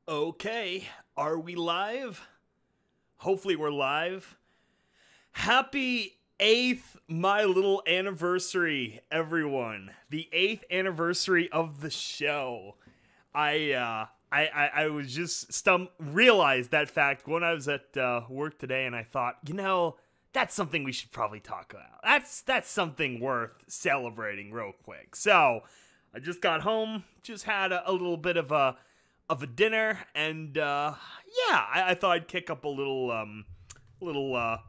Okay, are we live? Hopefully we're live. Happy 8th My Little Anniversary, everyone. The 8th anniversary of the show. I was just realized that fact when I was at work today, and I thought, that's something we should probably talk about. That's something worth celebrating real quick. So, I just got home, just had a little bit of a dinner, and I thought I'd kick up a little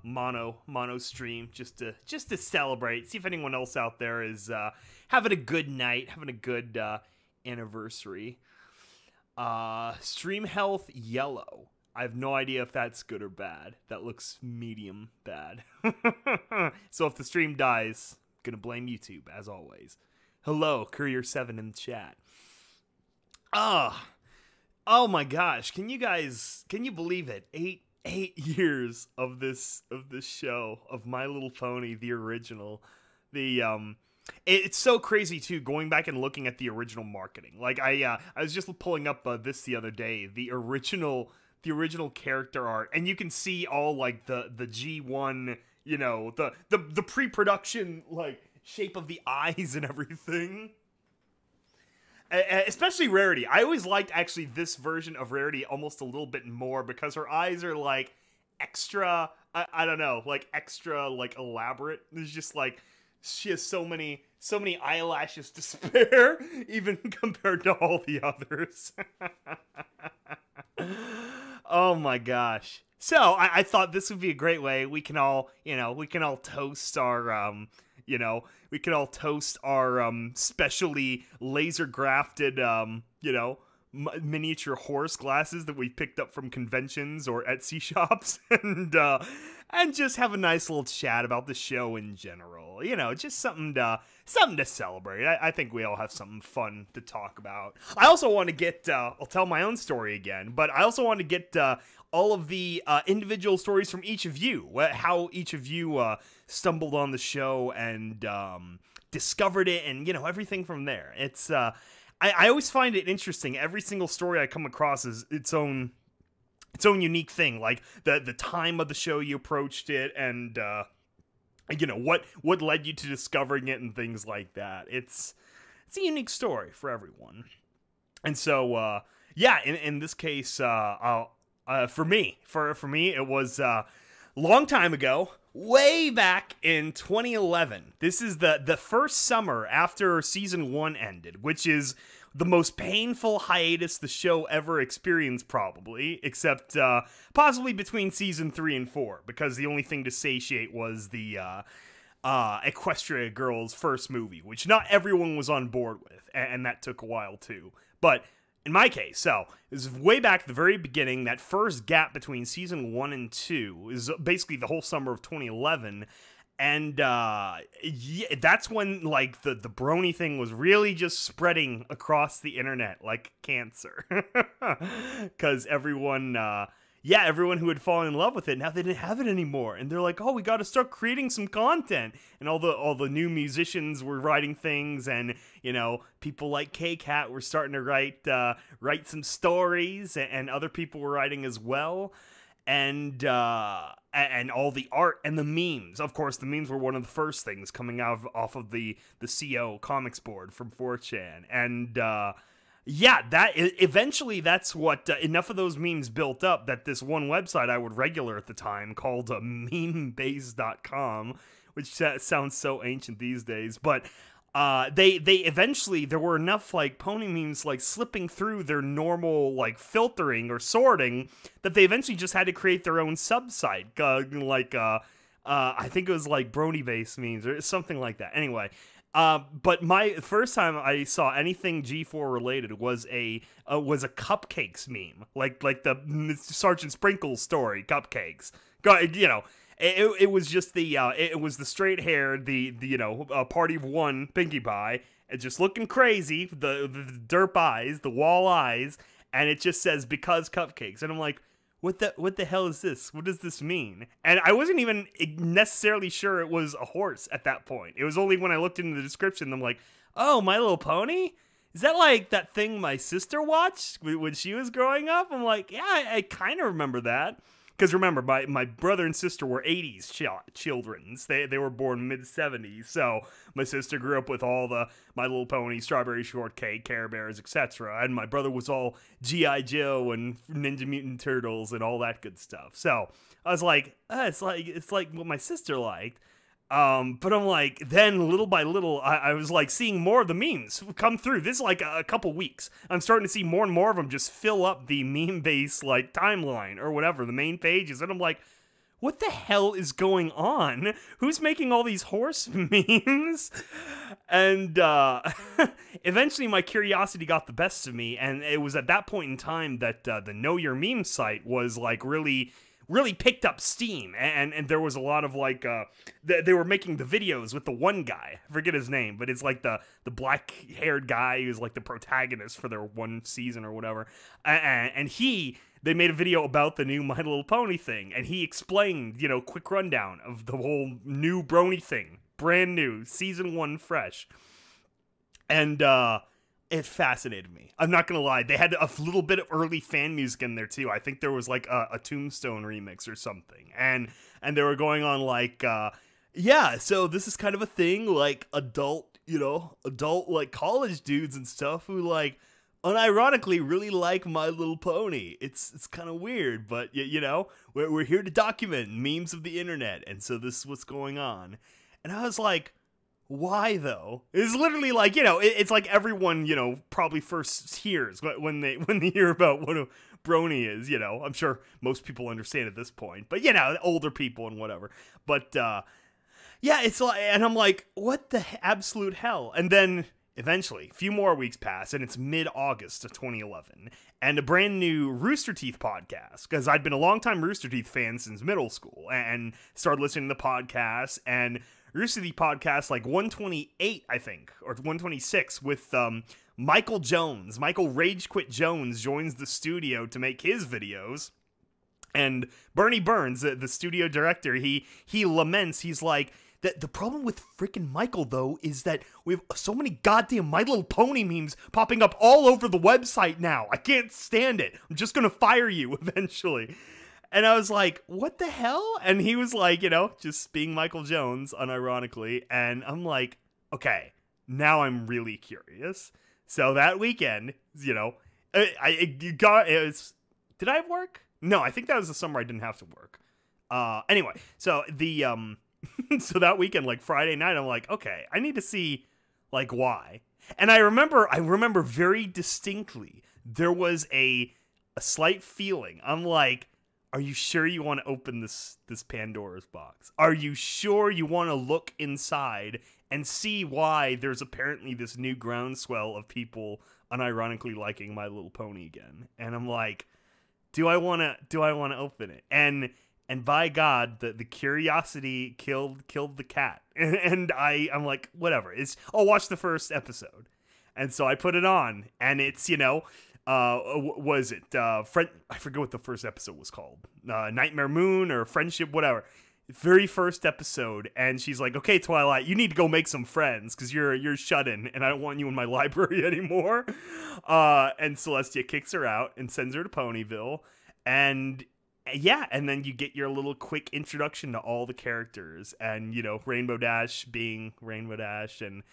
mono stream just to celebrate, see if anyone else out there is having a good night, having a good anniversary. Stream health yellow. I have no idea if that's good or bad. That looks medium bad. So if the stream dies, I'm gonna blame YouTube as always. Hello, Courier7 in the chat. Oh my gosh, can you believe it? Eight years of this show, of My Little Pony, the original. It's so crazy too, going back and looking at the original marketing. Like I was just pulling up this the other day, the original character art, and you can see all like the G1, the pre-production like shape of the eyes and everything. Especially Rarity. I always liked actually this version of Rarity almost a little bit more because her eyes are like extra, I don't know, like extra like elaborate. There's just like, she has so many eyelashes to spare, even compared to all the others. Oh my gosh. So I thought this would be a great way. We can all toast our, we can all toast our specially laser grafted, miniature horse glasses that we picked up from conventions or Etsy shops, and just have a nice little chat about the show in general. Just something to celebrate. I think we all have something fun to talk about. I also want to get, I'll tell my own story again, but I also want to get all of the individual stories from each of you, how each of you stumbled on the show and discovered it, and everything from there. It's I always find it interesting. Every single story I come across is its own unique thing, like the time of the show you approached it, and what led you to discovering it and things like that. It's a unique story for everyone. And so in this case, for me it was long time ago, way back in 2011. This is the first summer after season 1 ended, which is the most painful hiatus the show ever experienced, probably, except possibly between season 3 and 4, because the only thing to satiate was the Equestria girls' first movie, which not everyone was on board with, and that took a while too. But in my case, so, it was way back at the very beginning. That first gap between season 1 and 2 is basically the whole summer of 2011. And, that's when, like, the brony thing was really just spreading across the internet like cancer. Because everyone who had fallen in love with it, now they didn't have it anymore. And they're like, oh, we got to start creating some content. And all the new musicians were writing things, and, people like K-Cat were starting to write some stories, and other people were writing as well. And all the art and the memes. Of course, the memes were one of the first things coming off of the CO comics board from 4chan. And, eventually that's what, enough of those memes built up that this one website I would regular at the time called memebase.com, which sounds so ancient these days, but they eventually, there were enough like pony memes like slipping through their normal like filtering or sorting that they eventually just had to create their own subsite, I think it was like brony base memes or something like that. Anyway, but my first time I saw anything G4 related was a cupcakes meme, like the Sergeant Sprinkles story, cupcakes. It was just it was the straight hair, the party of one Pinkie Pie, and just looking crazy, the derp eyes, the wall eyes, and it just says because cupcakes, and I'm like, what the hell is this? What does this mean? And I wasn't even necessarily sure it was a horse at that point. It was only when I looked into the description, I'm like, oh, My Little Pony? is that like that thing my sister watched when she was growing up? I'm like, yeah, I kind of remember that. Because remember, my brother and sister were 80s childrens. They were born mid-70s. So my sister grew up with all the My Little Pony, Strawberry Shortcake, Care Bears, etc. And my brother was all G.I. Joe and Ninja Mutant Turtles and all that good stuff. So I was like, it's like what my sister liked. But I'm like, then little by little, I was like seeing more of the memes come through. This is like a couple weeks. I'm starting to see more and more of them just fill up the meme base like timeline or whatever, the main pages. And I'm like, what the hell is going on? Who's making all these horse memes? And eventually my curiosity got the best of me. And it was at that point in time that the Know Your Meme site was like really picked up steam, and there was a lot of like they were making the videos with the one guy, I forget his name, but it's like the black haired guy who's like the protagonist for their one season or whatever, and they made a video about the new My Little Pony thing, and he explained, quick rundown of the whole new Brony thing, brand new, season 1 fresh, and it fascinated me. I'm not gonna lie. They had a little bit of early fan music in there too. I think there was like a Tombstone remix or something, and they were going on like, yeah. So this is kind of a thing, like adult like college dudes and stuff who like unironically really like My Little Pony. It's kind of weird, but we're here to document memes of the internet, and so this is what's going on. And I was like, why though? It's literally like, it's like everyone, probably first hears when they hear about what a brony is, I'm sure most people understand at this point, but older people and whatever. But yeah, it's like, and I'm like, what the absolute hell? And then eventually, a few more weeks pass, and it's mid-August of 2011, and a brand new Rooster Teeth podcast, because I'd been a longtime Rooster Teeth fan since middle school, and started listening to the podcast, and Rooster Teeth podcast, like 128, I think, or 126, with Michael Jones. Michael Rage Quit Jones joins the studio to make his videos. And Bernie Burns, the studio director, he laments, he's like, the problem with freaking Michael, though, is that we have so many goddamn My Little Pony memes popping up all over the website now. I can't stand it. I'm just going to fire you eventually. And I was like, what the hell? And he was like, just being Michael Jones, unironically. And I'm like, okay, now I'm really curious. So that weekend, did I have work? No, I think that was the summer I didn't have to work. Anyway, so so that weekend, like Friday night, I'm like, okay, I need to see like why. And I remember very distinctly, there was a slight feeling. I'm like, are you sure you want to open this Pandora's box? Are you sure you want to look inside and see why there's apparently this new groundswell of people unironically liking My Little Pony again? And I'm like, do I want to open it? And by God, the curiosity killed the cat. And I'm like, whatever. I'll watch the first episode. And so I put it on, and it's, was it I forget what the first episode was called, Nightmare Moon or Friendship, whatever, very first episode. And she's like, okay, Twilight, you need to go make some friends because you're shut in and I don't want you in my library anymore. And Celestia kicks her out and sends her to Ponyville, and yeah, and then you get your little quick introduction to all the characters, and Rainbow Dash being Rainbow Dash, and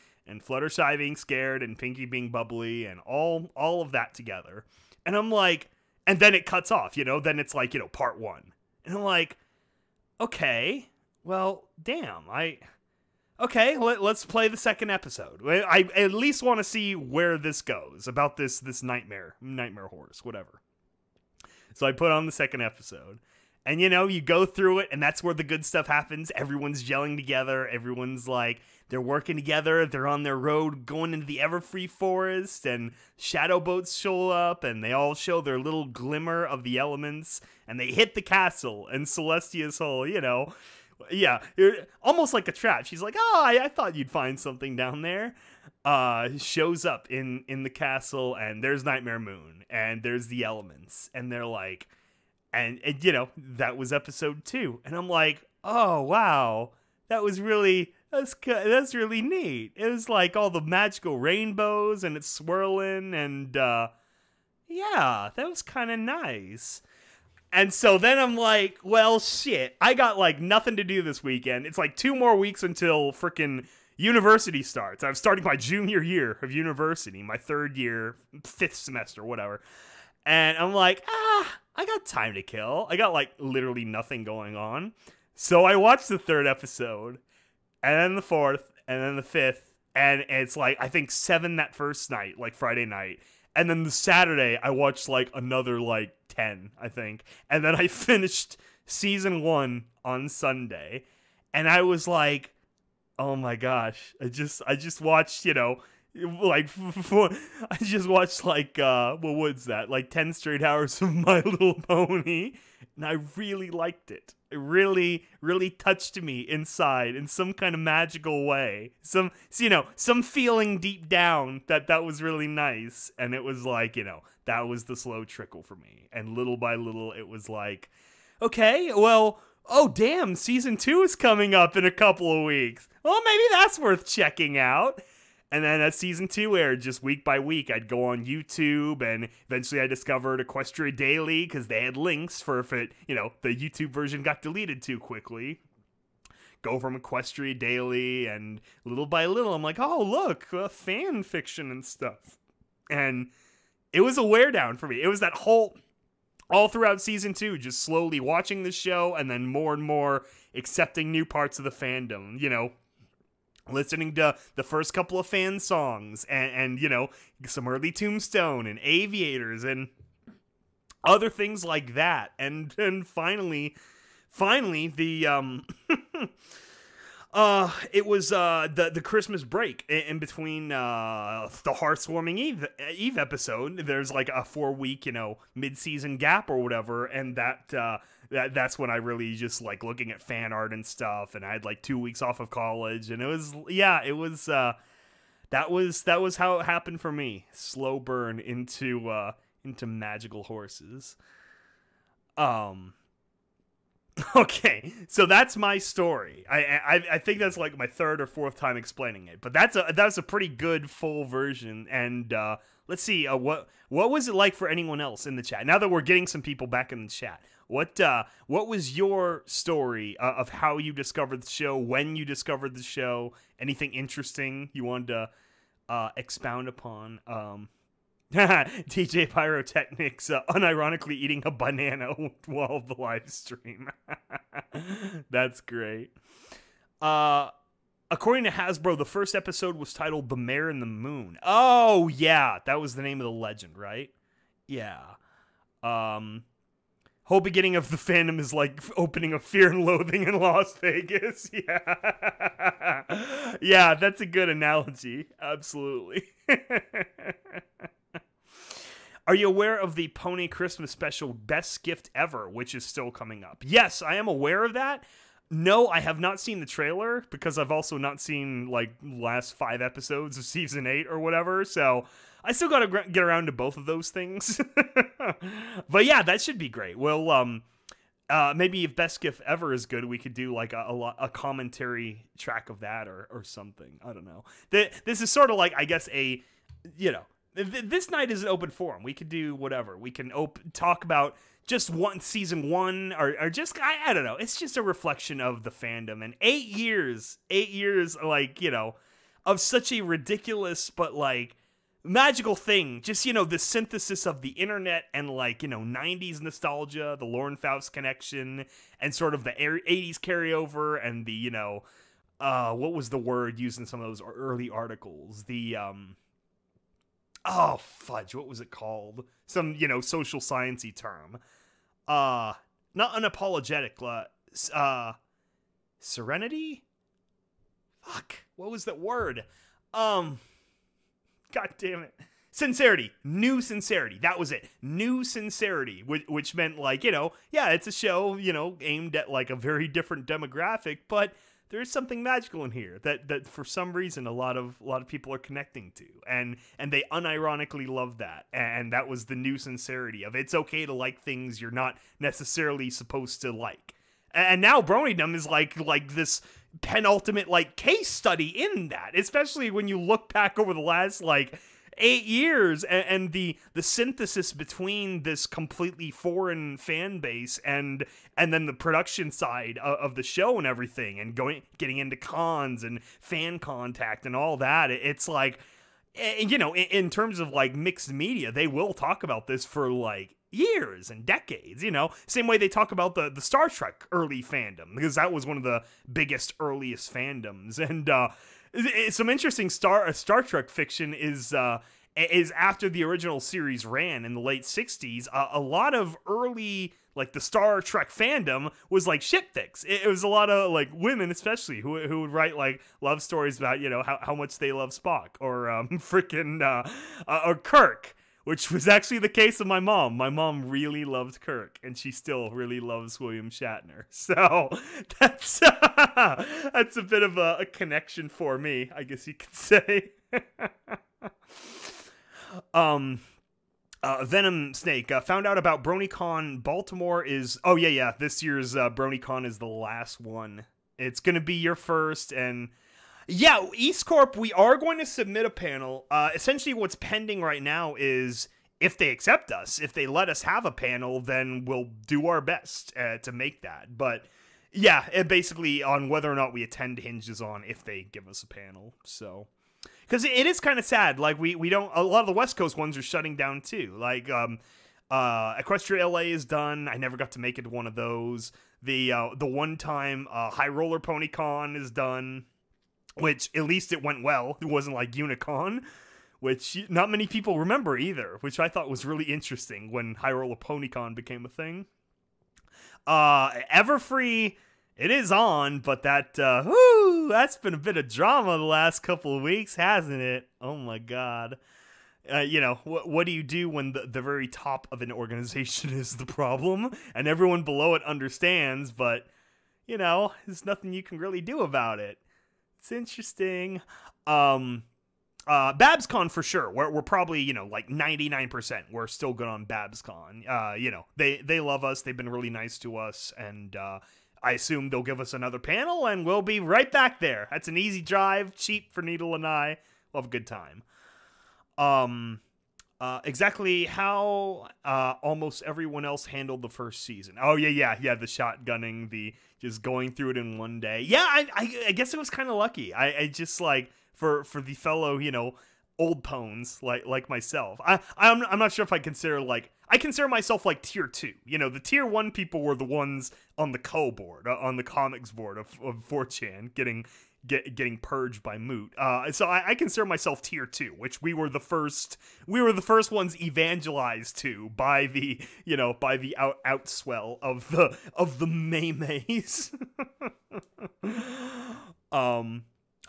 Fluttershy being scared, and Pinky being bubbly, and all of that together. And I'm like, and then it cuts off, then it's like, part 1. And I'm like, okay, well, damn, okay, let's play the second episode. I at least want to see where this goes, about this nightmare horse, whatever. So I put on the second episode, and you go through it, and that's where the good stuff happens. Everyone's gelling together. Everyone's like, they're working together. They're on their road going into the Everfree Forest, and shadow boats show up, and they all show their little glimmer of the elements, and they hit the castle, and Celestia's whole, yeah, almost like a trap. She's like, oh, I thought you'd find something down there. Shows up in the castle, and there's Nightmare Moon, and there's the elements, and they're like, and that was episode 2, and I'm like, oh wow, that was really That's really neat. It was like all the magical rainbows and it's swirling and yeah, that was kind of nice. And so then I'm like, well, shit, I got like nothing to do this weekend. It's like 2 more weeks until frickin' university starts. I'm starting my junior year of university, my 3rd year, 5th semester, whatever. And I'm like, I got time to kill. I got like literally nothing going on. So I watched the 3rd episode, and then the 4th, and then the 5th, and it's like, I think 7 that first night, like Friday night. And then the Saturday, I watched like another like 10, I think. And then I finished season 1 on Sunday. And I was like, oh my gosh. I just watched, you know, like, I just watched like, what was that? Like 10 straight hours of My Little Pony. And I really liked it. It really, really touched me inside in some kind of magical way. Some feeling deep down that was really nice. And it was like, you know, that was the slow trickle for me. And little by little, it was like, okay, well, oh damn, season 2 is coming up in a couple of weeks. Well, maybe that's worth checking out. And then as season 2 aired, just week by week, I'd go on YouTube, and eventually I discovered Equestria Daily, because they had links for if it, you know, the YouTube version got deleted too quickly. Go from Equestria Daily, and little by little, I'm like, oh, look, fan fiction and stuff. And it was a wear down for me. It was that whole, all throughout season 2, just slowly watching the show, and then more and more accepting new parts of the fandom, you know, listening to the first couple of fan songs and you know, some early Tombstone and Aviators and other things like that. And finally the it was the Christmas break in between the Hearthwarming Eve episode. There's like a 4-week, you know, mid-season gap or whatever, and that's when I really just like looking at fan art and stuff, and I had like 2 weeks off of college, and it was that was how it happened for me. Slow burn into magical horses. Okay, so that's my story. I think that's like my 3rd or 4th time explaining it, but that's a pretty good full version. And let's see, what was it like for anyone else in the chat? Now that we're getting some people back in the chat, what was your story of how you discovered the show, when you discovered the show? Anything interesting you wanted to expound upon? DJ Pyrotechnics unironically eating a banana while the live stream. That's great. According to Hasbro, the first episode was titled The Mare and the Moon. Oh, yeah. That was the name of the legend, right? Yeah. Whole beginning of the fandom is like opening of Fear and Loathing in Las Vegas. Yeah. Yeah, that's a good analogy. Absolutely. Are you aware of the Pony Christmas special Best Gift Ever, which is still coming up? Yes, I am aware of that. No, I have not seen the trailer, because I've also not seen, like, last 5 episodes of Season 8 or whatever, so I still gotta get around to both of those things. But yeah, that should be great. Well, maybe if Best Gift Ever is good, we could do, like, a commentary track of that or something. I don't know. This is sort of like, I guess, you know, this night is an open forum. We could do whatever. We can talk about just season 1 or just, I don't know. It's just a reflection of the fandom. And 8 years, like, you know, of such a ridiculous but, like, magical thing. Just, you know, the synthesis of the internet and, like, you know, 90s nostalgia, the Lauren Faust connection, and sort of the 80s carryover, and the, you know, what was the word used in some of those early articles? The, oh, fudge, what was it called? Some, you know, social sciencey term. Not unapologetic, serenity? Fuck, what was that word? God damn it. Sincerity. New sincerity. That was it. New sincerity, which meant, like, you know, yeah, it's a show, you know, aimed at, like, a very different demographic, but there's something magical in here that for some reason a lot of people are connecting to, and they unironically love that, and that was the new sincerity of it's okay to like things you're not necessarily supposed to like. And now Bronydom is like this penultimate like case study in that, especially when you look back over the last like 8 years and the synthesis between this completely foreign fan base and then the production side of the show and everything, and getting into cons and fan contact and all that. It's like, you know, in terms of like mixed media, they will talk about this for like years and decades, you know, same way they talk about the Star Trek early fandom, because that was one of the biggest earliest fandoms. And some interesting Star Trek fiction is after the original series ran in the late 60s, a lot of early, like, the Star Trek fandom was like ship fics. It was a lot of like women, especially, who would write like love stories about, you know, how much they love Spock, or or Kirk, which was actually the case of my mom. My mom really loved Kirk, and she still really loves William Shatner. So that's that's a bit of a connection for me, I guess you could say. Venom Snake found out about BronyCon Baltimore is... Oh, yeah. This year's BronyCon is the last one. It's going to be your first, and... Yeah, EAST Corp, we are going to submit a panel. Essentially, what's pending right now is if they accept us, if they let us have a panel, then we'll do our best to make that. But yeah, it basically on whether or not we attend hinges on if they give us a panel. So, because it is kind of sad. Like we don't. A lot of the West Coast ones are shutting down too. Like Equestria LA is done. I never got to make it to one of those. The one time High Roller Pony Con is done. Which, at least it went well. It wasn't like Unicon, which not many people remember either, which I thought was really interesting when High Roller PonyCon became a thing. Everfree, it is on, but that's been a bit of drama the last couple of weeks, hasn't it? Oh my god. You know, what do you do when the very top of an organization is the problem, and everyone below it understands, but, you know, there's nothing you can really do about it. It's interesting. BabsCon for sure. We're probably, you know, like 99%. We're still good on BabsCon. You know, they love us. They've been really nice to us, and I assume they'll give us another panel, and we'll be right back there. That's an easy drive, cheap for Needle and I. We'll have a good time. Exactly how almost everyone else handled the first season. Oh yeah, the shotgunning, the just going through it in one day. Yeah, I guess it was kind of lucky. I just like for the fellow, you know, old pones like myself. I'm not sure if I consider myself like tier 2. You know, the tier 1 people were the ones on the board, on the comics board of 4chan getting purged by Moot. So I consider myself tier 2, which we were the first ones evangelized to by the, you know, by the outswell of the Maymays.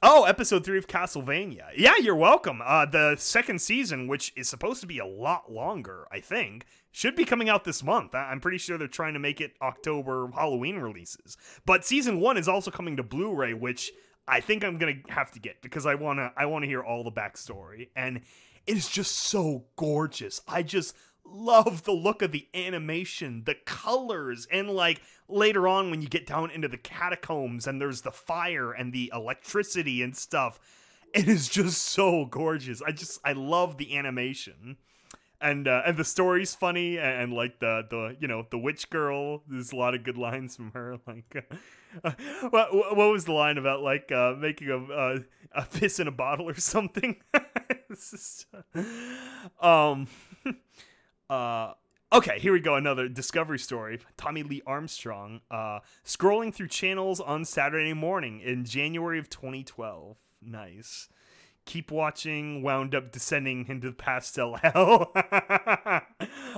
Oh, episode 3 of Castlevania. Yeah, you're welcome. The second season, which is supposed to be a lot longer, I think, should be coming out this month. I'm pretty sure they're trying to make it October Halloween releases. But season 1 is also coming to Blu-ray, which I think I'm gonna have to get because I wanna hear all the backstory, and it is just so gorgeous. I just love the look of the animation, the colors, and like later on when you get down into the catacombs and there's the fire and the electricity and stuff, it is just so gorgeous. I love the animation. And the story's funny, and like the you know, the witch girl, there's a lot of good lines from her. Like, what was the line about like making a piss in a bottle or something? It's just, okay, here we go. Another Discovery story. Tommy Lee Armstrong scrolling through channels on Saturday morning in January of 2012. Nice. Keep watching, wound up descending into pastel hell. Oh,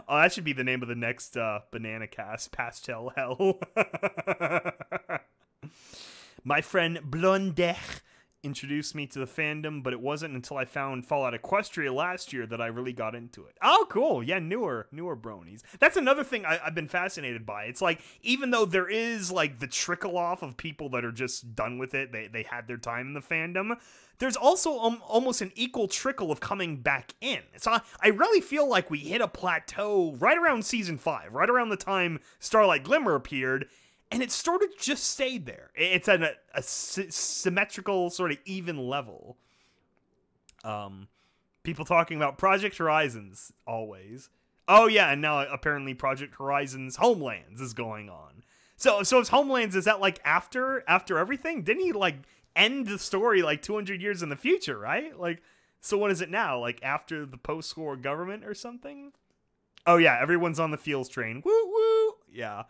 that should be the name of the next BananaCast, Pastel Hell. My friend Blondech introduced me to the fandom, but it wasn't until I found Fallout Equestria last year that I really got into it. Oh, cool. Yeah, newer bronies. That's another thing I've been fascinated by. It's like, even though there is like the trickle off of people that are just done with it, they had their time in the fandom, there's also almost an equal trickle of coming back in. So I really feel like we hit a plateau right around season 5, right around the time Starlight Glimmer appeared. and it sort of just stayed there. It's at a symmetrical, sort of even level. People talking about Project Horizons always. Oh yeah, and now apparently Project Horizons Homelands is going on. So it's Homelands, is that like after everything? Didn't he like end the story like 200 years in the future, right? Like, so what is it now? Like after the post-war government or something? Oh yeah, everyone's on the feels train. Woo woo. Yeah.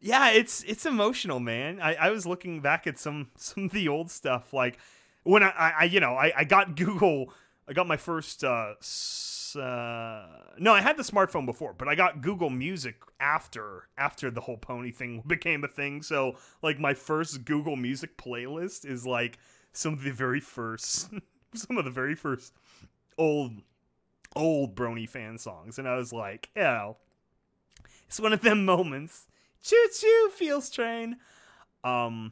Yeah, it's emotional, man. I was looking back at some of the old stuff, like when I got Google. I got my first no, I had the smartphone before, but I got Google Music after the whole pony thing became a thing. So like my first Google Music playlist is like some of the very first old Brony fan songs, and I was like, yeah, it's one of them moments. Choo choo, feels train. What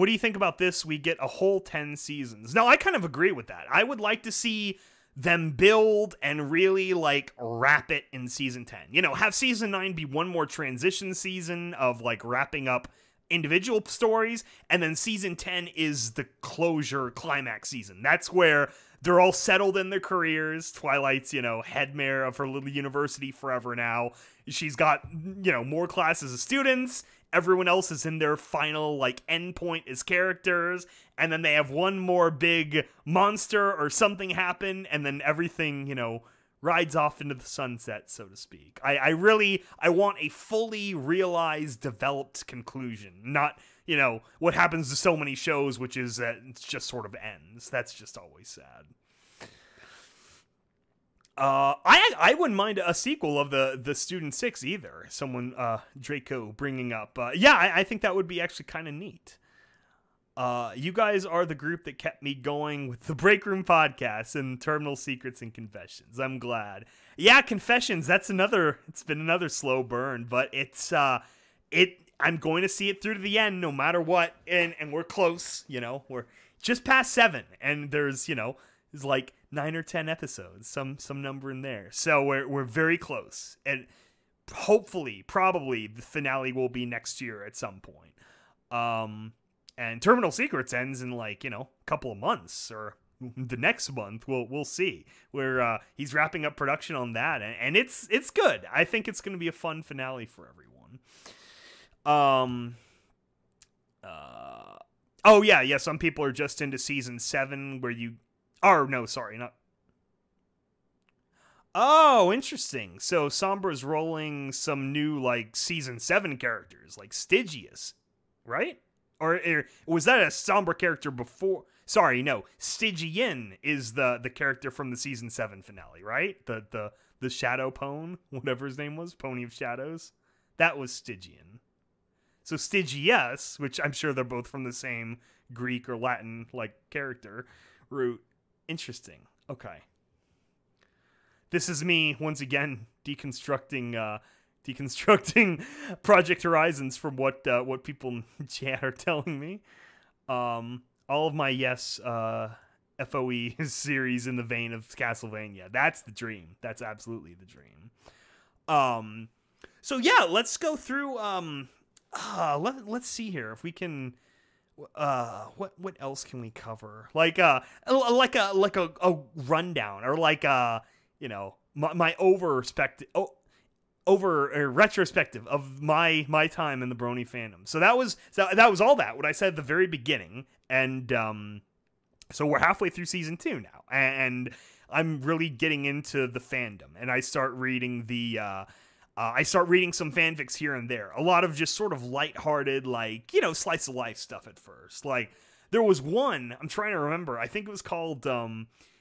do you think about this? We get a whole 10 seasons. Now, I kind of agree with that. I would like to see them build and really, like, wrap it in season 10. You know, have season 9 be one more transition season of, like, wrapping up individual stories, and then season 10 is the closure climax season. That's where they're all settled in their careers. Twilight's, head mayor of her little university forever now. She's got, more classes of students. Everyone else is in their final, like, endpoint as characters. And then they have one more big monster or something happen. And then everything, rides off into the sunset, so to speak. I want a fully realized, developed conclusion. Not, what happens to so many shows, which is that it just sort of ends. That's just always sad. I wouldn't mind a sequel of the Student 6 either. Someone, Draco, bringing up. I think that would be actually kind of neat. You guys are the group that kept me going with the Break Room podcast and Terminal Secrets and Confessions. I'm glad. Yeah, Confessions, it's been another slow burn, but I'm going to see it through to the end no matter what, and we're close, we're just past 7, and there's like 9 or 10 episodes, some number in there. So we're very close, and hopefully, probably the finale will be next year at some point. And Terminal Secrets ends in like, a couple of months or the next month. We'll see. Where he's wrapping up production on that, and it's good. I think it's going to be a fun finale for everyone. Oh yeah. Some people are just into season 7 where you. Oh no, sorry, not. Oh, interesting. So Sombra's rolling some new like season 7 characters, like Stygius, right? Or was that a Sombra character before? Sorry, no. Stygian is the character from the season 7 finale, right? The Shadow Pone, whatever his name was, Pony of Shadows. That was Stygian. So Stygius, which I'm sure they're both from the same Greek or Latin like character root. Interesting. Okay. This is me once again deconstructing Project Horizons from what people in chat are telling me. All of my FOE series in the vein of Castlevania. That's the dream. That's absolutely the dream. So yeah, let's go through. Let's see here if we can. What else can we cover? Like a rundown, or like my retrospective of my time in the Brony fandom. So that was all that what I said at the very beginning, and so we're halfway through season 2 now, and I'm really getting into the fandom, and I start reading some fanfics here and there. A lot of just sort of lighthearted, like, slice of life stuff at first. Like, there was one, I'm trying to remember, I think it was called,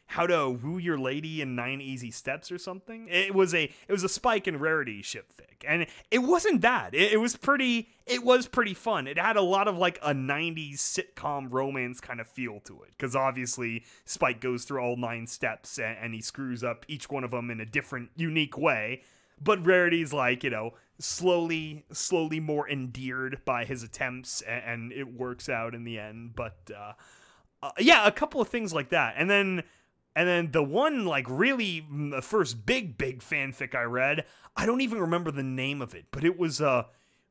How to Woo Your Lady in 9 Easy Steps or something. It was a Spike and Rarity shipfic, and it wasn't bad. It was pretty fun. It had a lot of, like, a 90s sitcom romance kind of feel to it, because obviously Spike goes through all 9 steps, and he screws up each one of them in a different, unique way. But Rarity's like, slowly more endeared by his attempts, and it works out in the end. But yeah, a couple of things like that. And then the one, like, really the first big fanfic I read, I don't even remember the name of it, but it was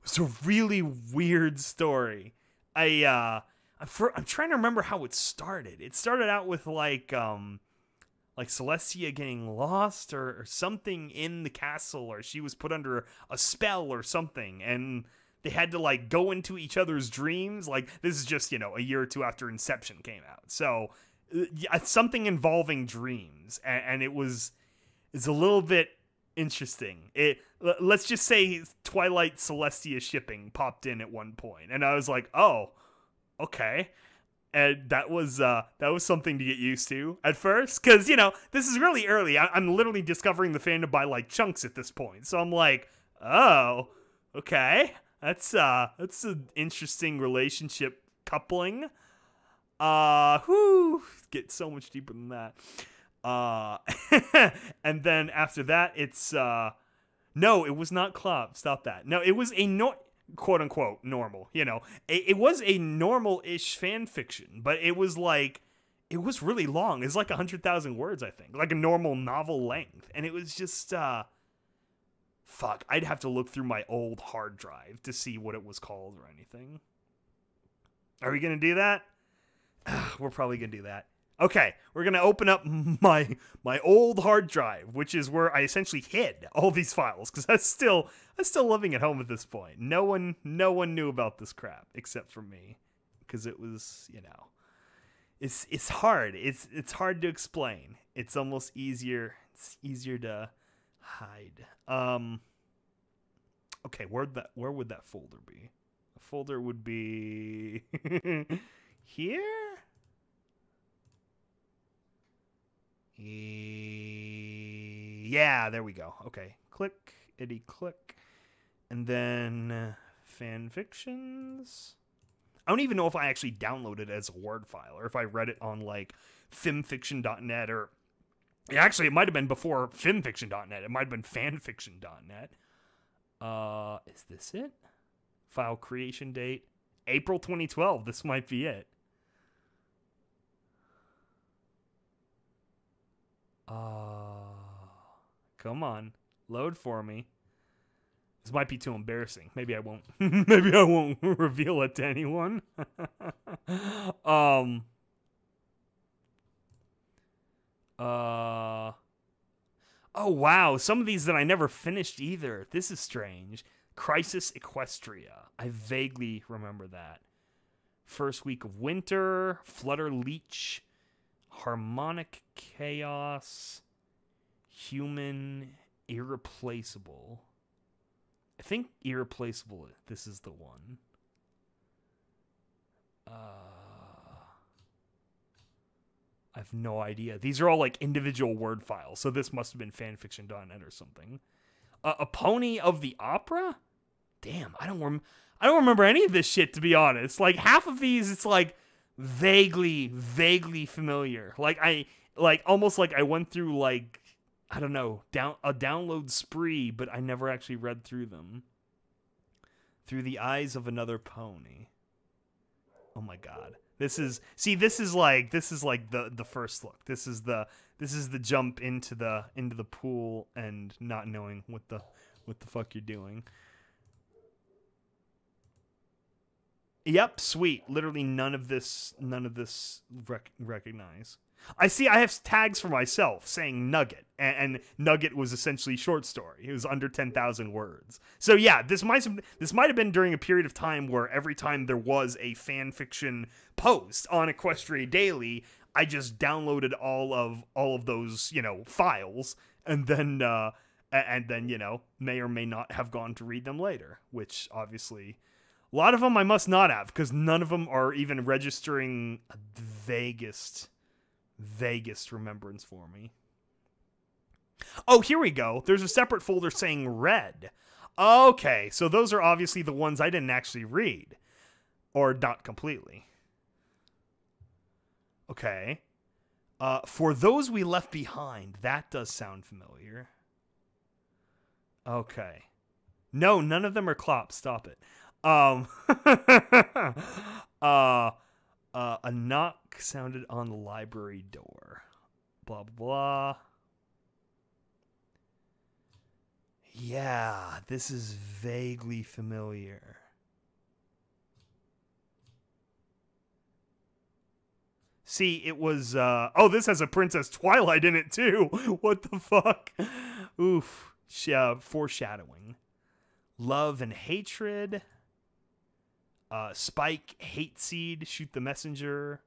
It's a really weird story. I'm trying to remember how it started. It started out with like Celestia getting lost or something in the castle, or she was put under a spell or something, and they had to like go into each other's dreams. Like, this is just, a year or two after Inception came out. So something involving dreams, and it's a little bit interesting. Let's just say Twilight Celestia shipping popped in at one point, and I was like, oh, okay. And that was something to get used to at first, because this is really early. I'm literally discovering the fandom by like chunks at this point, so I'm like, oh, okay, that's an interesting relationship coupling. Get so much deeper than that. And then after that, it's no, it was not Klopp. Stop that. No, it was a quote unquote normal, it was a normal-ish fan fiction, but it was really long. It's like 100,000 words, I think, like a normal novel length. And it was just fuck, I'd have to look through my old hard drive to see what it was called or anything. Are we gonna do that? We're probably gonna do that. Okay, we're gonna open up my old hard drive, which is where I essentially hid all these files, because I'm still living at home at this point. No one knew about this crap except for me, because it was, it's hard. It's hard to explain. It's almost easier. It's easier to hide. Okay, where would that folder be? The folder would be here. Yeah, there we go. Okay, click, click, and then fan fictions. I don't even know if I actually downloaded it as a Word file, or if I read it on like fimfiction.net, or actually it might have been before fimfiction.net. It might have been fanfiction.net. Is this it? File creation date April 2012. This might be it. Come on, load for me. This might be too embarrassing. Maybe I won't. Maybe I won't reveal it to anyone. Oh wow, some of these that I never finished either. This is strange. Crisis Equestria. I vaguely remember that. First Week of Winter. Flutter Leech. Harmonic Chaos. Human Irreplaceable. I think Irreplaceable, this is the one. I have no idea. These are all like individual Word files, so this must have been fanfiction.net or something. A Pony of the Opera? Damn, I don't remember any of this shit, to be honest. Like, half of these, it's like vaguely familiar. Almost like I went through like, I don't know, a download spree, but I never actually read through them. Through the Eyes of Another Pony. Oh my god. This is like the first look. This is the jump into the pool and not knowing what the fuck you're doing. Yep, sweet. Literally none of this recognize. I see I have tags for myself saying Nugget, and Nugget was essentially short story. It was under 10,000 words. So yeah, this might have been during a period of time where every time there was a fan fiction post on Equestria Daily, I just downloaded all of those, files, and then may or may not have gone to read them later, which obviously a lot of them I must not have, because none of them are even registering a vaguest remembrance for me. Oh, here we go. There's a separate folder saying Red. Okay, so those are obviously the ones I didn't actually read. Or not completely. Okay. For Those We Left Behind. That does sound familiar. Okay. No, none of them are Klopp. Stop it. A knock sounded on the library door. Blah, blah, blah. Yeah, this is vaguely familiar. See, it was, oh, this has a Princess Twilight in it, too. What the fuck? Oof. Foreshadowing. Love and Hatred. Spike, Hate Seed, Shoot the Messenger.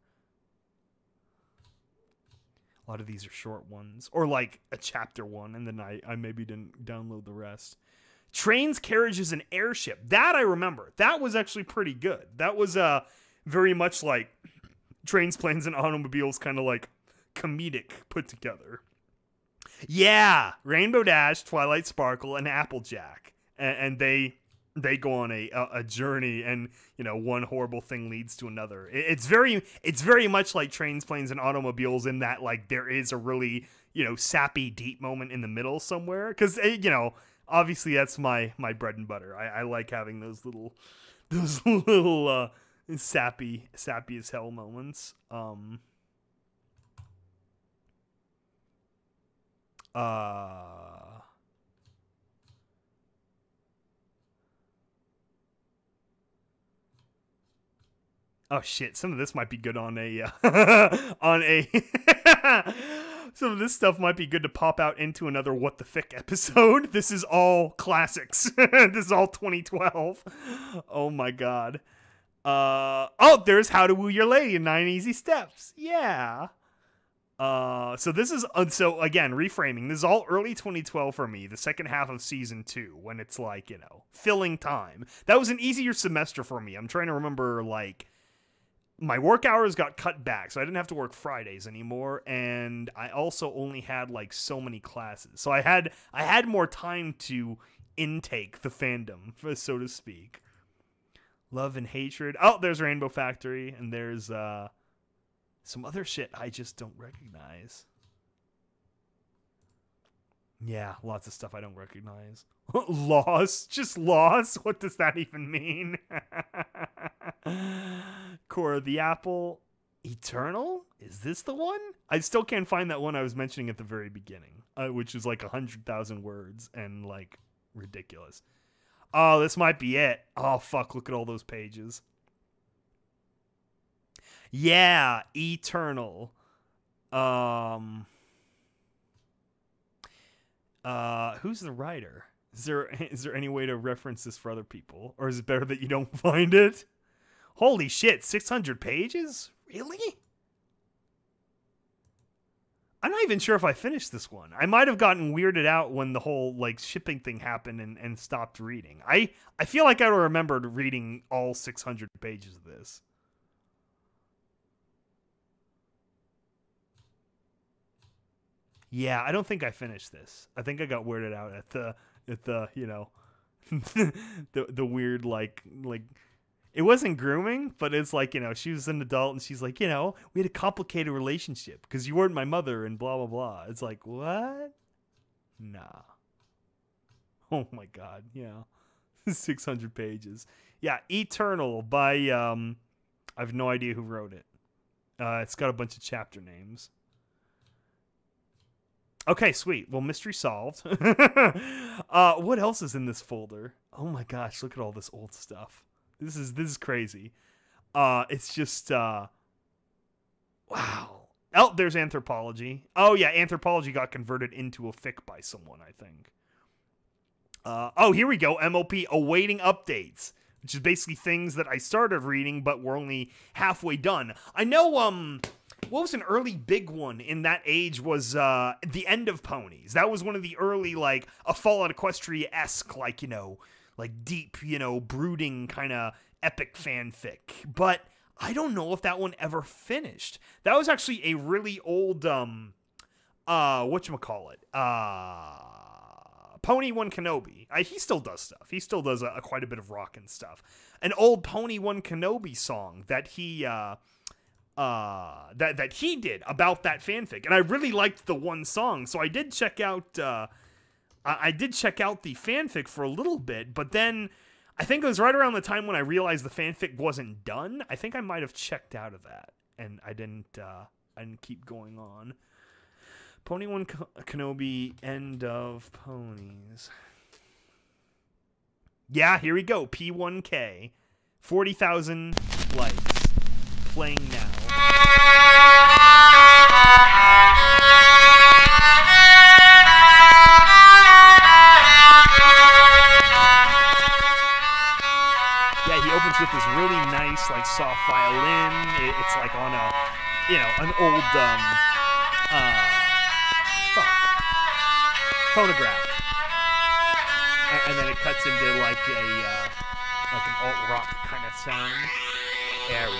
A lot of these are short ones. Or like a chapter one, and then I maybe didn't download the rest. Trains, Carriages, and Airship. That I remember. That was actually pretty good. That was very much like Trains, Planes, and Automobiles, kind of like comedic put together. Yeah! Rainbow Dash, Twilight Sparkle, and Applejack. And they go on a journey, and you know, one horrible thing leads to another. It's very much like Trains, Planes, and Automobiles in that like there is a really, you know, sappy deep moment in the middle somewhere, because you know, obviously that's my bread and butter. I like having those little sappy as hell moments. Oh shit, some of this might be good on a on a some of this stuff might be good to pop out into another What the Fick episode. This is all classics. This is all 2012. Oh my god. Oh, there's How to Woo Your Lady in 9 Easy Steps. Yeah. So this is, so again, reframing. This is all early 2012 for me, the second half of season 2, when it's like, you know, filling time. That was an easier semester for me. I'm trying to remember, like, my work hours got cut back, so I didn't have to work Fridays anymore, and I also only had, like, so many classes. So I had more time to intake the fandom, so to speak. Love and Hatred. Oh, there's Rainbow Factory, and there's, some other shit I just don't recognize. Yeah, lots of stuff I don't recognize. Loss? Just loss? What does that even mean? Core of the Apple. Eternal? Is this the one? I still can't find that one I was mentioning at the very beginning, which is like 100,000 words and like ridiculous. Oh, this might be it. Oh, fuck, look at all those pages. Yeah, Eternal. Who's the writer? Is there any way to reference this for other people? Or is it better that you don't find it? Holy shit, 600 pages? Really? I'm not even sure if I finished this one. I might have gotten weirded out when the whole like shipping thing happened and stopped reading. I feel like I remembered reading all 600 pages of this. Yeah, I don't think I finished this. I think I got weirded out at the you know the weird like it wasn't grooming, but it's like, you know, she was an adult and she's like, you know, we had a complicated relationship because you weren't my mother and blah blah blah. It's like, what? Nah. Oh my god, yeah. 600 pages. Yeah, Eternal by I have no idea who wrote it. It's got a bunch of chapter names. Okay, sweet. Well, mystery solved. What else is in this folder? Oh my gosh, look at all this old stuff. This is crazy. It's just wow. Oh, there's Anthropology. Oh yeah, Anthropology got converted into a fic by someone, I think. Oh, here we go. MOP awaiting updates, which is basically things that I started reading but were only halfway done. I know what was an early big one in that age was The End of Ponies. That was one of the early, like, a Fallout Equestria-esque, like, you know, like deep, you know, brooding kind of epic fanfic. But I don't know if that one ever finished. That was actually a really old, whatchamacallit? Pony One Kenobi. He still does stuff. He still does quite a bit of rockin' stuff. An old Pony One Kenobi song that he, that he did about that fanfic, and I really liked the one song, so I did check out the fanfic for a little bit, but then I think it was right around the time when I realized the fanfic wasn't done. I think I might have checked out of that, and I didn't keep going on. Pony One Kenobi, End of Ponies. Yeah, here we go. P1K. 40,000 likes. Playing now. Yeah, he opens with this really nice, like, soft violin. It's like on a, an old, phonograph. And then it cuts into, like, like an alt-rock kind of sound. There we go.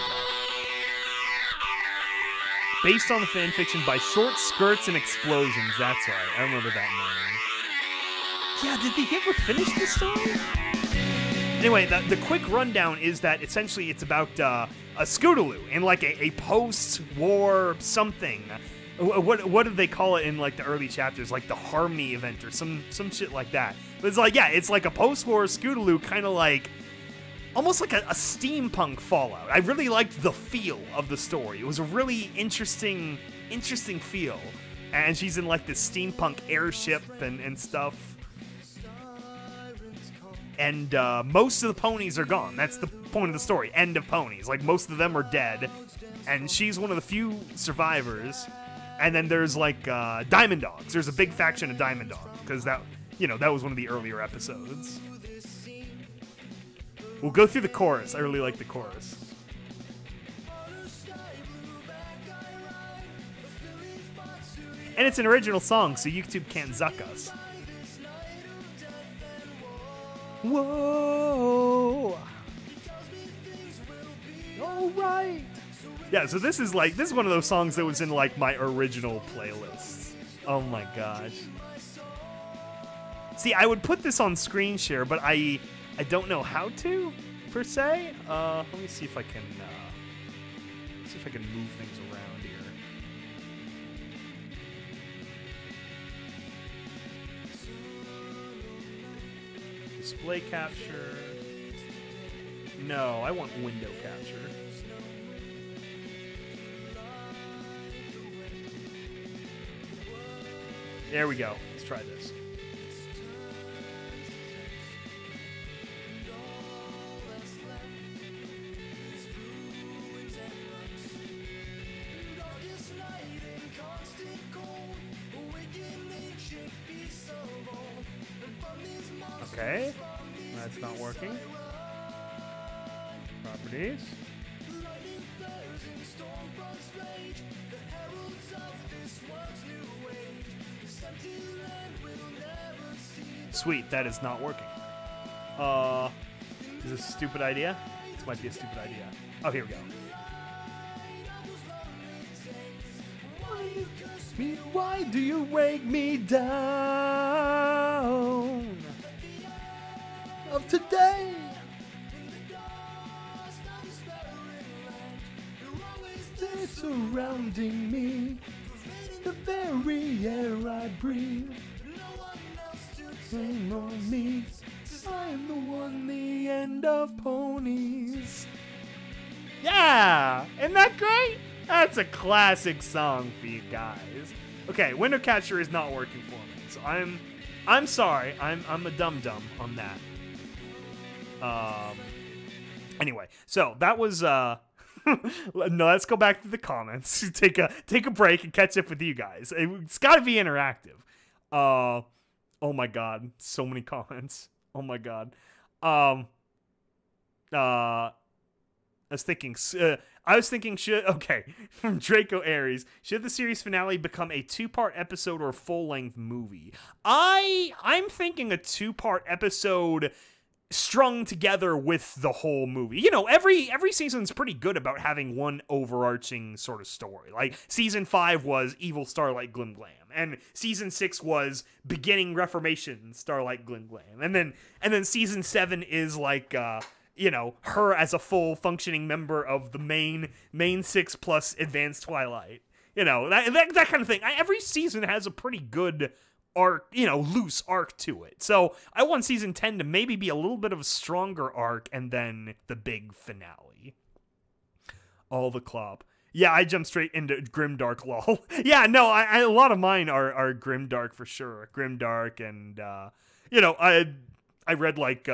Based on the fanfiction by Short Skirts and Explosions. That's right. I remember that name. Yeah, did they ever finish this story? Anyway, the quick rundown is that essentially it's about a Scootaloo in like a post-war something. What did they call it in like the early chapters? Like the Harmony event or some shit like that. But it's like, yeah, it's like a post-war Scootaloo, kind of like almost like a steampunk Fallout. I really liked the feel of the story. It was a really interesting feel. And she's in like this steampunk airship and stuff. And most of the ponies are gone. That's the point of the story. End of ponies. Like, most of them are dead. And she's one of the few survivors. And then there's, like, Diamond Dogs. There's a big faction of Diamond Dogs. Because that, that was one of the earlier episodes. We'll go through the chorus. I really like the chorus. And it's an original song, so YouTube can't zuck us. Whoa! All right. Yeah, so this is one of those songs that was in like my original playlists. Oh my gosh. See, I would put this on screen share, but I don't know how to per se. Let me see if I can move things around here. Display capture. No, I want window capture. There we go. Let's try this. Okay, that's not working. Properties. Sweet, that is not working. Is this a stupid idea? This might be a stupid idea. Oh, here we go. Why do you wake me down of today? They're surrounding me, the very air I breathe. Blame on me, I'm the one, the end of ponies. Yeah, isn't that great? That's a classic song for you guys. Okay, window capture is not working for me, so I'm sorry. I'm a dum-dum on that. Anyway, so that was no, let's go back to the comments. take a break and catch up with you guys. It's got to be interactive. Oh my god, so many comments. Oh my god. I was thinking, from Draco Aries, should the series finale become a 2-part episode or a full-length movie? I'm thinking a 2-part episode strung together with the whole movie. Every season's pretty good about having one overarching sort of story. Like, season 5 was Evil Starlight Glim Glam, and season 6 was Beginning Reformation Starlight Glim Glam, and then season 7 is like, her as a full functioning member of the main 6 plus Advanced Twilight. That kind of thing. Every season has a pretty good arc, loose arc to it. So I want season 10 to maybe be a little bit of a stronger arc, and then the big finale. All the clop. Yeah, I jumped straight into Grimdark, lol. Yeah, no, a lot of mine are Grimdark for sure. Grimdark, and I read like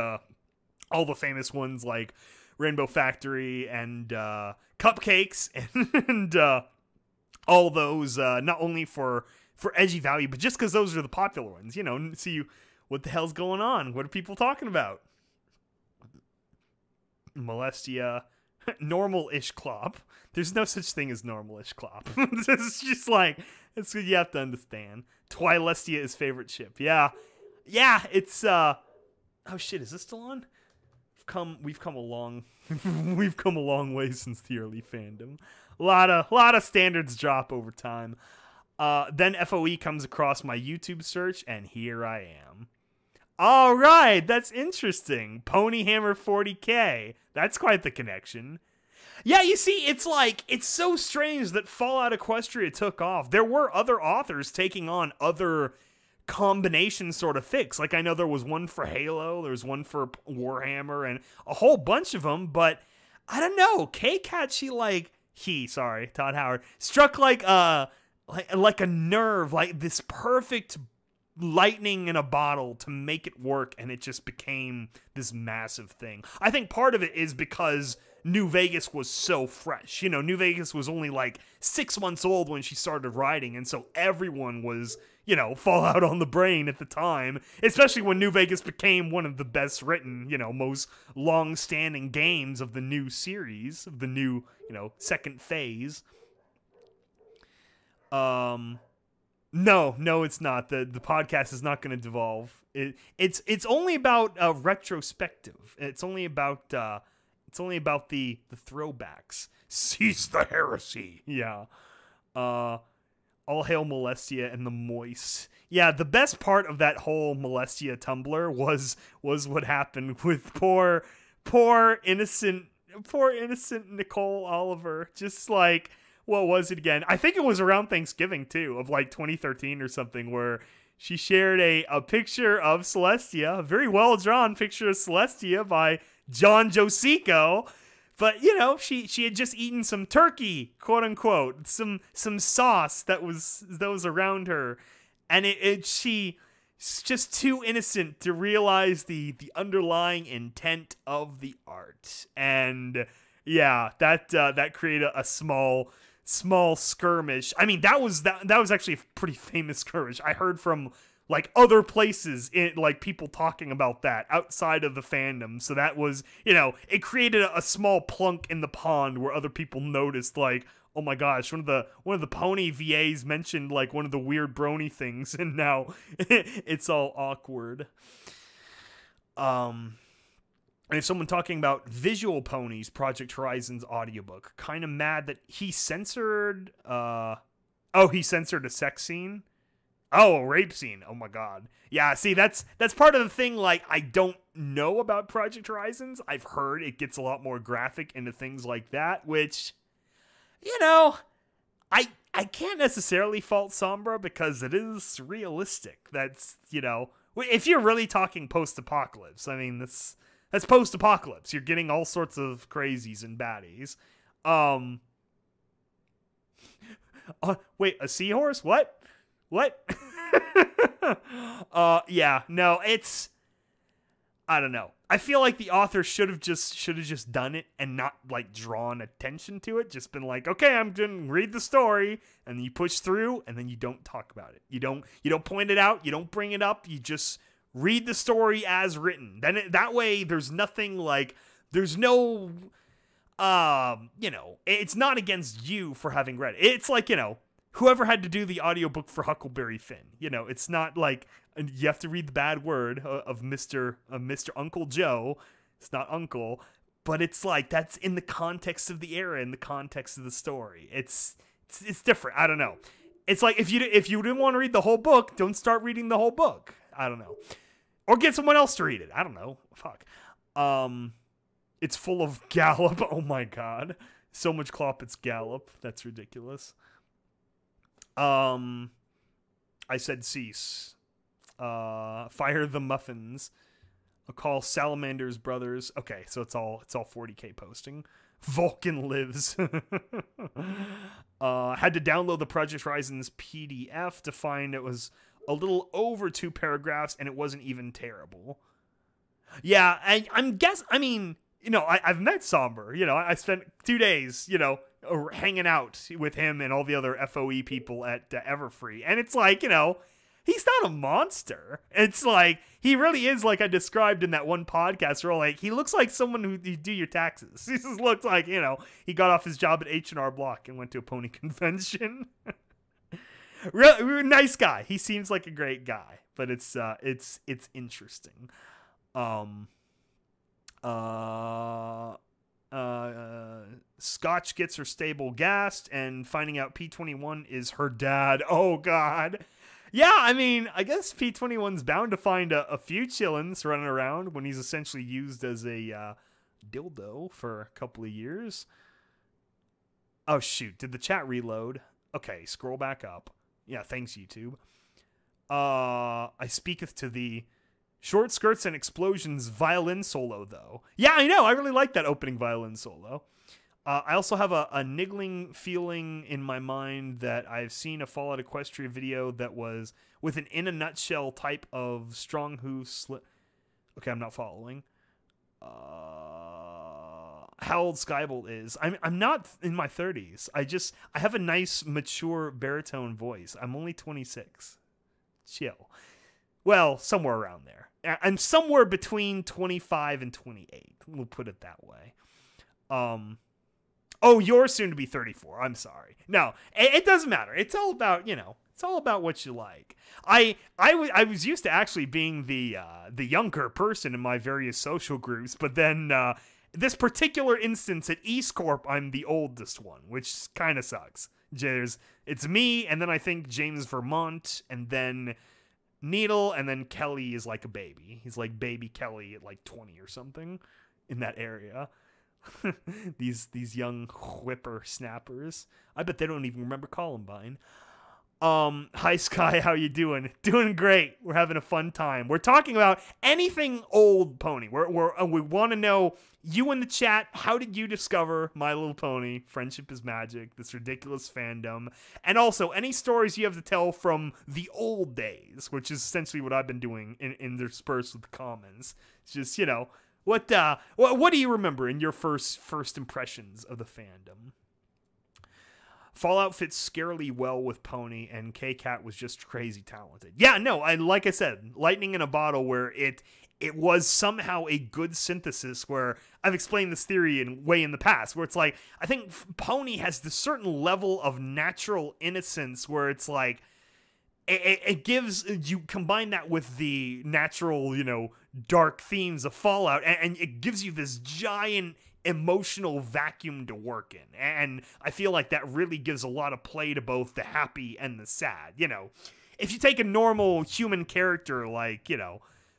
all the famous ones like Rainbow Factory and Cupcakes and all those, not only for edgy value, but just because those are the popular ones, you know, see what the hell's going on? What are people talking about? Molestia, normal-ish clop. There's no such thing as normal-ish clop. It's just like, it's what you have to understand. Twilestia is favorite ship. Yeah, it's, oh shit, is this still on? We've come a long way since the early fandom. A lot of standards drop over time. Then FOE comes across my YouTube search, and here I am. All right, that's interesting. Ponyhammer 40K. That's quite the connection. Yeah, you see, it's like, it's so strange that Fallout Equestria took off. There were other authors taking on other combination sort of fics. Like, I know there was one for Halo, there was one for Warhammer, and a whole bunch of them, but I don't know. K-Cat, Todd Howard, struck like a nerve, like this perfect lightning in a bottle to make it work, and it just became this massive thing. I think part of it is because New Vegas was so fresh. You know, New Vegas was only like 6 months old when she started writing, and so everyone was, you know, Fallout on the brain at the time, especially when New Vegas became one of the best written, you know, most long-standing games of the new series, of the new, you know, second phase. No, it's not. The podcast is not going to devolve. It's only about retrospective. It's only about the throwbacks. Cease the heresy. Yeah. All hail Molestia and the Moist. Yeah, the best part of that whole Molestia Tumblr was what happened with poor innocent Nicole Oliver. Just like, what was it again? I think it was around Thanksgiving too, of like 2013 or something, where she shared a picture of Celestia, a very well drawn picture of Celestia by John Josico. But, you know, she had just eaten some turkey, quote unquote, some sauce that was around her, and she's just too innocent to realize the underlying intent of the art. And yeah, that created a small skirmish. I mean, that was actually a pretty famous skirmish. I heard from like other places, in like people talking about that outside of the fandom. So that was, you know, it created a small plunk in the pond where other people noticed, like, oh my gosh, one of the pony VAs mentioned like one of the weird brony things, and now it's all awkward. And if someone talking about Visual Ponies, Project Horizon's audiobook, kind of mad that he censored he censored a sex scene. Oh, a rape scene. Oh my god. Yeah, see, that's part of the thing. Like, I don't know about Project Horizons. I've heard it gets a lot more graphic into things like that, which, you know, I can't necessarily fault Sombra because it is realistic. That's, you know, if you're really talking post-apocalypse, I mean, that's post-apocalypse. You're getting all sorts of crazies and baddies. Wait, a seahorse? What? Yeah, no, it's, I don't know. I feel like the author should have just done it and not like drawn attention to it. Just been like, okay, I'm gonna read the story, and then you push through, and then you don't talk about it. You don't point it out. You don't bring it up. You just read the story as written. Then that way, there's nothing like, there's no, you know, it's not against you for having read it. It's like, you know, whoever had to do the audiobook for Huckleberry Finn. You know, it's not like you have to read the bad word of Mr. Uncle Joe. It's not Uncle, but it's like that's in the context of the era, in the context of the story. It's different. I don't know. It's like if you didn't want to read the whole book, don't start reading the whole book. I don't know. Or get someone else to read it. I don't know. Fuck. It's full of gallop. Oh my god. So much clop, it's gallop. That's ridiculous. I said cease. Fire the muffins. I'll call Salamander's brothers. Okay, so it's all 40k posting. Vulcan lives. Had to download the Project Horizons PDF to find it was a little over 2 paragraphs, and it wasn't even terrible. Yeah, I mean, I've met Somber. I spent 2 days, hanging out with him and all the other FOE people at Everfree. And it's like, he's not a monster. It's like, he really is, like I described in that one podcast where, like, he looks like someone who you do your taxes. He just looks like, he got off his job at H&R Block and went to a pony convention. Really nice guy. He seems like a great guy, but it's interesting. Scotch gets her stable gassed and finding out P21 is her dad. Oh god. Yeah, I mean, I guess P21's bound to find a few chillins running around when he's essentially used as a dildo for a couple of years. Oh shoot, did the chat reload? Okay, scroll back up. Yeah, thanks YouTube. I speaketh to thee. Short skirts and explosions violin solo, though. Yeah, I know. I really like that opening violin solo. I also have a niggling feeling in my mind that I've seen a Fallout Equestria video that was with an in a nutshell type of strong hoof Okay, I'm not following. How old Skybolt is. I'm not in my 30s. I have a nice, mature baritone voice. I'm only 26. Chill. Well, somewhere around there. I'm somewhere between 25 and 28. We'll put it that way. Oh, you're soon to be 34. I'm sorry. No, it doesn't matter. It's all about, it's all about what you like. I was used to actually being the younger person in my various social groups, but then this particular instance at EAST Corp, I'm the oldest one, which kind of sucks. It's me, and then I think James Vermont, and then Needle, and then Kelly is like a baby. He's like baby Kelly at like 20 or something in that area. these young whippersnappers. I bet they don't even remember Columbine. Hi Sky, how you doing? Doing great. We're having a fun time. We're talking about anything old pony. We want to know, you in the chat, how did you discover My Little Pony, Friendship is Magic, this ridiculous fandom, and also any stories you have to tell from the old days, which is essentially what I've been doing in interspersed with the comments. It's just, what do you remember in your first impressions of the fandom? Fallout fits scarily well with Pony, and K-Cat was just crazy talented. Yeah, no, like I said, lightning in a bottle, where it was somehow a good synthesis, where I've explained this theory in the past, where it's like, I think Pony has this certain level of natural innocence where it's like, it gives, you combine that with the natural, dark themes of Fallout, and it gives you this giant emotional vacuum to work in. And I feel like that really gives a lot of play to both the happy and the sad. If you take a normal human character, like,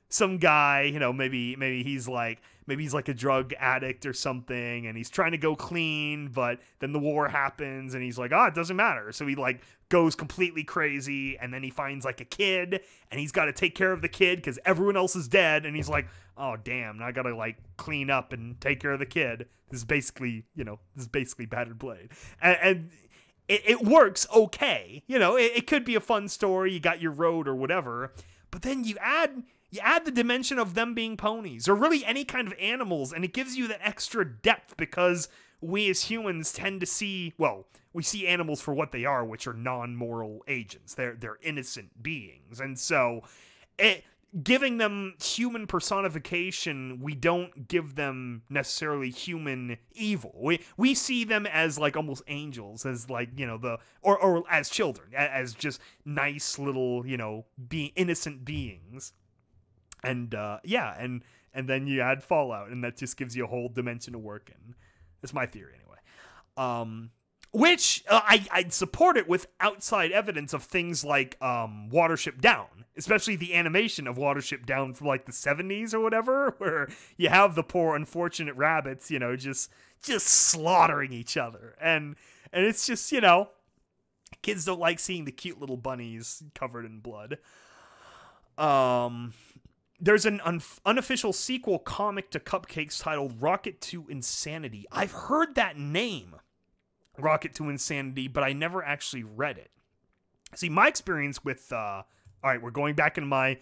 some guy, maybe he's like a drug addict or something, and he's trying to go clean, but then the war happens, and he's like, it doesn't matter. So he like goes completely crazy, and then he finds like a kid, and he's got to take care of the kid because everyone else is dead, and he's like, oh damn, now I gotta like clean up and take care of the kid. This is basically, Battered Blade, and it works okay. It could be a fun story. You got your road or whatever, but then you add the dimension of them being ponies, or really any kind of animals, and it gives you that extra depth, because we as humans tend to see, we see animals for what they are, which are non-moral agents. They're innocent beings. And so giving them human personification, we don't give them necessarily human evil. We see them as like almost angels, as like, or as children, as just nice little, innocent beings. And and then you add Fallout, and that just gives you a whole dimension to work in. That's my theory anyway. Which I'd support it with outside evidence of things like Watership Down, especially the animation of Watership Down from like the 70s or whatever, where you have the poor unfortunate rabbits, just slaughtering each other, and it's just, kids don't like seeing the cute little bunnies covered in blood. There's an unofficial sequel comic to Cupcakes titled Rocket to Insanity. I've heard that name, Rocket to Insanity, but I never actually read it. See, my experience with, all right, we're going back into my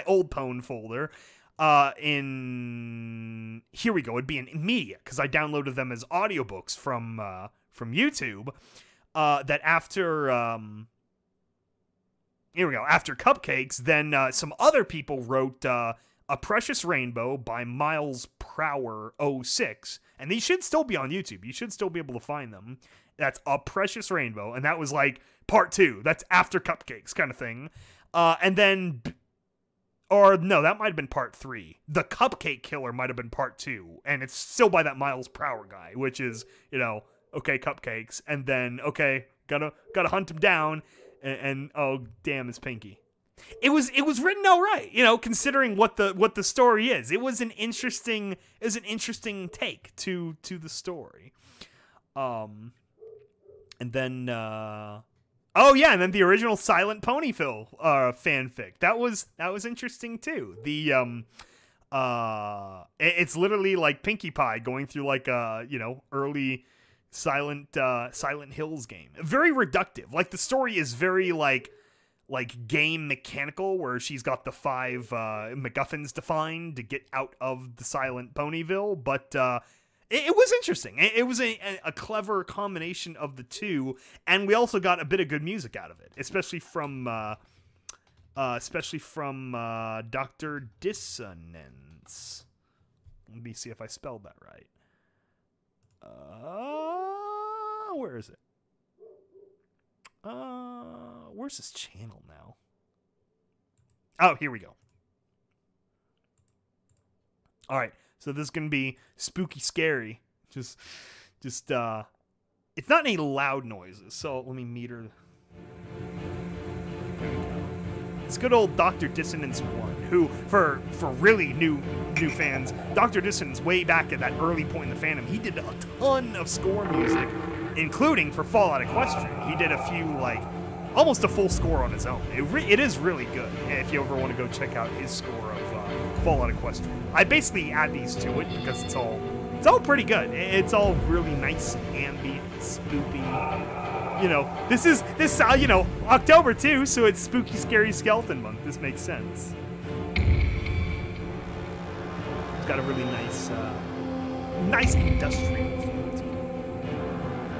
old Pwn folder. Here we go. It'd be in media because I downloaded them as audiobooks from YouTube. That after here we go. After Cupcakes, then some other people wrote A Precious Rainbow by Miles Prower 06, and these should still be on YouTube. You should still be able to find them. That's A Precious Rainbow, and that was like part 2. That's after Cupcakes kind of thing. And then, or no, that might have been part 3. The Cupcake Killer might have been part 2, and it's still by that Miles Prower guy, which is, okay, Cupcakes, and then, okay, gotta hunt him down, and oh, damn, it's Pinky. It was written all right, considering what the story is. It was an interesting take to the story. And then and then the original Silent Ponyville fanfic. That was interesting too. The it's literally like Pinkie Pie going through like a early Silent Hills game. Very reductive. Like the story is very like game mechanical, where she's got the 5 MacGuffins to find to get out of the Silent Ponyville, but it was interesting. It was a clever combination of the two, and we also got a bit of good music out of it, especially from Dr. Dissonance. Let me see if I spelled that right. Where is it? Where's this channel now? Oh, here we go. All right, so this is gonna be spooky, scary. Just, it's not any loud noises. So let me meter. It's good old Dr. Dissonance 1, who, for really new fans, Dr. Dissonance, way back at that early point in the fandom, he did a ton of score music, including for Fallout Equestria. He did a few, almost a full score on his own. It is really good, if you ever want to go check out his score of Fallout Equestria. I basically add these to it because it's all pretty good. It's all really nice, ambient, spoopy. This October too, so it's Spooky Scary Skeleton Month. This makes sense. It's got a really nice industrial feel to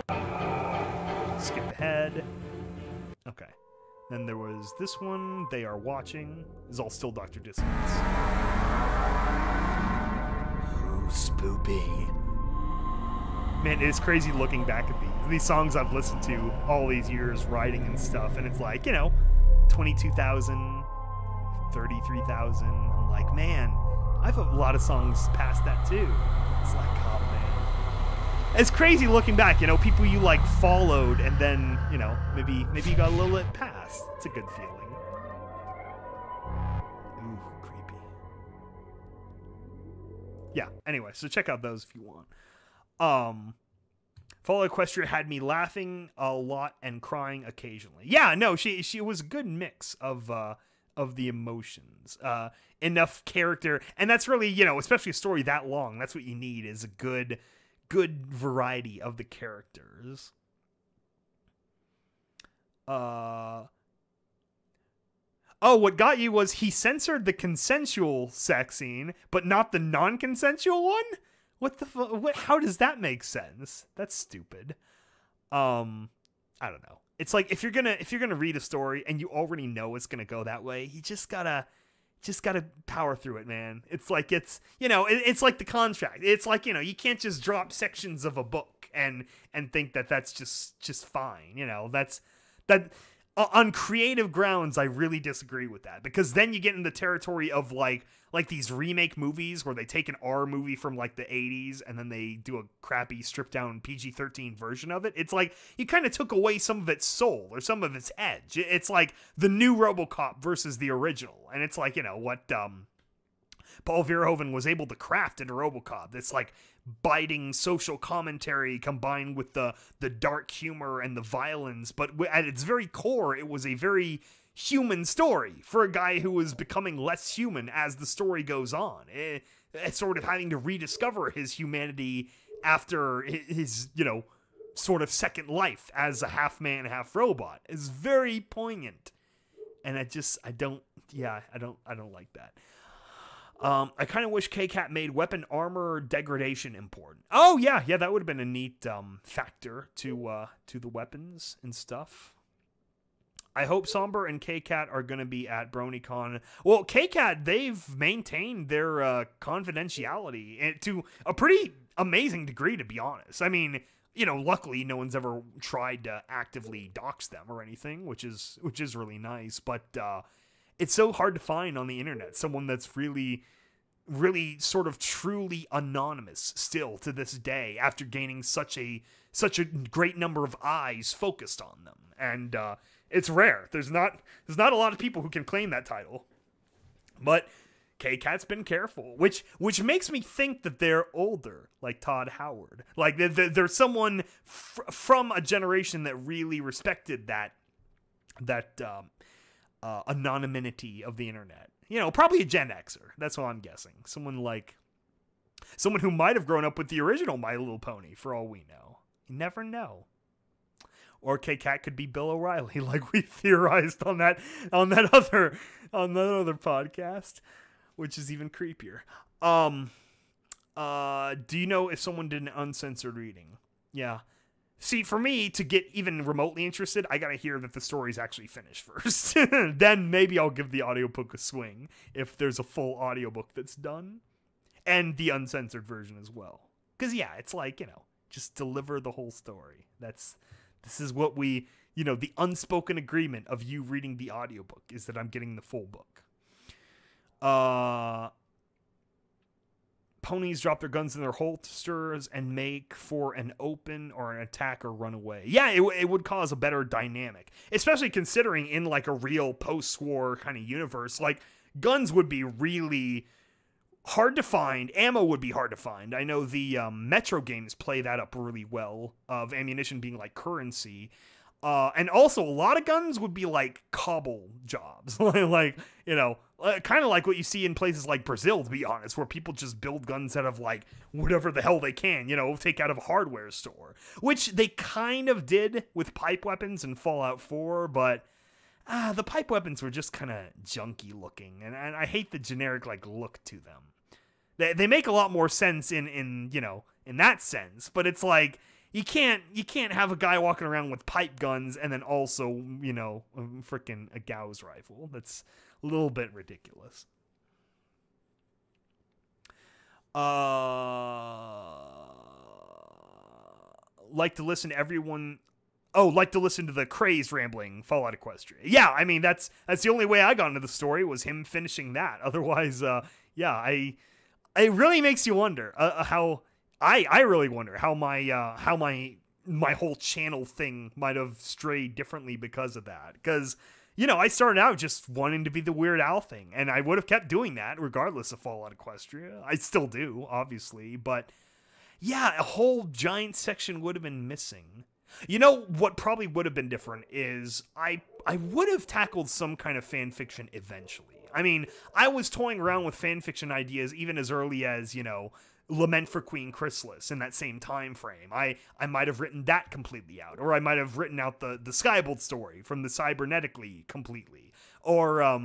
it. Skip ahead. Okay. Then there was this one, They Are Watching. Is all still Dr. Dissonance. Ooh, spoopy. Man, it's crazy looking back at these songs I've listened to all these years writing and stuff, and it's like, 22,000, 33,000. I'm like, man, I have a lot of songs past that too. It's like, oh man. It's crazy looking back, people you followed, and then, maybe you got a little bit past. It's a good feeling. Ooh, creepy. Yeah, anyway, so check out those if you want. Fallout Equestria had me laughing a lot and crying occasionally. Yeah, no, she was a good mix of the emotions. Enough character, and that's really, especially a story that long, that's what you need, is a good variety of the characters. Oh, what got you was he censored the consensual sex scene, but not the non-consensual one? What the fuck? How does that make sense? That's stupid. I don't know. It's like if you're gonna read a story and you already know it's gonna go that way, you just gotta power through it, man. It's like it's like the contract. It's like, you can't just drop sections of a book and think that that's just fine. That on creative grounds, I really disagree with that, because then you get in the territory of like these remake movies where they take an R movie from the 80s and then they do a crappy stripped down PG-13 version of it. It's like you kind of took away some of its soul or some of its edge. It's like the new RoboCop versus the original, and it's like, what Paul Verhoeven was able to craft into RoboCop. It's like biting social commentary combined with the dark humor and the violence, but at its very core, it was a very human story for a guy who was becoming less human as the story goes on. It's sort of having to rediscover his humanity after his sort of second life as a half man, half robot. Is very poignant, and I don't like that. I kind of wish K-Cat made weapon armor degradation important. Oh yeah, that would have been a neat factor to the weapons and stuff. I hope Somber and K-Cat are going to be at BronyCon. Well, K-Cat, they've maintained their confidentiality to a pretty amazing degree, to be honest. I mean, luckily no one's ever tried to actively dox them or anything, which is really nice. But it's so hard to find on the internet someone that's really sort of truly anonymous still to this day after gaining such a great number of eyes focused on them. And it's rare. There's not a lot of people who can claim that title. But K-Cat's been careful, which makes me think that they're older, like Todd Howard. Like they're someone from a generation that really respected that anonymity of the internet. Probably a Gen Xer. That's what I'm guessing. Someone who might have grown up with the original My Little Pony, for all we know. You never know. Or K-Cat could be Bill O'Reilly, like we theorized on that other podcast, which is even creepier. Do you know if someone did an uncensored reading? Yeah. See, for me to get even remotely interested, I gotta hear that the story's actually finished first. Then maybe I'll give the audiobook a swing if there's a full audiobook that's done, and the uncensored version as well. Because yeah, it's like, just deliver the whole story. This is what we, the unspoken agreement of you reading the audiobook is that I'm getting the full book. Ponies drop their guns in their holsters and make for an open or an attack or run away. Yeah, it would cause a better dynamic, especially considering in like a real post-war kind of universe, like guns would be really hard to find. Ammo would be hard to find. I know the Metro games play that up really well, of ammunition being like currency. And also a lot of guns would be like cobble jobs. Like, kind of like what you see in places like Brazil, to be honest, where people just build guns out of like whatever the hell they can, take out of a hardware store, which they kind of did with pipe weapons in Fallout 4, but the pipe weapons were just kind of junky looking, and I hate the generic like look to them. They make a lot more sense in that sense, but it's like you can't have a guy walking around with pipe guns and then also freaking a Gauss rifle. That's a little bit ridiculous. Like to listen to everyone. Oh, like to listen to the crazed rambling Fallout Equestria. Yeah, I mean that's the only way I got into the story was him finishing that. Otherwise, it really makes you wonder how I really wonder how my whole channel thing might have strayed differently because of that. Because I started out just wanting to be the Weird Al thing, and I would have kept doing that regardless of Fallout Equestria. I still do, obviously, but yeah, a whole giant section would have been missing. What probably would have been different is I would have tackled some kind of fan fiction eventually. I mean, I was toying around with fan fiction ideas even as early as, Lament for Queen Chrysalis in that same time frame. I might have written that completely out, or I might have written out the Skybolt story from the Cybernetically completely, or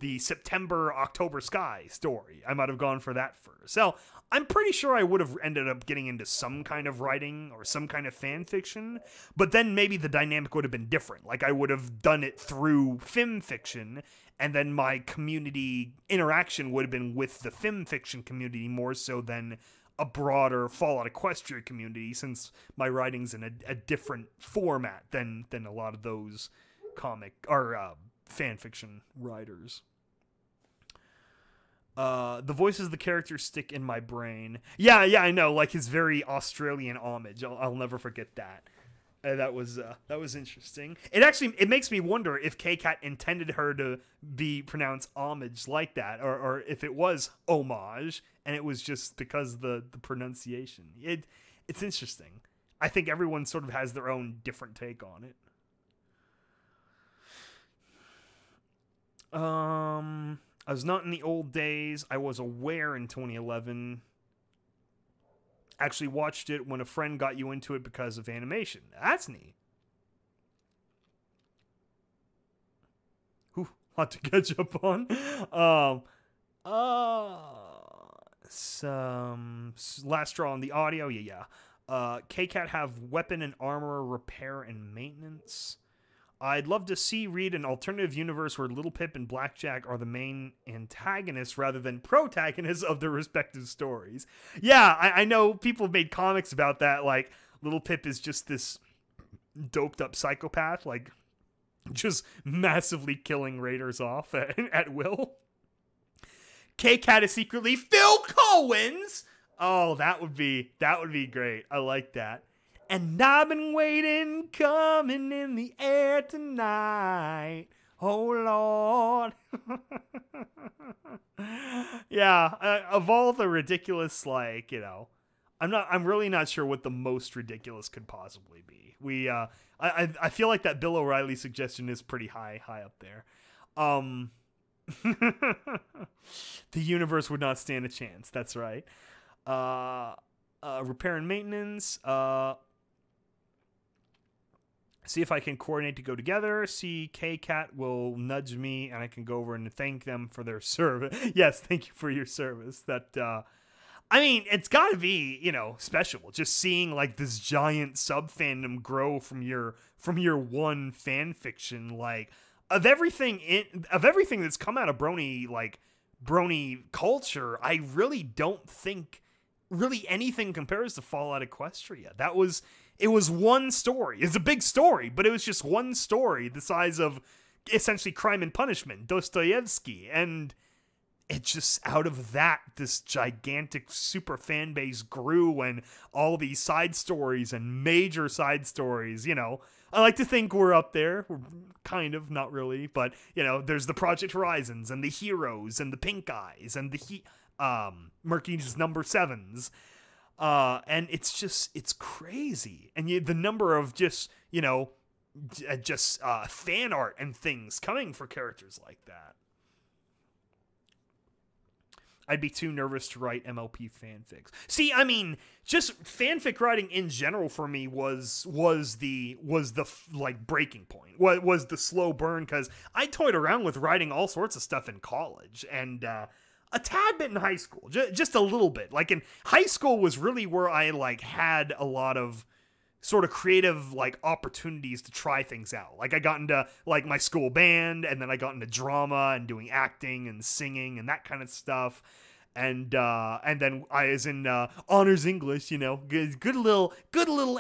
the September-October Sky story. I might have gone for that first. So I'm pretty sure I would have ended up getting into some kind of writing or some kind of fan fiction, but then maybe the dynamic would have been different. Like I would have done it through film fiction, and then my community interaction would have been with the film fiction community more so than a broader Fallout Equestria community, since my writing's in a different format than a lot of those comic or fan fiction writers. The voices of the characters stick in my brain. Yeah, I know, like his very Australian homage. I'll never forget that. That was interesting. It makes me wonder if K-Cat intended her to be pronounced homage like that, or if it was homage and it was just because the pronunciation. It's interesting. I think everyone sort of has their own different take on it. I was not in the old days. I was aware in 2011. Actually watched it when a friend got you into it because of animation. That's neat. Lot to catch up on. Some last draw on the audio. Yeah. K-Cat have weapon and armor repair and maintenance. I'd love to read an alternative universe where Little Pip and Blackjack are the main antagonists rather than protagonists of their respective stories. Yeah, I know people have made comics about that. Like, Little Pip is just this doped up psychopath, like, just massively killing raiders off at will. K-Cat is secretly Phil Collins. Oh, that would be great. I like that. And I've been waiting, coming in the air tonight. Oh, Lord. Yeah, of all the ridiculous, like, you know, I'm really not sure what the most ridiculous could possibly be. I feel like that Bill O'Reilly suggestion is pretty high up there. The universe would not stand a chance. That's right. Repair and maintenance. See if I can coordinate to go together. See, K-Cat will nudge me, and I can go over and thank them for their service. Yes, thank you for your service. That, I mean, it's got to be, you know, special. Just seeing like this giant sub fandom grow from your one fan fiction, like of everything that's come out of Brony culture. I really don't think really anything compares to Fallout Equestria. It was one story. It's a big story, but it was just one story the size of essentially Crime and Punishment, Dostoevsky, and it just out of that, this gigantic super fan base grew, and all these side stories and major side stories, you know. I like to think we're up there. We're kind of, not really, but, you know, there's the Project Horizons and the Heroes and the Pink Eyes and the Murky's Number 7s. And it's crazy. And the number of just, you know, fan art and things coming for characters like that. I'd be too nervous to write MLP fanfics. See, I mean, just fanfic writing in general for me was the like breaking point. Was the slow burn, because I toyed around with writing all sorts of stuff in college and a tad bit in high school, just a little bit. Like in high school was really where I like had a lot of sort of creative like opportunities to try things out. Like I got into like my school band, and then I got into drama and doing acting and singing and that kind of stuff. And then I was in honors English, you know, good little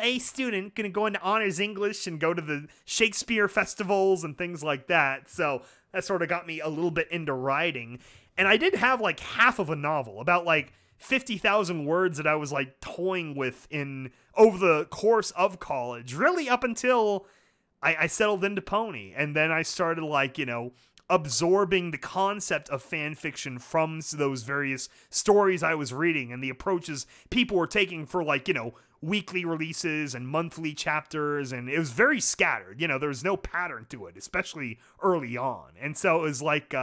A student, gonna go into honors English and go to the Shakespeare festivals and things like that. So that sort of got me a little bit into writing. And I did have like half of a novel, about like 50,000 words, that I was like toying with over the course of college, really up until I settled into Pony. And then I started like, you know, absorbing the concept of fan fiction from those various stories I was reading and the approaches people were taking for like, you know, weekly releases and monthly chapters. And it was very scattered. You know, there was no pattern to it, especially early on. And so it was like,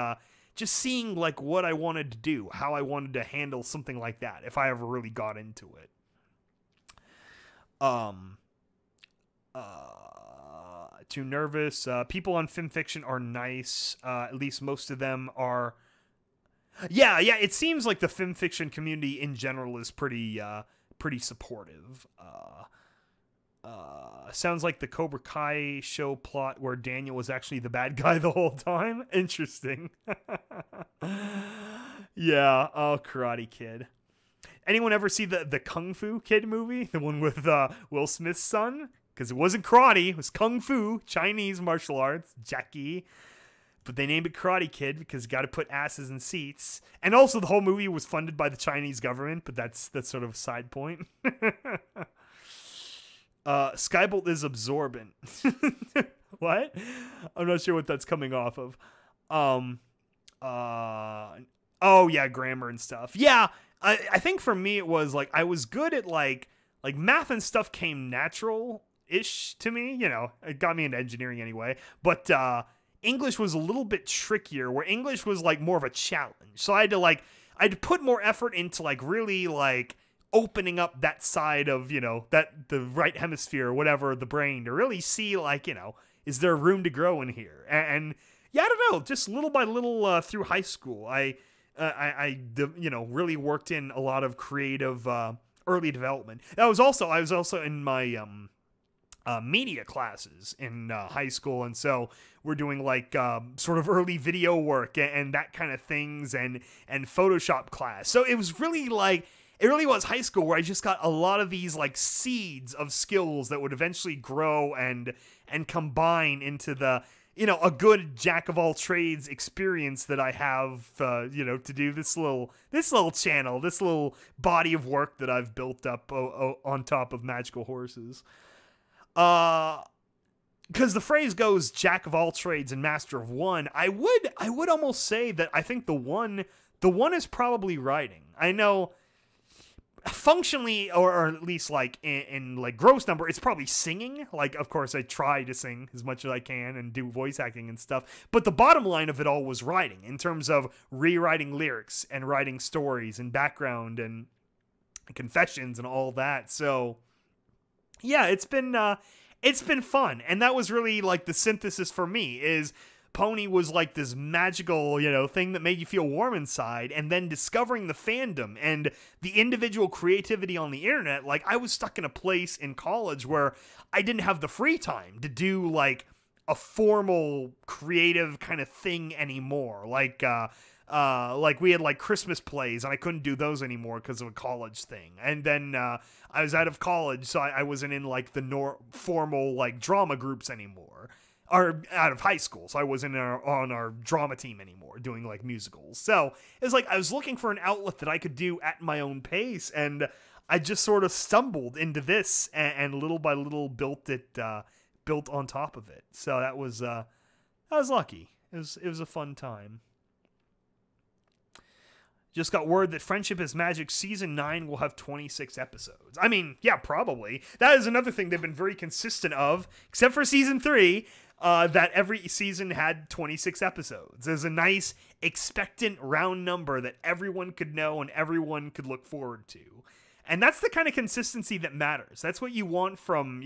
just seeing like what I wanted to do, how I wanted to handle something like that, if I ever really got into it. Too nervous. People on FimFiction are nice. At least most of them are. Yeah. It seems like the FimFiction community in general is pretty supportive. Sounds like the Cobra Kai show plot where Daniel was actually the bad guy the whole time. Interesting. Yeah. Oh, Karate Kid. Anyone ever see the Kung Fu Kid movie? The one with Will Smith's son? Because it wasn't karate, it was Kung Fu, Chinese martial arts, Jackie. But they named it Karate Kid because you got to put asses in seats. And also the whole movie was funded by the Chinese government, but that's sort of a side point. Skybolt is absorbent. What? I'm not sure what that's coming off of. Oh yeah, grammar and stuff. Yeah, I think for me it was like I was good at like math and stuff came natural-ish to me. You know, it got me into engineering anyway. But English was a little bit trickier, where English was like more of a challenge. So I had to put more effort into like really like opening up that side of, you know, that the right hemisphere or whatever, the brain, to really see like, you know, is there room to grow in here? And yeah, I don't know, just little by little through high school, I really worked in a lot of creative early development. I was also in my media classes in high school, and so we're doing like sort of early video work and that kind of things, and Photoshop class. So it was really like, it really was high school where I just got a lot of these like seeds of skills that would eventually grow and combine into the, a good jack of all trades experience that I have, to do this little channel, this little body of work that I've built up on top of Magical Horses. Because the phrase goes jack of all trades and master of one. I would almost say that I think the one is probably writing. I know functionally, or at least like in like gross number, it's probably singing. Like, of course, I try to sing as much as I can and do voice acting and stuff. But the bottom line of it all was writing, in terms of rewriting lyrics and writing stories and background and confessions and all that. So yeah, it's been fun. And that was really like the synthesis for me, is Pony was like this magical, thing that made you feel warm inside, and then discovering the fandom and the individual creativity on the internet. Like, I was stuck in a place in college where I didn't have the free time to do like a formal creative kind of thing anymore. Like we had like Christmas plays, and I couldn't do those anymore because of a college thing. And then I was out of college, so I wasn't in like the formal like drama groups anymore. Or out of high school, so I wasn't on our drama team anymore, doing like musicals. So it was like I was looking for an outlet that I could do at my own pace, and I just sort of stumbled into this, and little by little built on top of it. So that was lucky. It was a fun time. Just got word that Friendship is Magic Season 9 will have 26 episodes. I mean, yeah, probably. That is another thing they've been very consistent of, except for Season 3, that every season had 26 episodes. There's a nice, expectant, round number that everyone could know and everyone could look forward to. And that's the kind of consistency that matters. That's what you want from,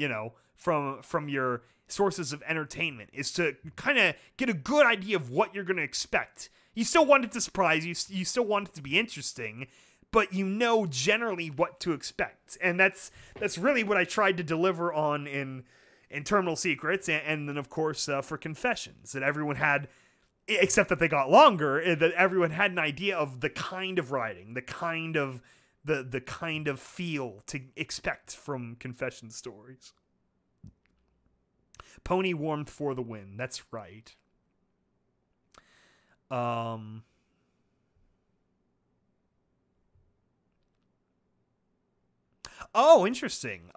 from your sources of entertainment, is to kind of get a good idea of what you're going to expect. You still want it to surprise you. You still want it to be interesting, but you know generally what to expect. And that's really what I tried to deliver on in Terminal Secrets, and then of course for Confessions, that everyone had, except that they got longer, that everyone had an idea of the kind of writing, the kind of feel to expect from Confession stories. Pony warmed for the win. That's right. Oh, interesting.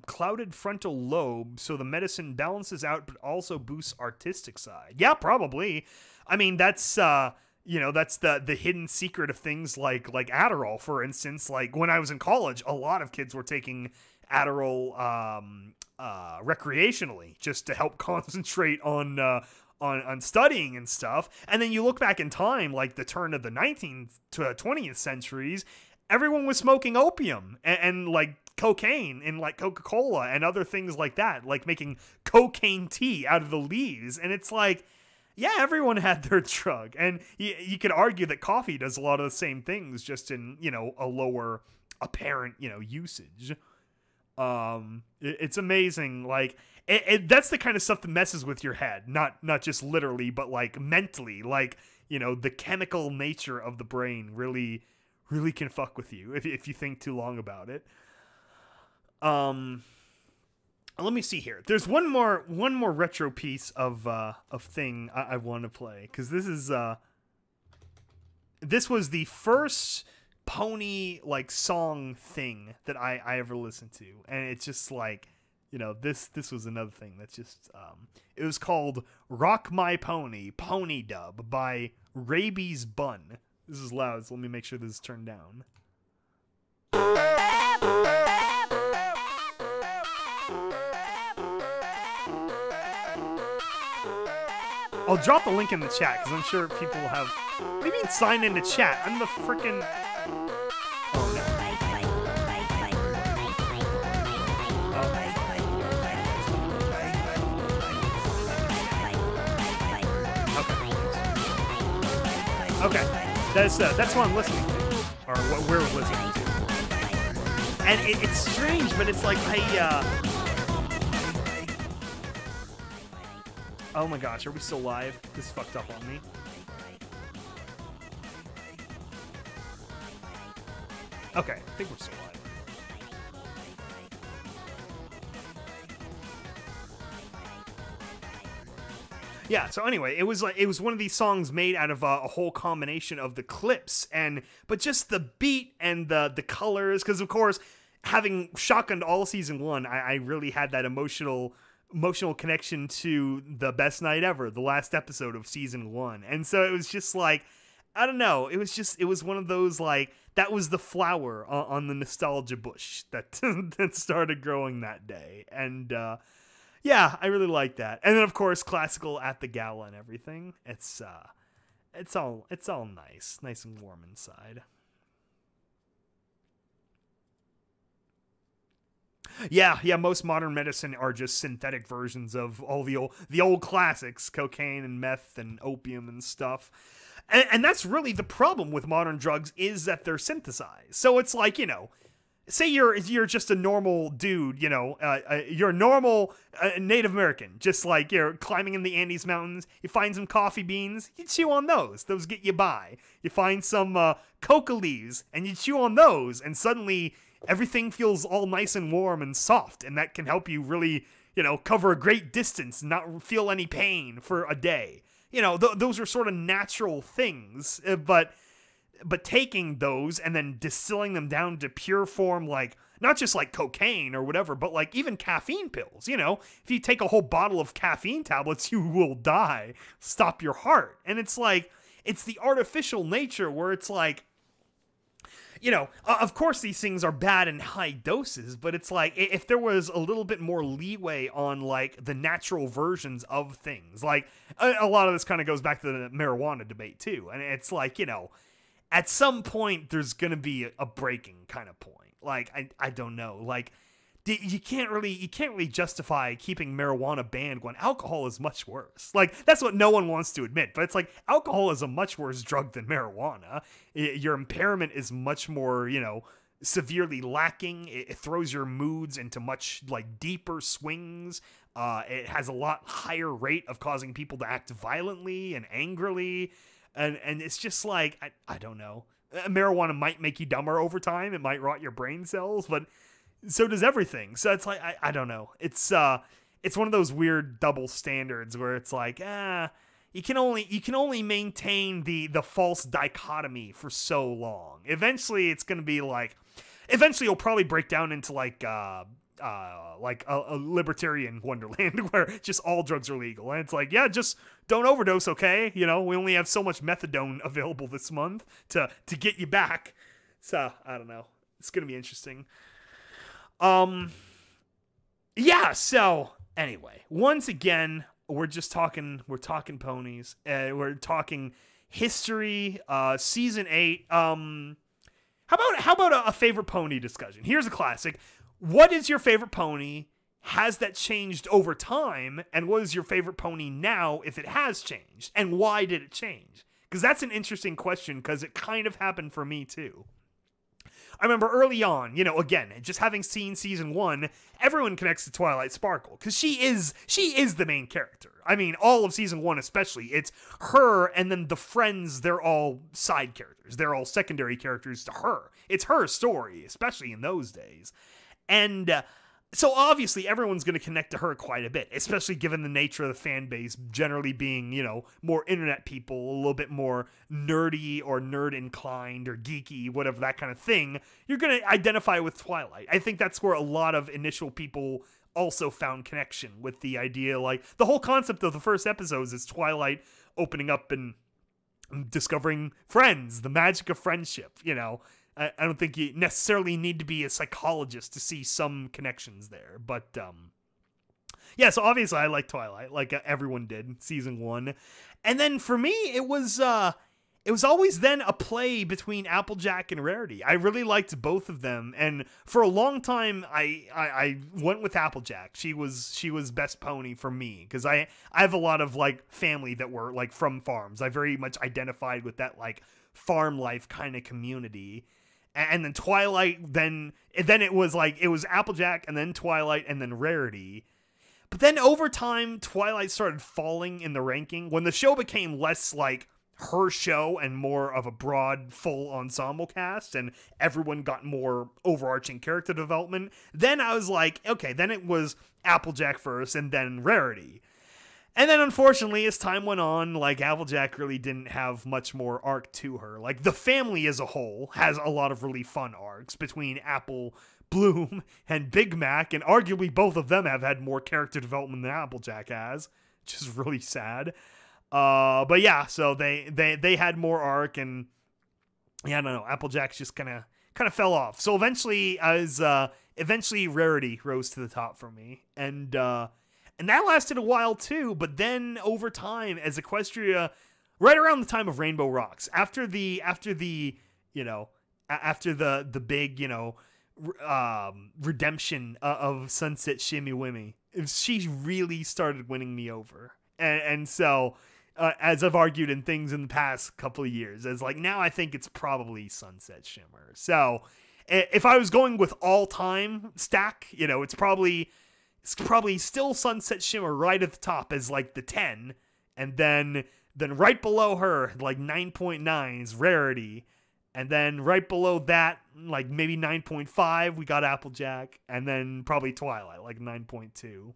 Clouded frontal lobe, so the medicine balances out but also boosts artistic side. Yeah, probably. I mean, that's that's the hidden secret of things like Adderall, for instance. Like, when I was in college, a lot of kids were taking Adderall recreationally, just to help concentrate on studying and stuff. And then you look back in time, like the turn of the 19th to 20th centuries, everyone was smoking opium and like cocaine in like Coca-Cola and other things like that, like making cocaine tea out of the leaves. And it's like, yeah, everyone had their drug. And you could argue that coffee does a lot of the same things, just in, a lower apparent, usage. It's amazing. Like, that's the kind of stuff that messes with your head, not just literally, but like mentally. Like, the chemical nature of the brain really can fuck with you if you think too long about it. Let me see here. There's one more retro piece of thing I want to play, because this was the first Pony like song thing that I ever listened to, and it's just like, this was another thing that's just it was called Rock My Pony Pony Dub by Rabies Bun. This is loud, so let me make sure this is turned down. I'll drop the link in the chat, because I'm sure people will have... Maybe sign into chat. I'm the frickin'... Oh, no. Okay. Okay, that's what I'm listening to, or what we're listening to. And it's strange, but it's like oh my gosh, are we still live? This fucked up on me. Okay, I think we're still live. Yeah, so anyway, it was one of these songs made out of a whole combination of the clips but just the beat and the colors, because of course, having shotgunned all season 1, I really had that emotional connection to the best night ever, the last episode of season 1. And so it was just like, I don't know, it was one of those, like, that was the flower on the nostalgia bush that that started growing that day. And yeah, I really like that. And then of course, classical at the gala and everything. It's all nice and warm inside. Yeah, most modern medicine are just synthetic versions of all the old classics, cocaine and meth and opium and stuff. And that's really the problem with modern drugs, is that they're synthesized. So it's like, say you're just a normal dude, you're a normal Native American, just like you're climbing in the Andes Mountains, you find some coffee beans, you chew on those get you by. You find some coca leaves, and you chew on those, and suddenly everything feels all nice and warm and soft, and that can help you really, cover a great distance and not feel any pain for a day. Those are sort of natural things, but taking those and then distilling them down to pure form, like, not just like cocaine or whatever, but like even caffeine pills, if you take a whole bottle of caffeine tablets, you will die, stop your heart. And it's like, it's the artificial nature where it's like, of course these things are bad in high doses, but it's like, if there was a little bit more leeway on like the natural versions of things, like a lot of this kind of goes back to the marijuana debate too. And it's like, at some point there's going to be a breaking kind of point. Like, I don't know, like, you can't really justify keeping marijuana banned when alcohol is much worse. Like, that's what no one wants to admit, but it's like, alcohol is a much worse drug than marijuana. Your impairment is much more, severely lacking. It throws your moods into much, like, deeper swings. It has a lot higher rate of causing people to act violently and angrily. And it's just like, I don't know. Marijuana might make you dumber over time. It might rot your brain cells, but so does everything. So it's like, I don't know. It's one of those weird double standards where it's like, you can only maintain the false dichotomy for so long. Eventually it's going to be like, you'll probably break down into like a libertarian wonderland where just all drugs are legal. And it's like, yeah, just don't overdose, okay? We only have so much methadone available this month to get you back. So, I don't know. It's going to be interesting. Yeah, so anyway, once again, we're talking ponies. We're talking history, season 8. How about a favorite pony discussion? Here's a classic. What is your favorite pony? Has that changed over time? And what is your favorite pony now, if it has changed? And why did it change? Because that's an interesting question, because it kind of happened for me too. I remember early on, again, just having seen season 1, everyone connects to Twilight Sparkle, because she is the main character. I mean, all of season 1 especially, it's her, and then the friends, they're all side characters. They're all secondary characters to her. It's her story, especially in those days. And so obviously everyone's going to connect to her quite a bit, especially given the nature of the fan base generally being, more internet people, a little bit more nerdy or nerd inclined or geeky, whatever, that kind of thing. You're going to identify with Twilight. I think that's where a lot of initial people also found connection with the idea, like the whole concept of the first episodes is Twilight opening up and discovering friends, the magic of friendship, I don't think you necessarily need to be a psychologist to see some connections there. But, yeah, so obviously I like Twilight, like everyone did, season 1. And then for me, it was it was always then a play between Applejack and Rarity. I really liked both of them, and for a long time, I went with Applejack. She was best pony for me, because I have a lot of, like, family that were, like, from farms. I very much identified with that, like, farm life kind of community. And then Twilight, then it was, like, it was Applejack, and then Twilight, and then Rarity. But then over time, Twilight started falling in the ranking. When the show became less, like, her show and more of a broad, full ensemble cast, and everyone got more overarching character development, then I was like, okay, then it was Applejack first, and then Rarity. And then, unfortunately, as time went on, like, Applejack really didn't have much more arc to her. Like, the family as a whole has a lot of really fun arcs between Apple, Bloom, and Big Mac, and arguably both of them have had more character development than Applejack has, which is really sad. But yeah, so they had more arc, and yeah, I don't know, Applejack's just kind of fell off. So eventually Rarity rose to the top for me, and that lasted a while too. But then over time, as Equestria, right around the time of Rainbow Rocks, after the big, redemption of Sunset Shimmy Wimmy, she really started winning me over, and so. As I've argued in things in the past couple of years, as like now I think it's probably Sunset Shimmer. So if I was going with all time stack, it's probably still Sunset Shimmer right at the top as like the 10, and then right below her, like 9.9 is Rarity, and then right below that, like maybe 9.5, we got Applejack, and then probably Twilight, like 9.2.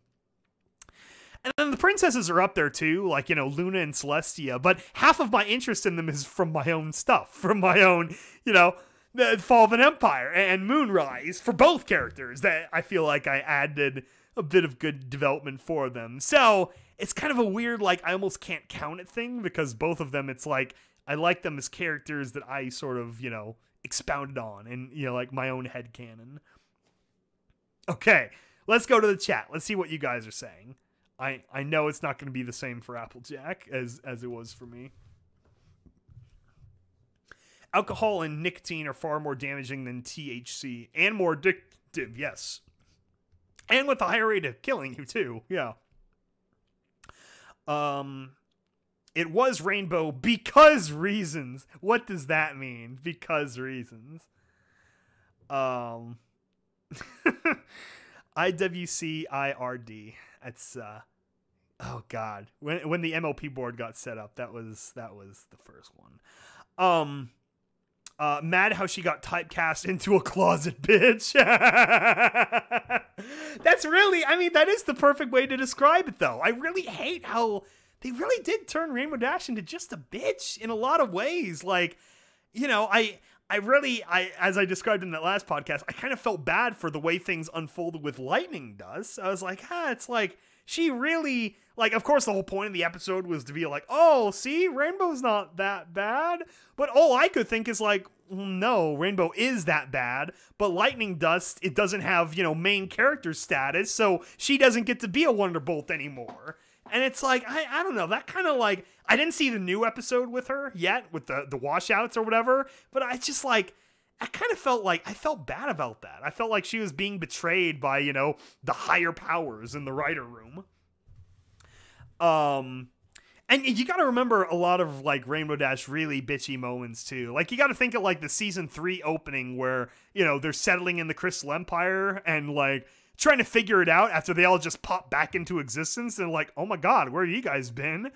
And then the princesses are up there too, like, Luna and Celestia, but half of my interest in them is from my own stuff, from my own, the Fall of an Empire and Moonrise, for both characters, that I feel like I added a bit of good development for them. So it's kind of a weird, like, I almost can't count it thing, because both of them, it's like, I like them as characters that I sort of, expounded on, and, like my own headcanon. Okay, let's go to the chat. Let's see what you guys are saying. I know it's not going to be the same for Applejack as it was for me. Alcohol and nicotine are far more damaging than THC, and more addictive, yes. And with a higher rate of killing you, too, yeah. It was rainbow because reasons. What does that mean? Because reasons. IWCIRD. That's oh god. When the MLP board got set up, that was the first one. Mad how she got typecast into a closet bitch. That's really, that is the perfect way to describe it, though. I really hate how they really did turn Rainbow Dash into just a bitch in a lot of ways. Like, as I described in that last podcast, I kind of felt bad for the way things unfolded with Lightning does. I was like, it's like, she really, like, of course the whole point of the episode was to be like, oh, see, Rainbow's not that bad. But all I could think is like, no, Rainbow is that bad, but Lightning Dust, it doesn't have, main character status, so she doesn't get to be a Wonderbolt anymore. And it's like, I don't know, that kind of like, I didn't see the new episode with her yet, with the washouts or whatever, but I just like, I kind of felt like, I felt bad about that. I felt like she was being betrayed by, the higher powers in the writer room. And you gotta remember a lot of, like, Rainbow Dash really bitchy moments, too. Like, you gotta think of, like, the Season 3 opening where, they're settling in the Crystal Empire and, like, trying to figure it out after they all just pop back into existence, and like, oh my god, where have you guys been?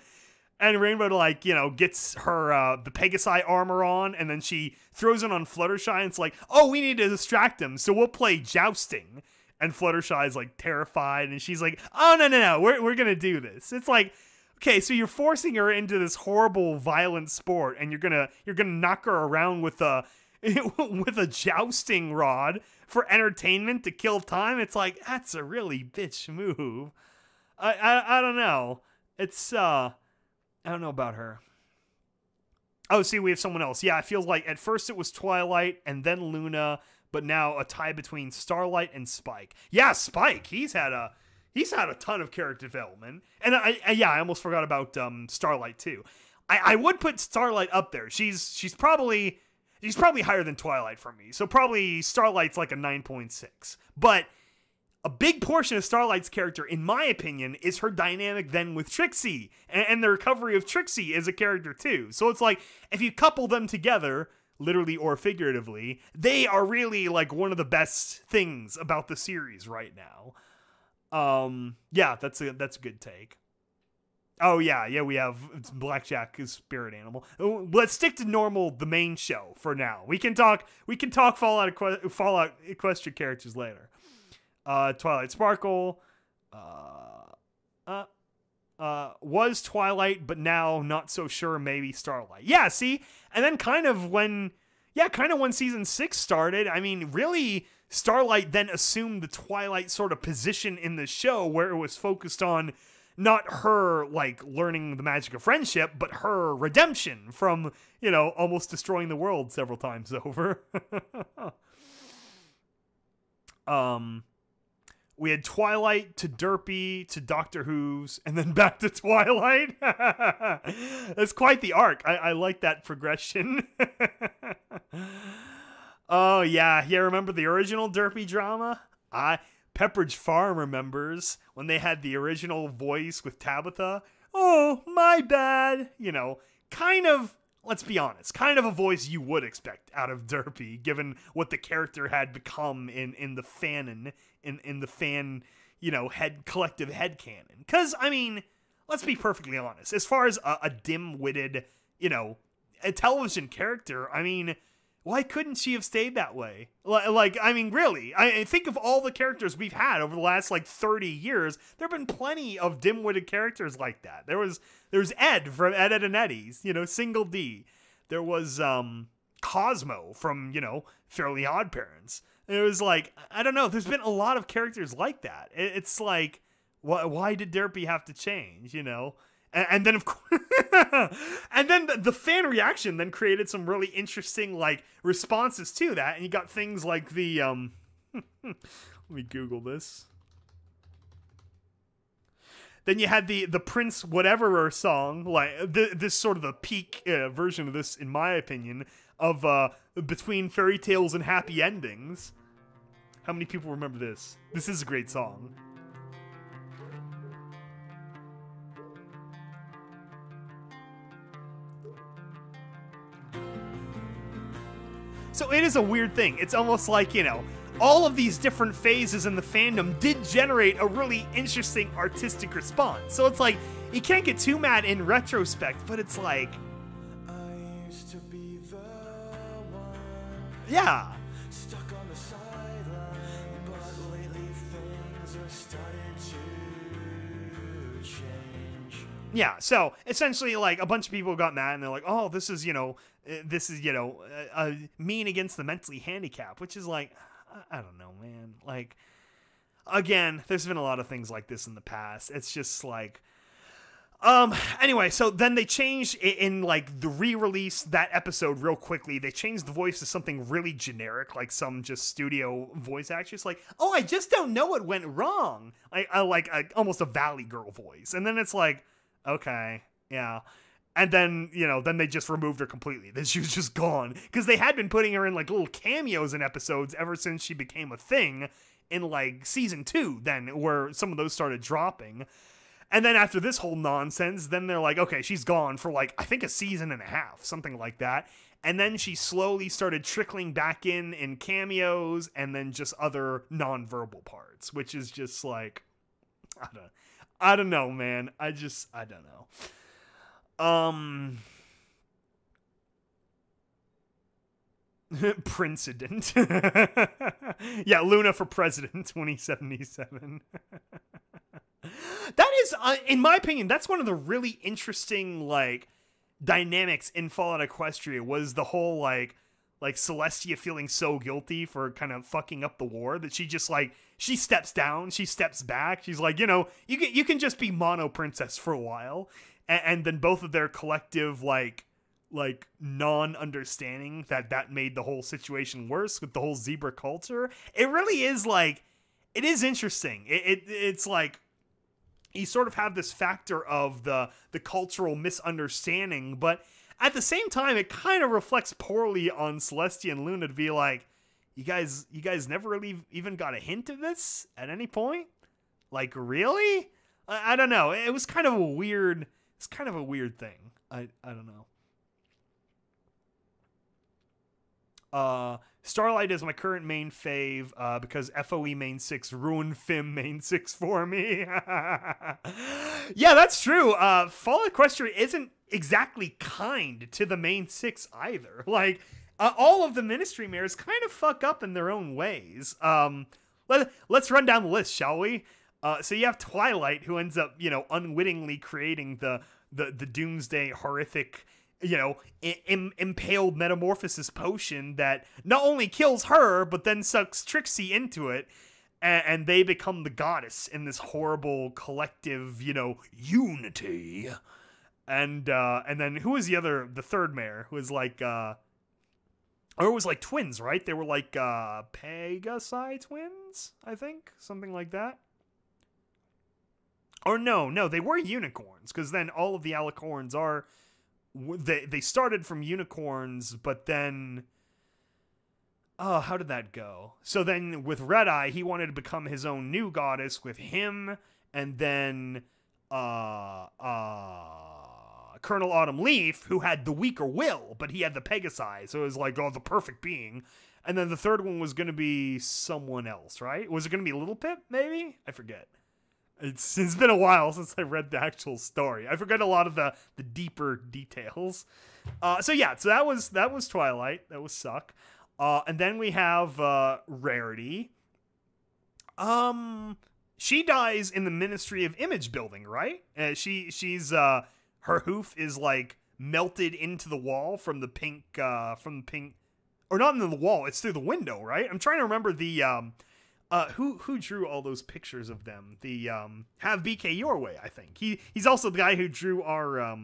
And Rainbow, like, gets her the Pegasi armor on, and then she throws it on Fluttershy, and it's like, oh, we need to distract him, so we'll play jousting. And Fluttershy's like terrified, and she's like, oh no, we're gonna do this. It's like, okay, so you're forcing her into this horrible, violent sport, and you're gonna knock her around with a with a jousting rod for entertainment to kill time. It's like, that's a really bitch move. I don't know. It's I don't know about her. Oh, see, we have someone else. Yeah, it feels like at first it was Twilight and then Luna, but now a tie between Starlight and Spike. Yeah, Spike. He's had a ton of character development. And I almost forgot about Starlight too. I would put Starlight up there. She's probably higher than Twilight for me. So probably Starlight's like a 9.6. But a big portion of Starlight's character, in my opinion, is her dynamic then with Trixie. And the recovery of Trixie as a character too. So it's like, if you couple them together, literally or figuratively, they are really like one of the best things about the series right now. Yeah, that's a good take. Oh yeah, we have Blackjack as spirit animal. Let's stick to the main show for now. We can talk Fallout Equestria characters later. Twilight Sparkle was Twilight, but now not so sure, maybe Starlight. Yeah, see? And then kind of when season 6 started, I mean, really, Starlight then assumed the Twilight sort of position in the show where it was focused on not her, like, learning the magic of friendship, but her redemption from, almost destroying the world several times over. We had Twilight to Derpy to Doctor Who's, and then back to Twilight. That's quite the arc. I like that progression. Oh, yeah. Remember the original Derpy drama? Pepperidge Farm remembers when they had the original voice with Tabitha. Oh, my bad. Kind of, let's be honest, kind of a voice you would expect out of Derpy, given what the character had become in the fan, in the fan, collective headcanon. Because, I mean, let's be perfectly honest. As far as a dim-witted, a television character, I mean, why couldn't she have stayed that way? Like, I mean, really, I think of all the characters we've had over the last, 30 years, there have been plenty of dim-witted characters like that. There was Ed from Ed, Edd and Eddy's, Single D. There was, Cosmo from, Fairly Odd Parents. It was like, I don't know, there's been a lot of characters like that. It's like, why did Derpy have to change, And then, of course, and then the fan reaction then created some really interesting, responses to that. And you got things like the, let me Google this. Then you had the Prince Whatever song, this sort of the peak version of this, in my opinion, of Between Fairy Tales and Happy Endings. How many people remember this? This is a great song. So it is a weird thing. It's almost like, all of these different phases in the fandom did generate a really interesting artistic response. So it's like, you can't get too mad in retrospect, but it's like, I used to be the one. Yeah. Stuck on the sideline, but lately things are starting to change. Yeah, so essentially, a bunch of people got mad and they're like, oh, this is, mean against the mentally handicapped, which is like, I don't know, man. Again, there's been a lot of things like this in the past. It's just like, anyway, so then they changed in the re-release that episode real quickly. They changed the voice to something really generic, like some just studio voice actress, oh, I just don't know what went wrong. Almost a Valley Girl voice. And then it's like, okay, yeah. And then, then they just removed her completely. Then she was just gone. Because they had been putting her in, little cameos in episodes ever since she became a thing in, season 2, then, where some of those started dropping. And then after this whole nonsense, then they're like, okay, she's gone for, I think a season and a half, something like that. And then she slowly started trickling back in cameos and then just other nonverbal parts, which is just I don't know, man. I don't know. Princident. Yeah, Luna for president 2077. That is, in my opinion, that's one of the really interesting, dynamics in Fallout Equestria, was the whole, Celestia feeling so guilty for kind of fucking up the war that she just, she steps down, she steps back, she's like, you can just be mono princess for a while. And then both of their collective, non-understanding that made the whole situation worse with the whole zebra culture. It really is, it is interesting. It's you sort of have this factor of the cultural misunderstanding, but at the same time, it kind of reflects poorly on Celestia and Luna to be like, you guys never really even got a hint of this at any point? Like, really? I don't know. It was kind of a weird, thing. I don't know. Starlight is my current main fave because FOE main 6 ruined FIM main 6 for me. Yeah, that's true. Fall Equestria isn't exactly kind to the main 6 either. Like, all of the Ministry Mares kind of fuck up in their own ways. Let's run down the list, shall we? So you have Twilight, who ends up, unwittingly creating the Doomsday horrific, impaled metamorphosis potion that not only kills her, but then sucks Trixie into it, and they become the goddess in this horrible collective, unity. And then who was the third mare, who was like, or it was like twins, right? They were like Pegasi twins, I think, something like that. Or no, they were unicorns, because then all of the alicorns are, they started from unicorns, but then, oh, how did that go? So then with Red Eye, he wanted to become his own new goddess with him, and then Colonel Autumn Leaf, who had the weaker will, but he had the Pegasi, so it was like, oh, the perfect being. And then the third one was going to be someone else, right? Was it going to be Little Pip, maybe? I forget. It's been a while since I read the actual story. I forget a lot of the deeper details. So that was Twilight. That was Suck. And then we have Rarity. She dies in the Ministry of Image Building, right? She's her hoof is like melted into the wall from the pink, or not into the wall. It's through the window, right? I'm trying to remember the who drew all those pictures of them? The Have BK Your Way, I think. He's also the guy who drew our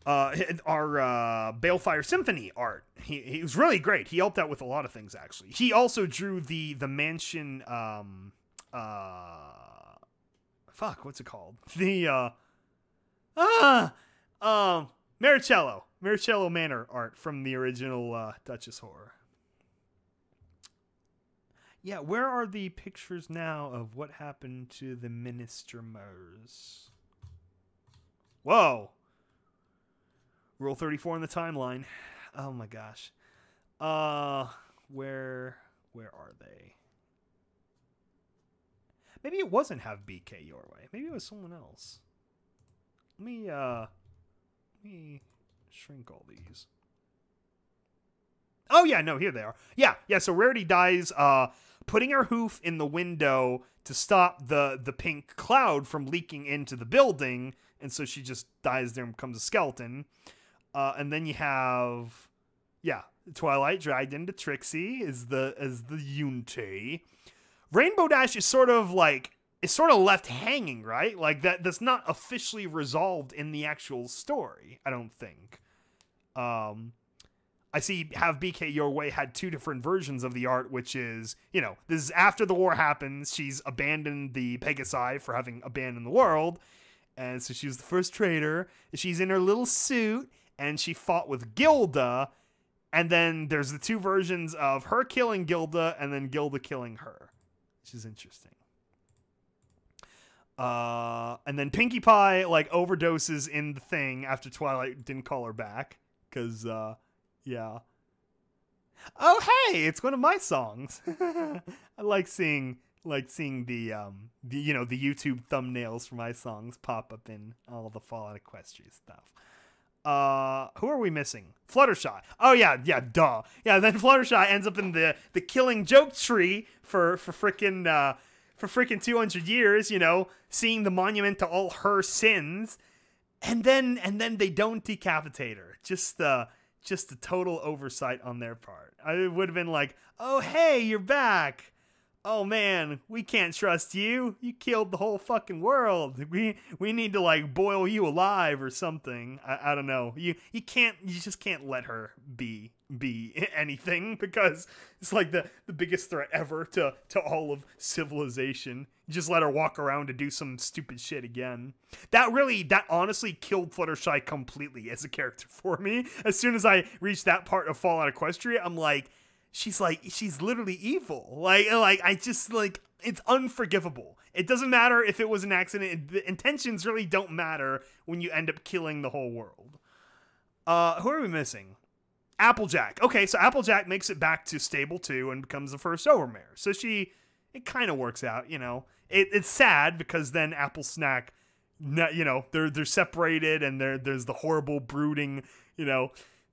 Balefire Symphony art. He was really great. He helped out with a lot of things, actually. He also drew the mansion what's it called? The Maricello Manor art from the original Duchess Horror. Yeah, where are the pictures now of what happened to the Ministrimers? Whoa. Rule 34 in the timeline. Oh my gosh. Where are they? Maybe it wasn't Have BK Your Way. Maybe it was someone else. Let me shrink all these. Oh yeah, no, here they are. Yeah, so Rarity dies putting her hoof in the window to stop the pink cloud from leaking into the building, and so she just dies there and becomes a skeleton. And then you have, Twilight dragged into Trixie as the unity. Rainbow Dash is sort of left hanging, right? Like that's not officially resolved in the actual story, I don't think. I see Have BK Your Way had two different versions of the art, which is, this is after the war happens. She's abandoned the Pegasi for having abandoned the world. And so she was the first traitor. She's in her little suit, and she fought with Gilda. And then there's the two versions of her killing Gilda, and then Gilda killing her, which is interesting. And then Pinkie Pie, overdoses in the thing after Twilight didn't call her back. Because, yeah. Oh, hey, it's one of my songs. I like seeing the YouTube thumbnails for my songs pop up in all the Fallout Equestria stuff. Who are we missing? Fluttershy. Oh yeah, duh. Yeah, then Fluttershy ends up in the killing joke tree for frickin' 200 years, seeing the monument to all her sins. And then they don't decapitate her. Just a total oversight on their part. I would have been like, oh, hey, you're back. Oh, man, we can't trust you. You killed the whole fucking world. We need to, boil you alive or something. I don't know. You just can't let her be be anything, because it's like the biggest threat ever to all of civilization. Just let her walk around to do some stupid shit again. That honestly killed Fluttershy completely as a character for me. As soon as I reached that part of Fallout Equestria, I'm like, she's literally evil. Like I just, like, it's unforgivable. It doesn't matter if it was an accident. The intentions really don't matter when you end up killing the whole world. Who are we missing? Applejack. Okay, so Applejack makes it back to Stable 2 and becomes the first Overmare. So it kind of works out, you know. It's sad because then Apple Snack, you know, they're separated, and there's the horrible brooding, you know,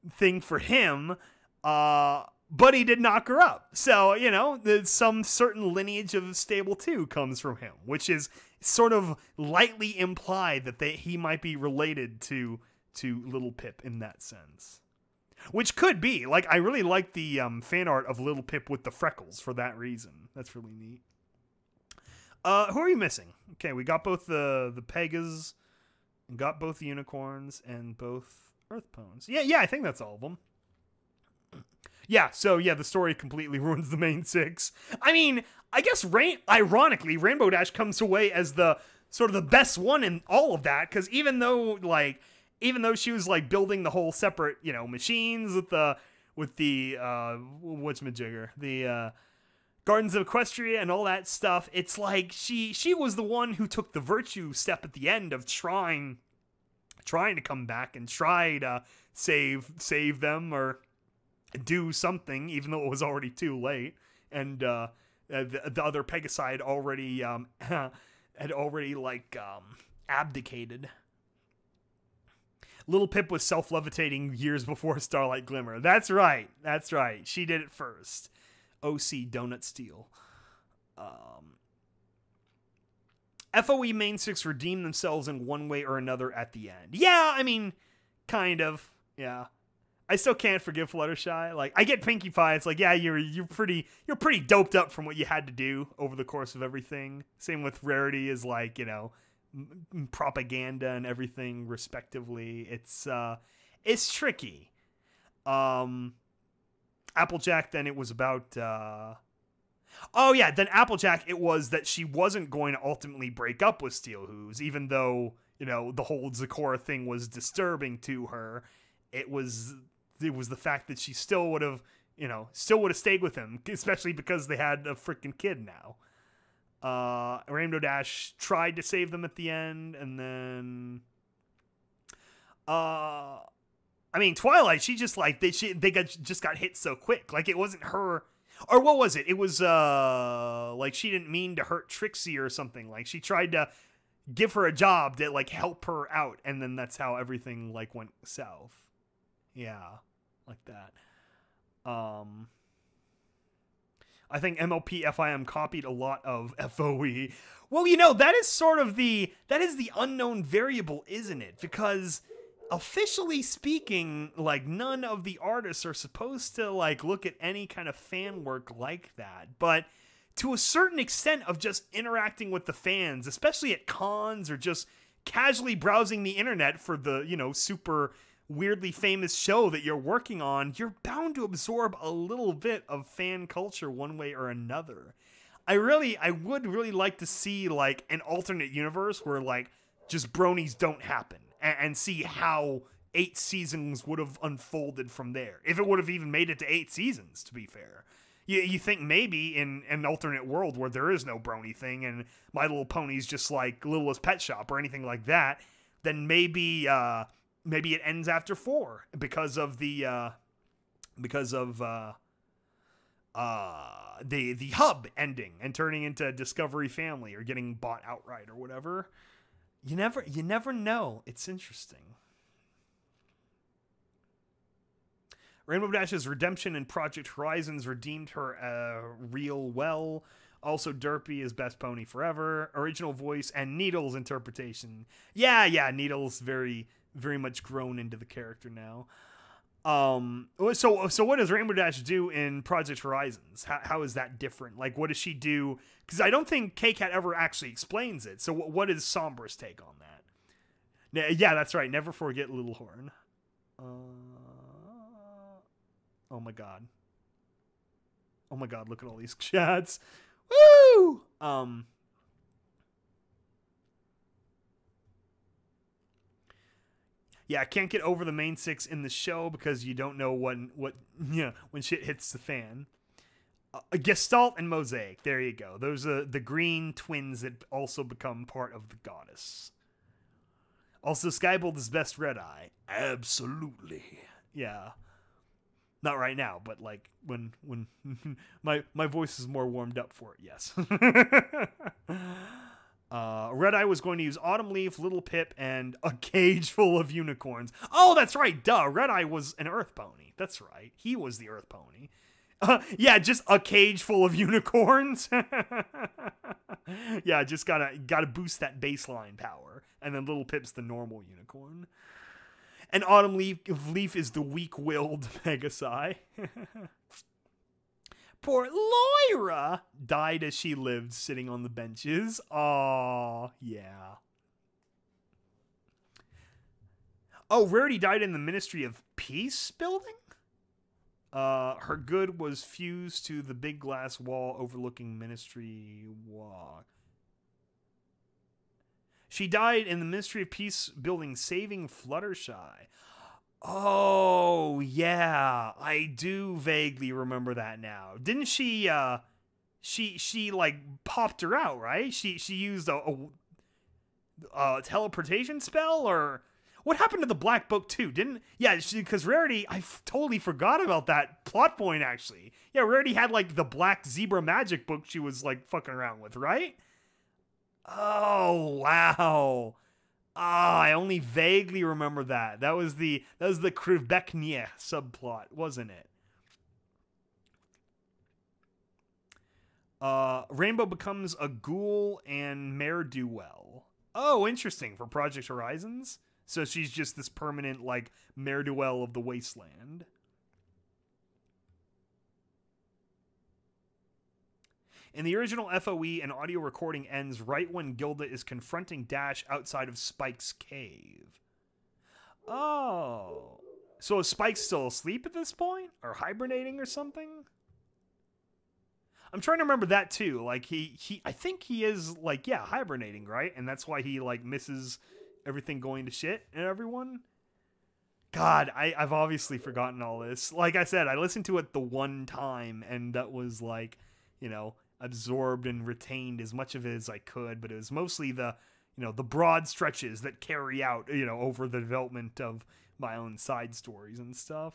thing for him. But he did knock her up. So, you know, some certain lineage of Stable 2 comes from him, which is sort of lightly implied that he might be related to Little Pip in that sense. Which could be. Like, I really like the fan art of Little Pip with the freckles for that reason. That's really neat. Who are you missing? Okay, we got both the Pegas, and got both the unicorns, and both Earth Pones. Yeah, I think that's all of them. Yeah, so yeah, the story completely ruins the main 6. I mean, I guess ironically, Rainbow Dash comes away as the sort of the best one in all of that, because even though she was like building the whole separate, you know, machines with the whatchamajigger, the Gardens of Equestria and all that stuff, it's like she was the one who took the virtue step at the end of trying to come back and try to save them or do something, even though it was already too late, and the other Pegasi had already abdicated. Little Pip was self-levitating years before Starlight Glimmer. That's right. She did it first. OC Donut Steel. FOE main 6 redeem themselves in one way or another at the end. Yeah, I mean, kind of. Yeah. I still can't forgive Fluttershy. Like, I get Pinkie Pie. It's like, yeah, you're pretty doped up from what you had to do over the course of everything. Same with Rarity, is like, you know, propaganda and everything respectively. It's tricky. Applejack, then it was about then Applejack, it was that she wasn't going to ultimately break up with Steel Hooves, even though, you know, the whole Zecora thing was disturbing to her. It was the fact that she still would have stayed with him, especially because they had a freaking kid now. Rainbow Dash tried to save them at the end, and then I mean, Twilight, she just like they got hit so quick. Like, it wasn't her, or what was it? It was like she didn't mean to hurt Trixie or something. Like, she tried to give her a job to like help her out, and then that's how everything like went south. Yeah, like that. I think MLP FIM copied a lot of FOE. Well, you know, that is the unknown variable, isn't it? Because officially speaking, like, none of the artists are supposed to like look at any kind of fan work like that. But to a certain extent of just interacting with the fans, especially at cons or just casually browsing the internet for the, you know, super weirdly famous show that you're working on, you're bound to absorb a little bit of fan culture one way or another. I would really like to see like an alternate universe where like just bronies don't happen, and see how 8 seasons would have unfolded from there. If it would have even made it to 8 seasons, to be fair. You think maybe in an alternate world where there is no brony thing and My Little Pony's just like Littlest Pet Shop or anything like that, then maybe it ends after 4 because of the hub ending and turning into Discovery Family or getting bought outright or whatever. You never know. It's interesting. Rainbow Dash's redemption in Project Horizons redeemed her real well. Also, Derpy is best pony forever. Original voice and Needle's interpretation. Yeah, Needle's very, very much grown into the character now. So what does Rainbow Dash do in Project Horizons? How is that different? Like, what does she do? Because I don't think K-Cat ever actually explains it. So what is Sombra's take on that? Yeah, that's right. Never forget Little Horn. Oh my god. Oh my god, look at all these chats. Woo! Yeah, I can't get over the main six in the show because you don't know when shit hits the fan. Gestalt and Mosaic. There you go. Those are the green twins that also become part of the goddess. Also, Skybolt is best Red Eye. Absolutely. Yeah. Not right now, but like when my voice is more warmed up for it, yes. Red Eye was going to use Autumn Leaf, Little Pip, and a cage full of unicorns. Oh, that's right. Duh. Red Eye was an Earth Pony. That's right. He was the Earth Pony. Yeah, just a cage full of unicorns. Yeah, just gotta boost that baseline power. And then Little Pip's the normal unicorn. And Autumn Leaf is the weak-willed Megasai. Poor Loira died as she lived, sitting on the benches. Aw, yeah. Oh, Rarity died in the Ministry of Peace building? Her good was fused to the big glass wall overlooking Ministry Walk. She died in the Ministry of Peace building, saving Fluttershy. Oh, yeah. I do vaguely remember that now. Didn't she, she like, popped her out, right? She used a teleportation spell, or... What happened to the Black Book, too? Yeah, because Rarity... I totally forgot about that plot point, actually. Yeah, Rarity had, like, the Black Zebra Magic book she was, like, fucking around with, right? Oh, wow. Ah, I only vaguely remember that. That was the Krivbeknia subplot, wasn't it? Rainbow becomes a ghoul and Ne'er-do-well. Oh, interesting. For Project Horizons? So she's just this permanent, like, Ne'er-do-well of the wasteland. In the original FOE, an audio recording ends right when Gilda is confronting Dash outside of Spike's cave. Oh. So is Spike still asleep at this point? Or hibernating or something? I'm trying to remember that too. Like, I think he is, like, yeah, hibernating, right? And that's why he, like, misses everything going to shit and everyone. God, I've obviously forgotten all this. Like I said, I listened to it the one time, and that was, like, you know, absorbed and retained as much of it as I could, but it was mostly the, you know, the broad stretches that carry out, you know, over the development of my own side stories and stuff.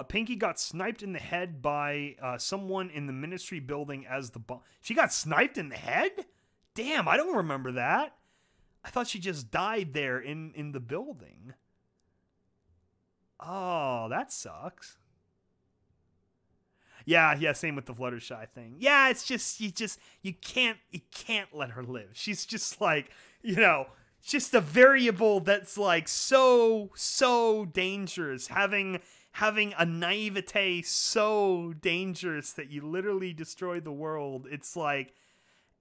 Pinky got sniped in the head by someone in the Ministry building as the bomb. She got sniped in the head? Damn, I don't remember that. I thought she just died there in the building. Oh, that sucks. Yeah, same with the Fluttershy thing. Yeah, it's just you can't let her live. She's just like, you know, just a variable that's like so dangerous. Having a naivete so dangerous that you literally destroy the world. It's like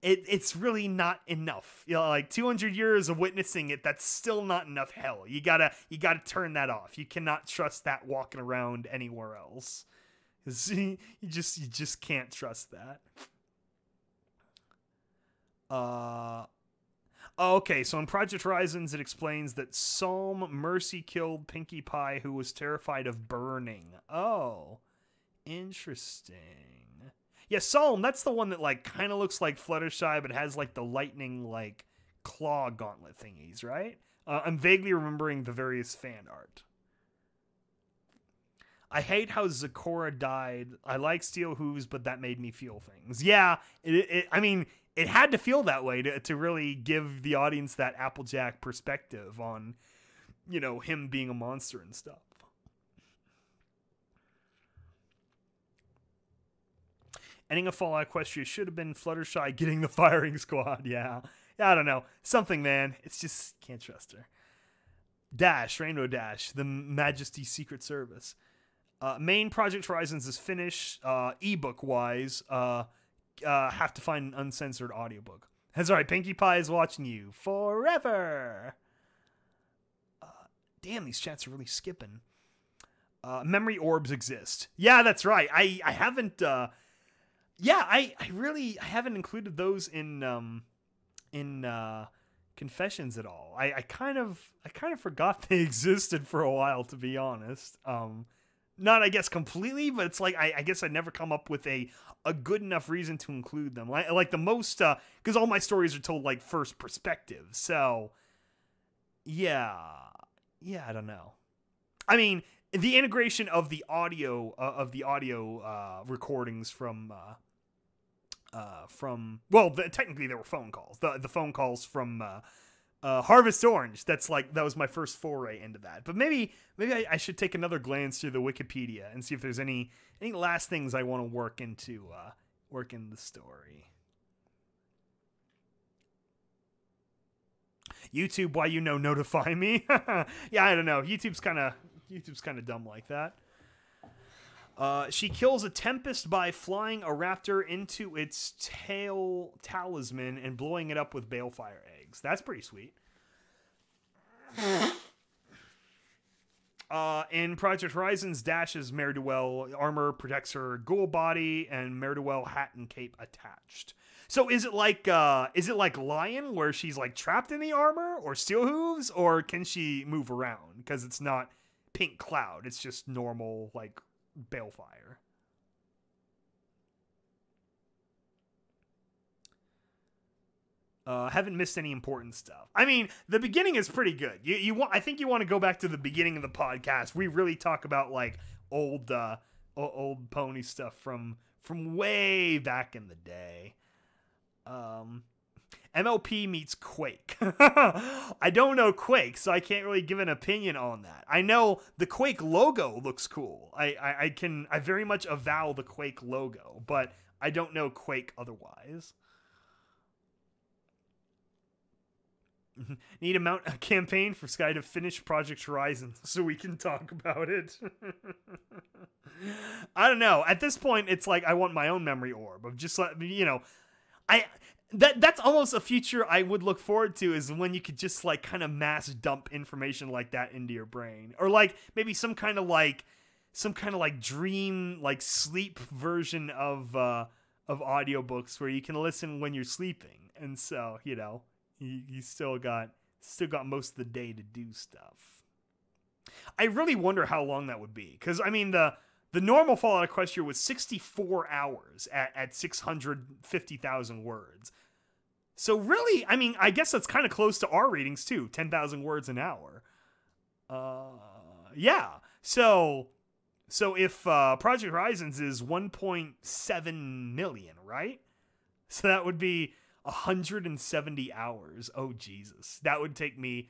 it's really not enough. You know, like 200 years of witnessing it, that's still not enough hell. You gotta turn that off. You cannot trust that walking around anywhere else. You just can't trust that. Okay, so in Project Horizons, it explains that Psalm Mercy killed Pinkie Pie, who was terrified of burning. Oh, interesting. Yeah, Psalm, that's the one that, like, kind of looks like Fluttershy, but has, like, the lightning, like, claw gauntlet thingies, right? I'm vaguely remembering the various fan art. I hate how Zecora died. I like Steel Hooves, but that made me feel things. Yeah, I mean, it had to feel that way to really give the audience that Applejack perspective on, you know, him being a monster and stuff. Ending a Fallout Equestria should have been Fluttershy getting the firing squad. Yeah, I don't know. Something, man. It's just, can't trust her. Dash, Rainbow Dash, the Majesty's Secret Service. Main Project Horizons is finished, ebook-wise. Have to find an uncensored audiobook. That's alright, Pinkie Pie is watching you forever. Damn, these chats are really skipping. Memory orbs exist. Yeah, that's right. I haven't. I haven't included those in confessions at all. I kind of forgot they existed for a while, to be honest. Not, I guess, completely, but it's like I guess I never come up with a good enough reason to include them. Like the most, because all my stories are told like first perspective. So yeah, I don't know. I mean, the integration of the audio recordings from technically they were phone calls. The phone calls from Harvest Orange. That was my first foray into that. But maybe I should take another glance through the Wikipedia and see if there's any last things I want to work in the story. YouTube, why notify me? Yeah, I don't know. YouTube's kind of dumb like that. She kills a tempest by flying a raptor into its tail talisman and blowing it up with balefire eggs. That's pretty sweet. In Project Horizons, Dash's Mare-do-Well armor protects her ghoul body and Mare-do-Well hat and cape attached. So is it like Lion, where she's like trapped in the armor, or Steel Hooves, or can she move around? Because it's not Pink Cloud, it's just normal like balefire. Haven't missed any important stuff. I mean, the beginning is pretty good. I think you want to go back to the beginning of the podcast. We really talk about like old pony stuff from way back in the day. MLP meets Quake. I don't know Quake, so I can't really give an opinion on that. I know the Quake logo looks cool. I very much avow the Quake logo, but I don't know Quake otherwise. Need to mount a campaign for Sky to finish Project Horizon so we can talk about it. I don't know. At this point, it's like I want my own memory orb of just, that's almost a future I would look forward to, is when you could just like kind of mass dump information like that into your brain, or like maybe some kind of like dream, like sleep version of audiobooks where you can listen when you're sleeping, and so you still got most of the day to do stuff. I really wonder how long that would be, because I mean the normal Fallout Equestria was 64 hours at 650,000 words. So really, I mean, I guess that's kind of close to our readings too, 10,000 words an hour. Yeah. So if Project Horizons is 1.7 million, right? So that would be 170 hours. Oh Jesus, that would take me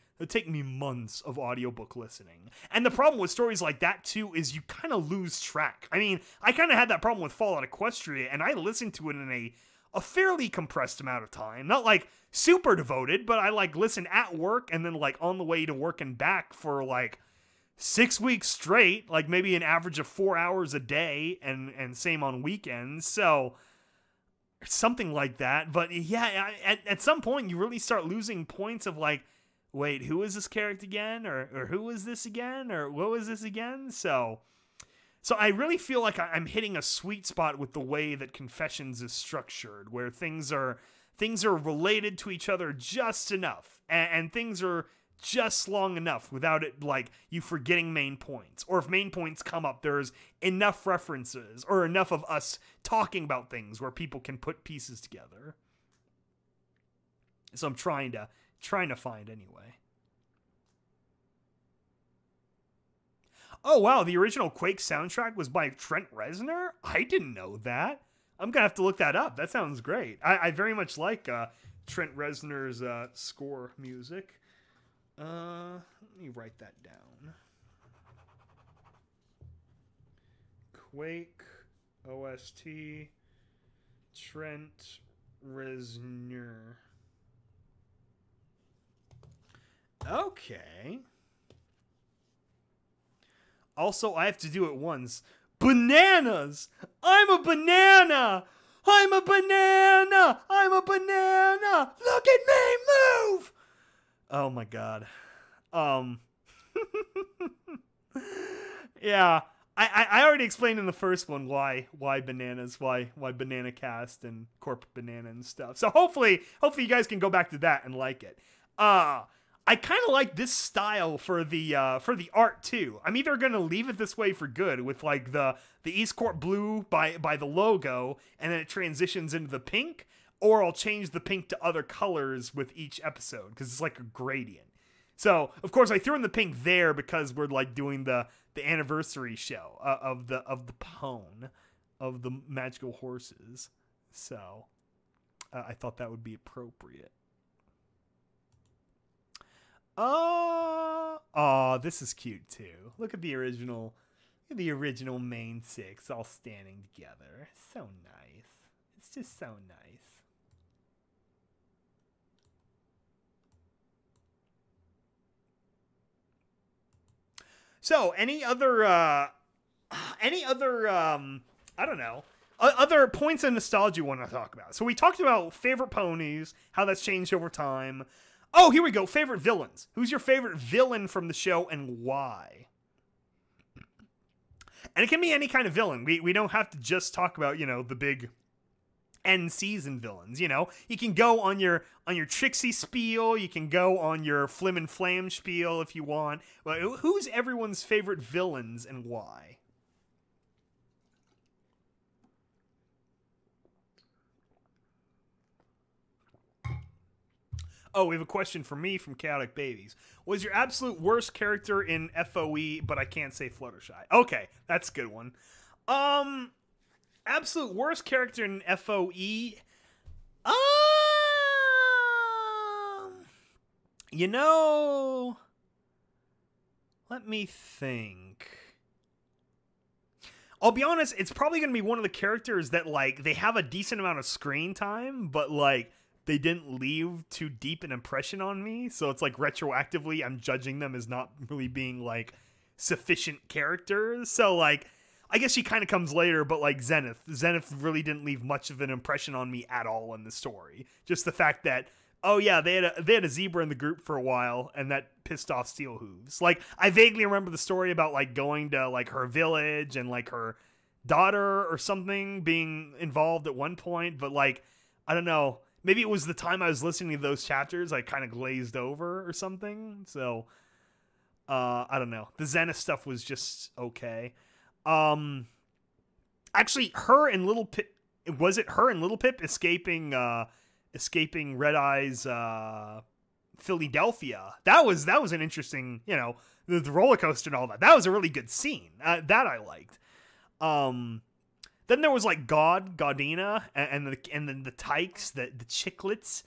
months of audiobook listening. And the problem with stories like that too is you kind of lose track. I mean, I kind of had that problem with Fallout Equestria, and I listened to it in a fairly compressed amount of time. Not like super devoted, but I like listen at work and then like on the way to work and back for like 6 weeks straight, like maybe an average of 4 hours a day, and same on weekends. So something like that. But yeah, at some point you really start losing points of like, wait, who is this character again? Or who is this again? Or what was this again? So I really feel like I'm hitting a sweet spot with the way that Confessions is structured, where things are related to each other just enough, and things are just long enough without it like you forgetting main points, or if main points come up, there's enough references or enough of us talking about things where people can put pieces together. So I'm trying to find anyway. Oh wow, the original Quake soundtrack was by Trent Reznor? I didn't know that. I'm gonna have to look that up. That sounds great. I very much like Trent Reznor's score music. Let me write that down. Quake OST Trent Reznor. Okay. Also, I have to do it once. Bananas! I'm a banana! I'm a banana! I'm a banana! Look at me move! Oh my god. Yeah. I already explained in the first one why bananas, why BananaCast and Corp Banana and stuff. So hopefully you guys can go back to that and like it. I kind of like this style for the art too. I'm either gonna leave it this way for good with like the EAST Corp blue by the logo, and then it transitions into the pink, or I'll change the pink to other colors with each episode because it's like a gradient. So of course I threw in the pink there because we're like doing the anniversary show of the pone of the magical horses. So I thought that would be appropriate. Oh, this is cute too. Look at the original main six all standing together. So nice. It's just so nice. So, any other I don't know, other points of nostalgia you want to talk about? So we talked about favorite ponies, how that's changed over time. Oh, here we go. Favorite villains. Who's your favorite villain from the show and why? And it can be any kind of villain. We don't have to just talk about, you know, the big end season villains, you know. You can go on your Trixie spiel, you can go on your Flim and Flam spiel if you want. Well, who's everyone's favorite villains and why? Oh, we have a question for me from Chaotic Babies. Was your absolute worst character in FOE, but I can't say Fluttershy? Okay, that's a good one. Absolute worst character in FOE? You know, let me think. I'll be honest, it's probably going to be one of the characters that, like, they have a decent amount of screen time, but, like, they didn't leave too deep an impression on me. So it's like retroactively, I'm judging them as not really being like sufficient characters. So like, I guess she kind of comes later, but like Zenith really didn't leave much of an impression on me at all in the story. Just the fact that, oh yeah, they had a zebra in the group for a while, and that pissed off Steel Hooves. Like, I vaguely remember the story about like going to like her village and like her daughter or something being involved at one point, but like, I don't know. Maybe it was the time I was listening to those chapters, I kind of glazed over or something. So, I don't know. The Zenith stuff was just okay. Actually, her and Little Pip, was it her and Little Pip escaping Red Eye's Philadelphia? That was an interesting, you know, the roller coaster and all that. That was a really good scene. That I liked. Then there was like Gaudina, and then the Tykes, the Chiclets.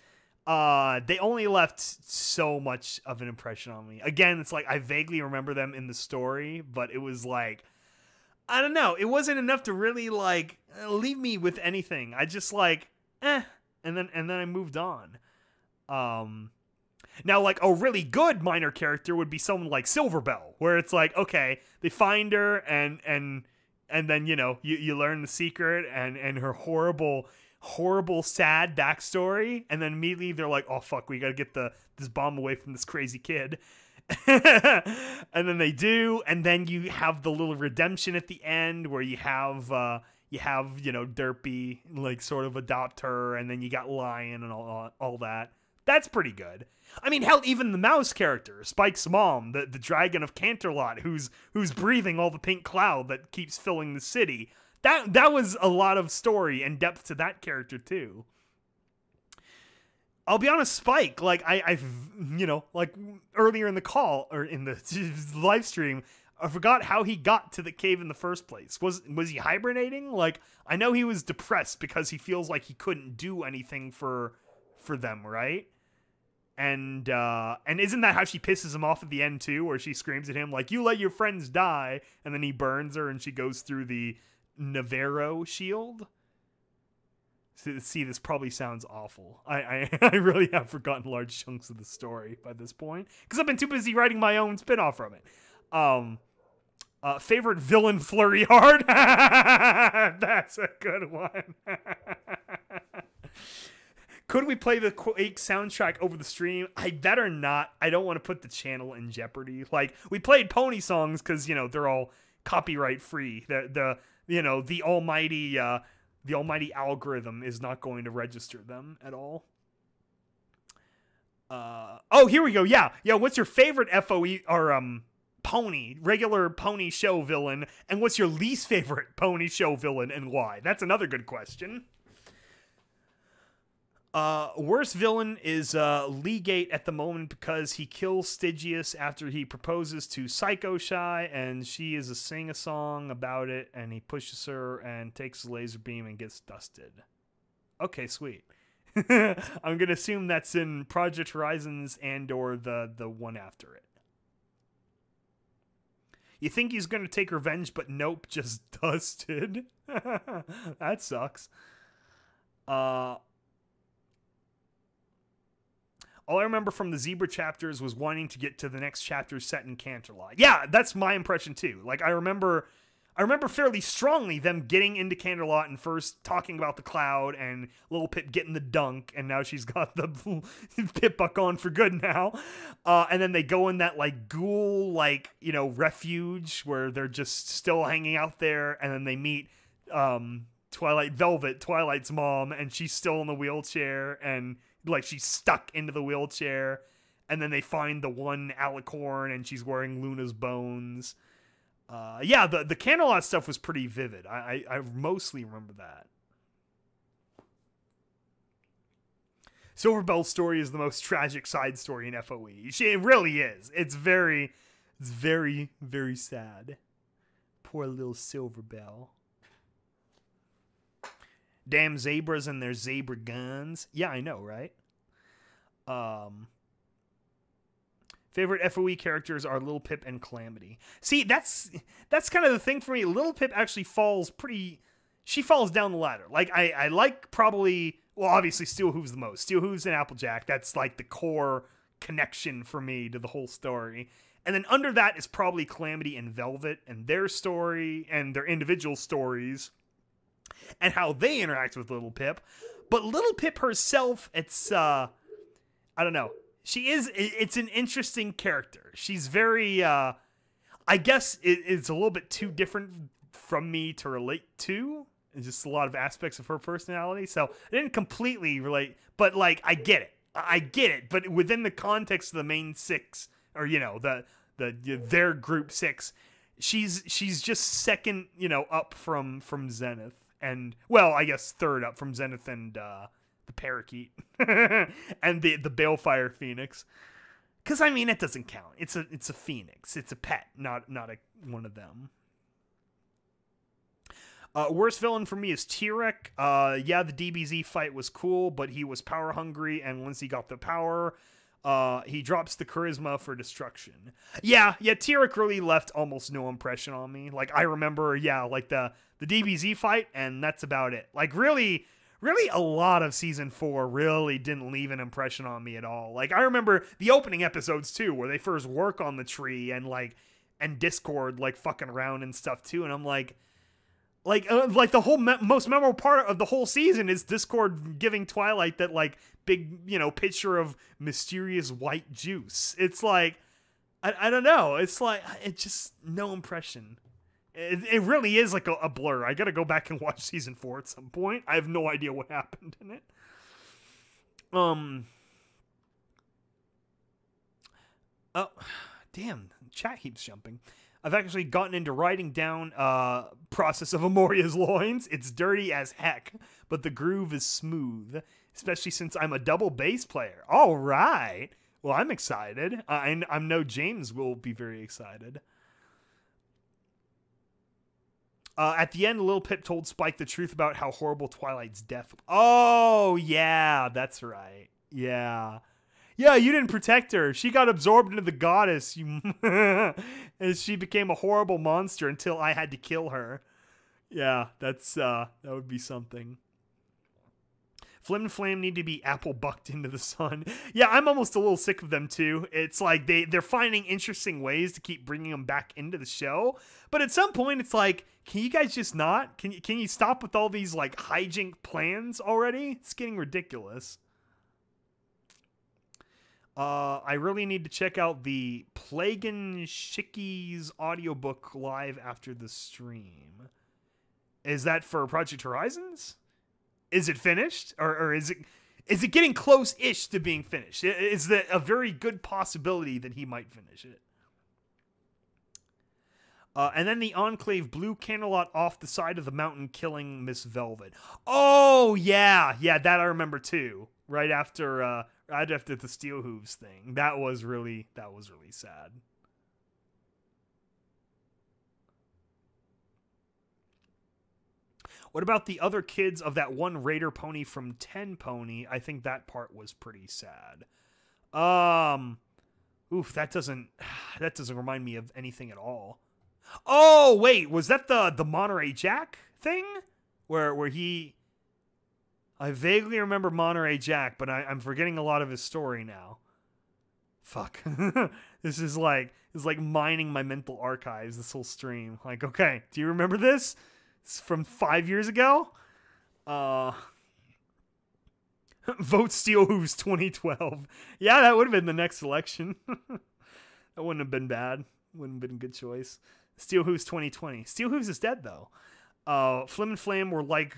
They only left so much of an impression on me. Again, it's like I vaguely remember them in the story, but it was like, I don't know, it wasn't enough to really like leave me with anything. I just like, and then I moved on. Now, like, a really good minor character would be someone like Silverbell, where it's like, okay, they find her and then, you know, you learn the secret and her horrible, sad backstory. And then immediately they're like, oh, fuck, we got to get this bomb away from this crazy kid. And then they do. And then you have the little redemption at the end where you have, you know, Derpy, like, sort of adopt her. And then you got Lion and all that. That's pretty good. I mean, hell, even the mouse character, Spike's mom, the dragon of Canterlot, who's breathing all the pink cloud that keeps filling the city. That was a lot of story and depth to that character too. I'll be honest, Spike, like I've you know, like earlier in the call or in the live stream, I forgot how he got to the cave in the first place. Was he hibernating? Like, I know he was depressed because he feels like he couldn't do anything for them, right? And isn't that how she pisses him off at the end too, where she screams at him like, you let your friends die, and then he burns her and she goes through the Navarro shield? See, this probably sounds awful. I really have forgotten large chunks of the story by this point, because I've been too busy writing my own spin-off from it. Favorite villain, Flurry Hard? That's a good one. Could we play the Quake soundtrack over the stream? I better not. I don't want to put the channel in jeopardy. Like, we played pony songs because, you know, they're all copyright free. The almighty algorithm is not going to register them at all. Oh, here we go. Yeah. What's your favorite FOE or regular pony show villain, and what's your least favorite pony show villain and why? That's another good question. Worst villain is Legate at the moment because he kills Stygius after he proposes to Psycho Shy, and she is sing a song about it, and he pushes her and takes the laser beam and gets dusted. Okay, sweet. I'm gonna assume that's in Project Horizons and or the one after it. You think he's gonna take revenge, but nope, just dusted. That sucks. All I remember from the Zebra chapters was wanting to get to the next chapter set in Canterlot. Yeah, that's my impression too. Like, I remember fairly strongly them getting into Canterlot and first talking about the cloud and Little Pip getting the dunk, and now she's got the Pip buck on for good now. And then they go in that, like, ghoul, like, refuge where they're just still hanging out there, and then they meet Twilight's mom, and she's still in the wheelchair, and like she's stuck into the wheelchair, and then they find the one alicorn and she's wearing Luna's bones. The Canterlot stuff was pretty vivid. I mostly remember that. Silverbell's story is the most tragic side story in FOE. It really is. It's very, very sad. Poor little Silverbell. Damn zebras and their zebra guns. Yeah, I know, right? Favorite FOE characters are Little Pip and Calamity. See, that's kind of the thing for me. Little Pip actually falls down the ladder. Like, I like probably, well, obviously Steel Hooves the most. Steel Hooves and Applejack, that's like the core connection for me to the whole story. And then under that is probably Calamity and Velvet and their story and their individual stories and how they interact with Little Pip. But Little Pip herself, it's, I don't know. It's an interesting character. She's very, I guess it's a little bit too different from me to relate to. It's just a lot of aspects of her personality. So I didn't completely relate, but like, I get it. But within the context of the main six, or, their group six, she's just second, up from Zenith. And, well, I guess third up from Zenith and the Parakeet and the Balefire Phoenix. Because, I mean, it doesn't count. It's a phoenix. It's a pet, not one of them. Worst villain for me is T-Rex. The DBZ fight was cool, but he was power hungry, and once he got the power, he drops the charisma for destruction. Yeah, T-Rex really left almost no impression on me. Like, I remember, like the DBZ fight, and that's about it. Like, really a lot of season 4 really didn't leave an impression on me at all. Like, I remember the opening episodes too, where they first work on the tree and Discord like fucking around and stuff too, and I'm like the whole most memorable part of the whole season is Discord giving Twilight that like big picture of mysterious white juice. It's like I don't know. It's like it's just no impression. It really is like a blur. I gotta go back and watch season 4 at some point. I have no idea what happened in it. Oh, damn. Chat keeps jumping. I've actually gotten into writing down process of Amoria's loins. It's dirty as heck, but the groove is smooth, especially since I'm a double bass player. All right. Well, I'm excited. I know James will be very excited. At the end, Lil Pip told Spike the truth about how horrible Twilight's death. Oh, yeah, that's right. Yeah. Yeah, you didn't protect her. She got absorbed into the goddess. And she became a horrible monster until I had to kill her. Yeah, that would be something. Flim and Flam need to be apple bucked into the sun. Yeah, I'm almost a little sick of them too. It's like they're finding interesting ways to keep bringing them back into the show. But at some point, it's like, can you guys just not? Can you stop with all these like hijink plans already? It's getting ridiculous. I really need to check out the Plagan Shicky's audiobook live after the stream. Is that for Project Horizons? Is it finished? Or is it getting close-ish to being finished? Is that a very good possibility that he might finish it? And then the Enclave blew Canterlot off the side of the mountain, killing Miss Velvet. Oh, yeah. Yeah, that I remember too. Right after the Steel Hooves thing. That was really sad. What about the other kids of that one Raider pony from 10 Pony? I think that part was pretty sad. Oof, that doesn't remind me of anything at all. Oh, wait, was that the Monterey Jack thing? Where he... I vaguely remember Monterey Jack, but I'm forgetting a lot of his story now. Fuck. This is like mining my mental archives, this whole stream. Like, okay, do you remember this? It's from 5 years ago? Vote Steel Hooves 2012. Yeah, that would have been the next election. That wouldn't have been bad. Wouldn't have been a good choice. Steel Hooves 2020. Steel Hooves is dead, though. Flim and Flam were like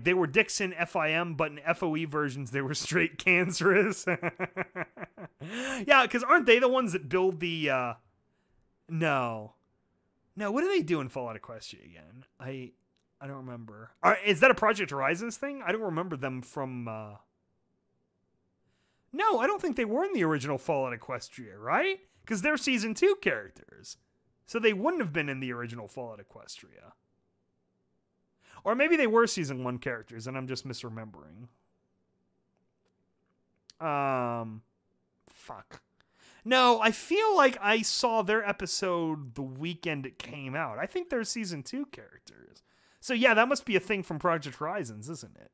they were Dixon FIM, but in FOE versions, they were straight cancerous. Yeah, because aren't they the ones that build the, No, what do they do in Fallout Equestria again? I don't remember. Is that a Project Horizons thing? I don't remember them from, No, I don't think they were in the original Fallout Equestria, right? Because they're Season 2 characters. So they wouldn't have been in the original Fallout Equestria. Or maybe they were Season 1 characters, and I'm just misremembering. Fuck. No, I feel like I saw their episode the weekend it came out. I think they're Season 2 characters. So yeah, that must be a thing from Project Horizons, isn't it?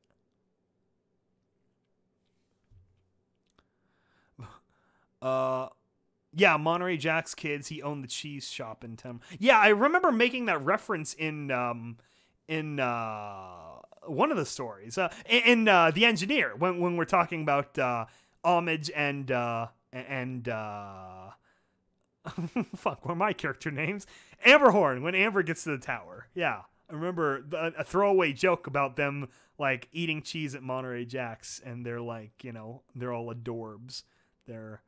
Yeah, Monterey Jack's kids, he owned the cheese shop in town. Yeah, I remember making that reference in one of the stories. In The Engineer, when we're talking about Homage and fuck, what are my character names? Amberhorn, when Amber gets to the tower. Yeah, I remember a throwaway joke about them, like, eating cheese at Monterey Jack's, and they're like, you know, they're all adorbs. They're...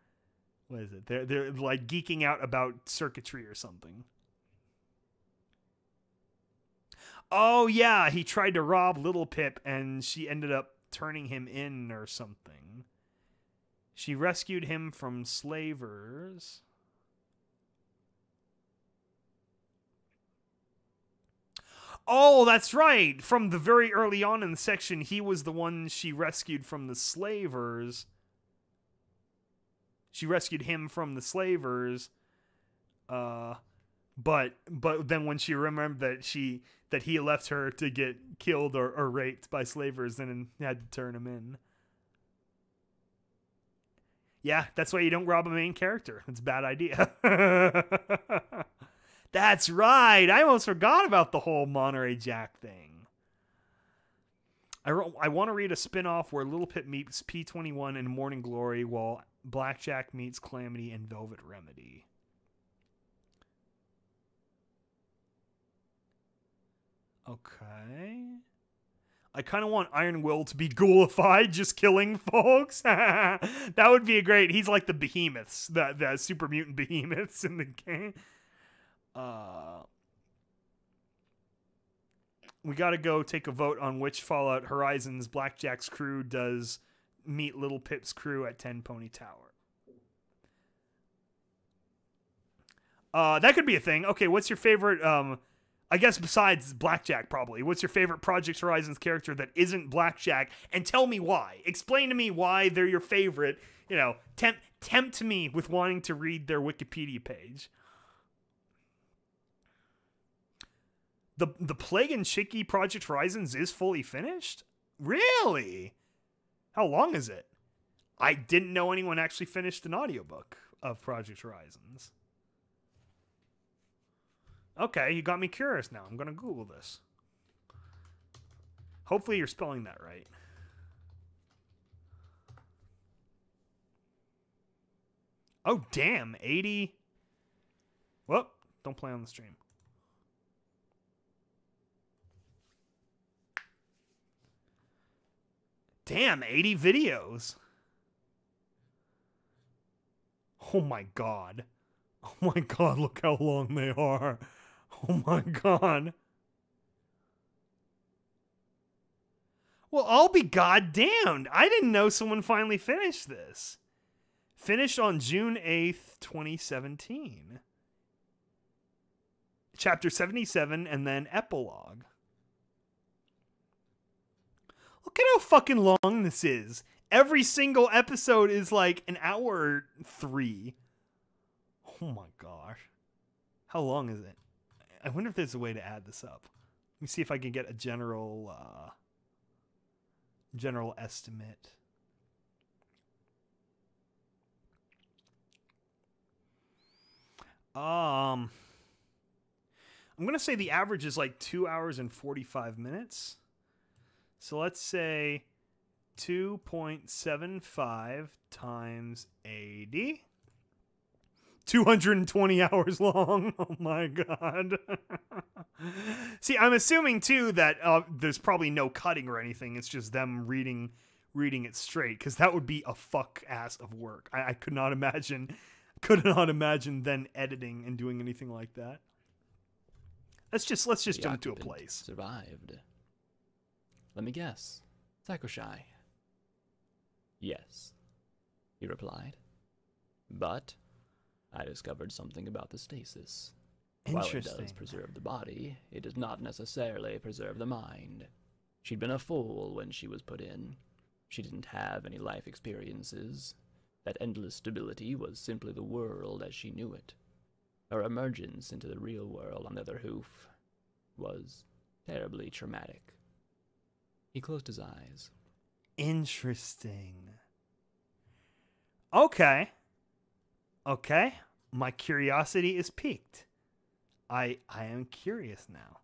What is it? They're like geeking out about circuitry or something. Oh yeah, he tried to rob Little Pip and she ended up turning him in or something. She rescued him from slavers. Oh, that's right. From the very early on in the section, he was the one she rescued from the slavers. She rescued him from the slavers, but then when she remembered that he left her to get killed or raped by slavers, then had to turn him in. Yeah, that's why you don't rob a main character. That's a bad idea. That's right. I almost forgot about the whole Monterey Jack thing. I want to read a spin-off where Little Pip meets P21 in Morning Glory while Blackjack meets Calamity and Velvet Remedy. Okay. I kind of want Iron Will to be ghoulified, just killing folks. That would be great. He's like the behemoths, the super mutant behemoths in the game. We gotta go take a vote on which Fallout Horizons Blackjack's crew does meet Little Pip's crew at 10 Pony Tower. That could be a thing. Okay, what's your favorite, I guess besides Blackjack probably, what's your favorite Project Horizons character that isn't Blackjack? And tell me why. Explain to me why they're your favorite. You know, tempt me with wanting to read their Wikipedia page. The Plague and Chicky Project Horizons is fully finished? Really? How long is it? I didn't know anyone actually finished an audiobook of Project Horizons. Okay, you got me curious now. I'm going to Google this. Hopefully you're spelling that right. Oh, damn. 80. Whoop. Don't play on the stream. Damn, 80 videos. Oh my god. Oh my god, look how long they are. Oh my god. Well, I'll be goddamned. I didn't know someone finally finished this. Finished on June 8th, 2017. Chapter 77 and then epilogue. Look at how fucking long this is. Every single episode is like an hour 3. Oh my gosh. How long is it? I wonder if there's a way to add this up. Let me see if I can get a general estimate. I'm going to say the average is like 2 hours and 45 minutes. So let's say 2.75 times 80. 220 hours long. Oh my god. See, I'm assuming too that there's probably no cutting or anything. It's just them reading it straight, because that would be a fuck ass of work. I could not imagine then editing and doing anything like that. Let's just jump to a place. Survived. Let me guess. Psychoshy. Yes, he replied. But I discovered something about the stasis. While it does preserve the body, it does not necessarily preserve the mind. She'd been a fool when she was put in. She didn't have any life experiences. That endless stability was simply the world as she knew it. Her emergence into the real world on the other hoof was terribly traumatic. He closed his eyes. Interesting. Okay. My curiosity is piqued. I am curious now.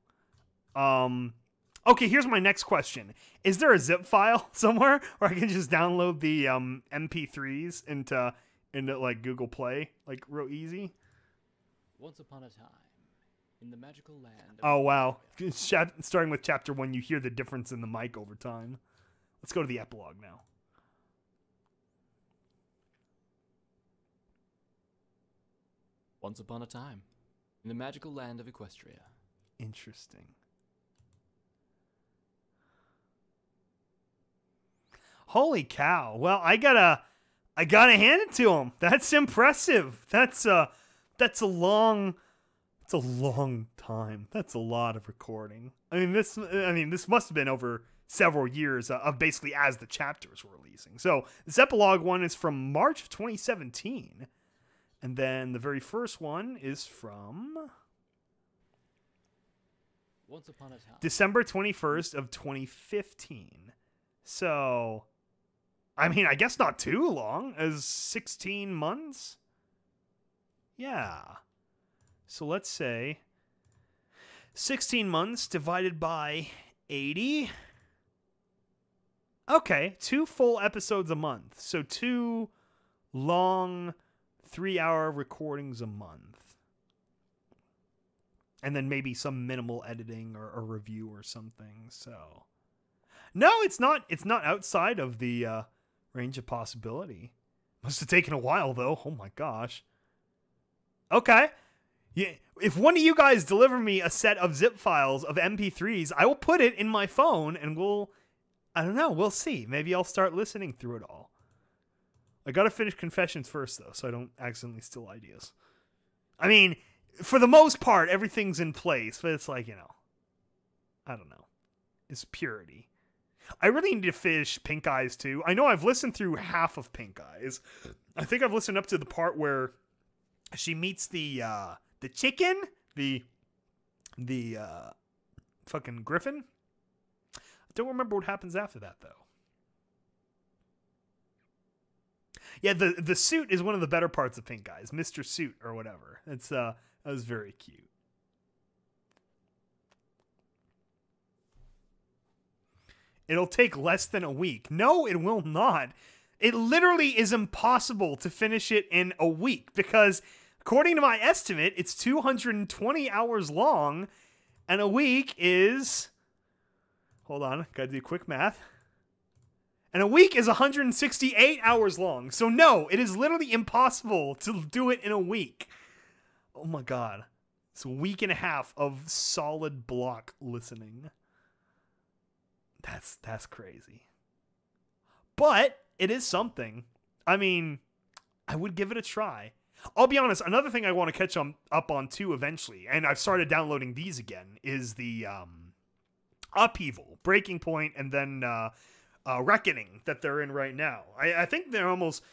Okay, here's my next question. Is there a zip file somewhere where I can just download the MP3s into like Google Play, like real easy? Once upon a time, in the magical land. Oh wow! Starting with chapter 1, you hear the difference in the mic over time. Let's go to the epilogue now. Once upon a time, in the magical land of Equestria. Interesting. Holy cow! Well, I gotta hand it to him. That's impressive. That's a long time. That's a lot of recording. This must have been over several years of basically as the chapters were releasing. So this epilogue one is from March of 2017. And then the very first one is from Once upon a time. December 21st of 2015. So, I guess not too long, as 16 months. Yeah. So let's say 16 months divided by 80. Okay, 2 full episodes a month. So 2 long 3-hour recordings a month. And then maybe some minimal editing or a review or something. So no, it's not outside of the range of possibility. Must have taken a while though. Oh my gosh. Okay. Yeah, if one of you guys deliver me a set of zip files of MP3s, I will put it in my phone and we'll see. Maybe I'll start listening through it all. I gotta finish Confessions first, though, so I don't accidentally steal ideas. For the most part, everything's in place, but it's like, I don't know. It's purity. I really need to finish Pink Eyes, too. I know I've listened through half of Pink Eyes. I think I've listened up to the part where she meets the chicken, the fucking griffin. I don't remember what happens after that, though. Yeah, the suit is one of the better parts of Pink Eyes. Mr. Suit or whatever. It's that was very cute. It'll take less than a week. No, it will not. It literally is impossible to finish it in a week because, according to my estimate, it's 220 hours long, and a week is... Hold on, gotta do quick math. And a week is 168 hours long. So no, it is literally impossible to do it in a week. Oh my god. It's a week and a half of solid block listening. That's crazy. But it is something. I mean, I would give it a try. I'll be honest, another thing I want to catch up on too eventually, and I've started downloading these again, is the Upheaval, Breaking Point, and then Reckoning that they're in right now. I think they're almost...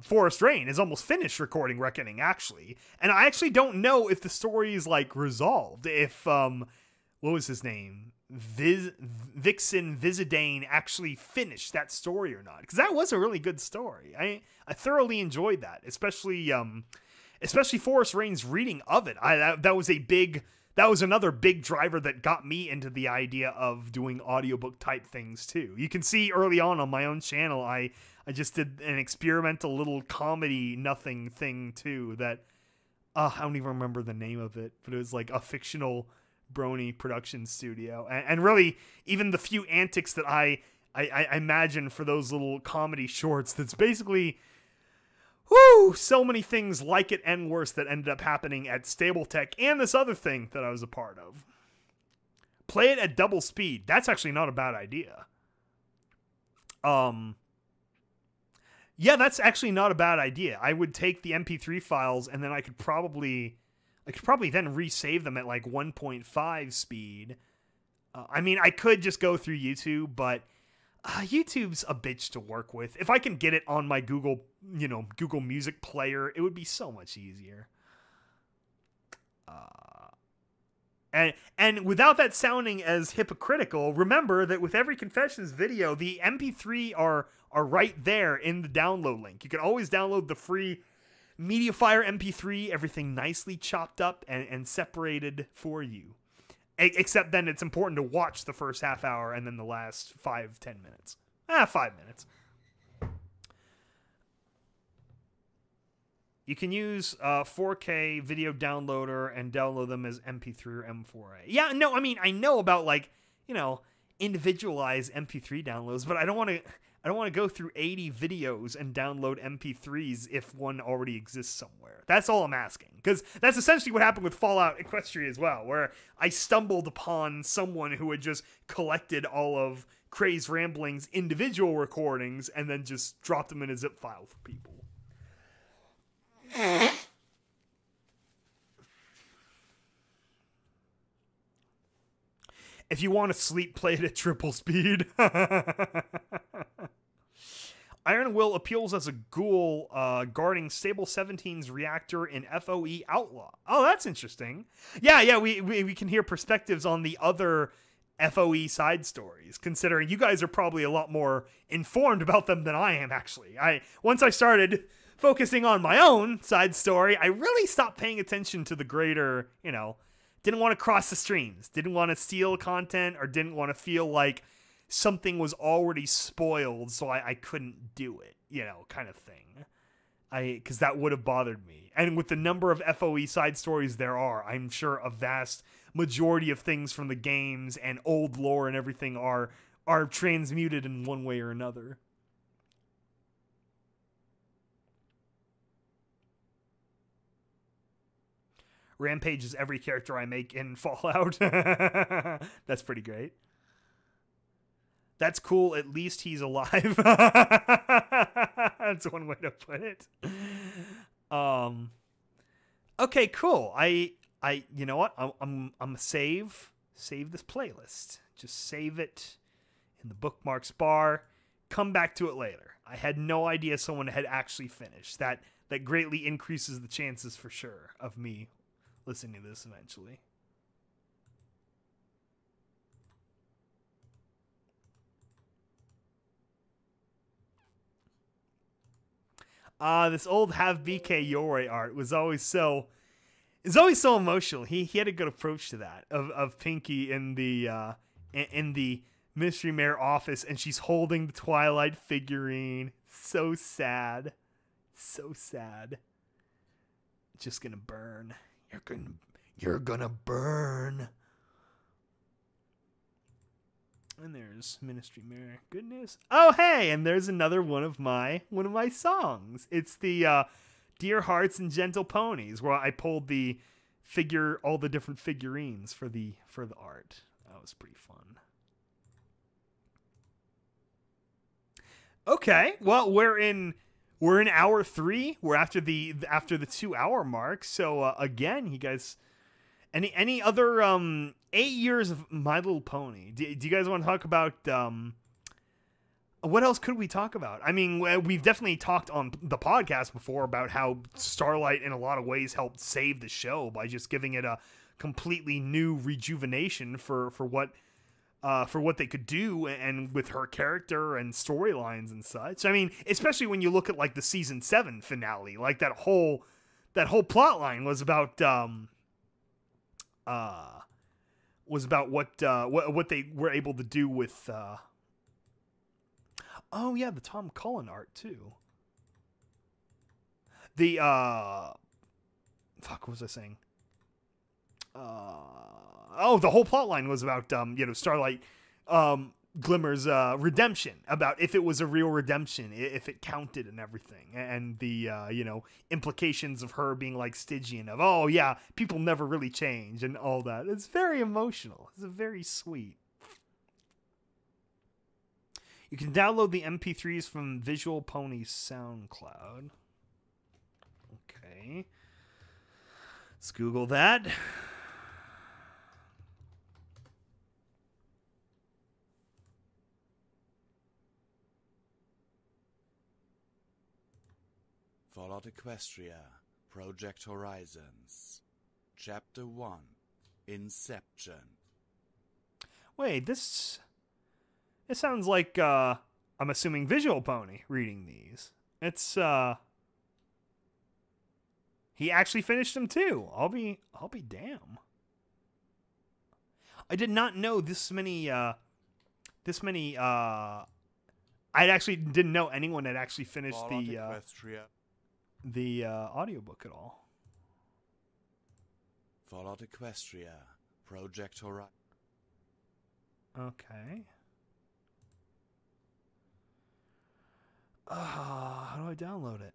Forest Rain is almost finished recording Reckoning, actually. And I actually don't know if the story is, like, resolved. If, what was his name? Vixen Vizidane actually finished that story or not. Because that was a really good story. I thoroughly enjoyed that. Especially Forest Rain's reading of it. That was another big driver that got me into the idea of doing audiobook type things, too. You can see early on my own channel, I just did an experimental little comedy nothing thing, too, that, I don't even remember the name of it, but it was like a fictional brony production studio. And really, even the few antics that I imagine for those little comedy shorts, that's basically, whoo, so many things like it and worse that ended up happening at Stable Tech and this other thing that I was a part of. Play it at double speed. That's actually not a bad idea. Yeah, that's actually not a bad idea. I would take the MP3 files and then I could probably then resave them at like 1.5 speed. I mean, I could just go through YouTube, but YouTube's a bitch to work with. If I can get it on my Google Music player, it would be so much easier. And without that sounding as hypocritical, remember that with every Confessions video, the MP3 are right there in the download link. You can always download the free MediaFire MP3, everything nicely chopped up and separated for you. Except then it's important to watch the first half hour and then the last 5-10 minutes. 5 minutes. You can use 4K video downloader and download them as MP3 or M4A. Yeah, no, I mean, I know about, like, individualized MP3 downloads, but I don't want to go through 80 videos and download MP3s if one already exists somewhere. That's all I'm asking. Because that's essentially what happened with Fallout Equestria as well, where I stumbled upon someone who had just collected all of Craze Rambling's individual recordings and then just dropped them in a zip file for people. If you want to sleep, play it at triple speed. Iron Will appeals as a ghoul guarding Stable 17's reactor in FOE Outlaw. Oh, that's interesting. Yeah, we can hear perspectives on the other FOE side stories, considering you guys are probably a lot more informed about them than I am, actually. Once I started focusing on my own side story, I really stopped paying attention to the greater, didn't want to cross the streams, didn't want to steal content, or didn't want to feel like something was already spoiled so I couldn't do it, kind of thing. Because that would have bothered me. And with the number of FOE side stories there are, I'm sure a vast majority of things from the games and old lore and everything are transmuted in one way or another. Rampage is every character I make in Fallout. That's pretty great. That's cool. At least he's alive. That's one way to put it. Okay, cool. You know what? I'm save this playlist. Just save it in the bookmarks bar. Come back to it later. I had no idea someone had actually finished. That greatly increases the chances for sure of me listening to this eventually. This old Have BK Yoroi art was always so emotional. He had a good approach to that of Pinky in the Mystery Mare office, and she's holding the Twilight figurine. So sad. So sad. Just gonna burn. You're gonna burn. And there's Ministry Mare. Goodness. Oh, hey, and there's another one of my songs. It's the Dear Hearts and Gentle Ponies, where I pulled all the different figurines for the art. That was pretty fun. Okay, well, we're in hour 3. We're after the 2-hour mark. So again, you guys, any other 8 years of My Little Pony? Do you guys want to talk about what else could we talk about? I mean, we've definitely talked on the podcast before about how Starlight in a lot of ways helped save the show by just giving it a completely new rejuvenation for what they could do, and with her character and storylines and such. I mean, especially when you look at like the season 7 finale, like that whole plot line was about what they were able to do with oh yeah, the Tom Cullen art too. The what was I saying? The whole plot line was about Starlight Glimmer's redemption, about if it was a real redemption, if it counted and everything, and the implications of her being like Stygian, of oh yeah, people never really change and all that. It's very emotional. It's very sweet. You can download the MP3s from Visual Pony SoundCloud. Okay, let's Google that. Fallout Equestria, Project Horizons, Chapter 1, Inception. Wait, it sounds like, I'm assuming Visual Pony reading these. It's, he actually finished them too. I'll be damn. I did not know this many, I actually didn't know anyone had actually finished the audiobook at all. Fallout Equestria, Project Horizon. Okay. How do I download it?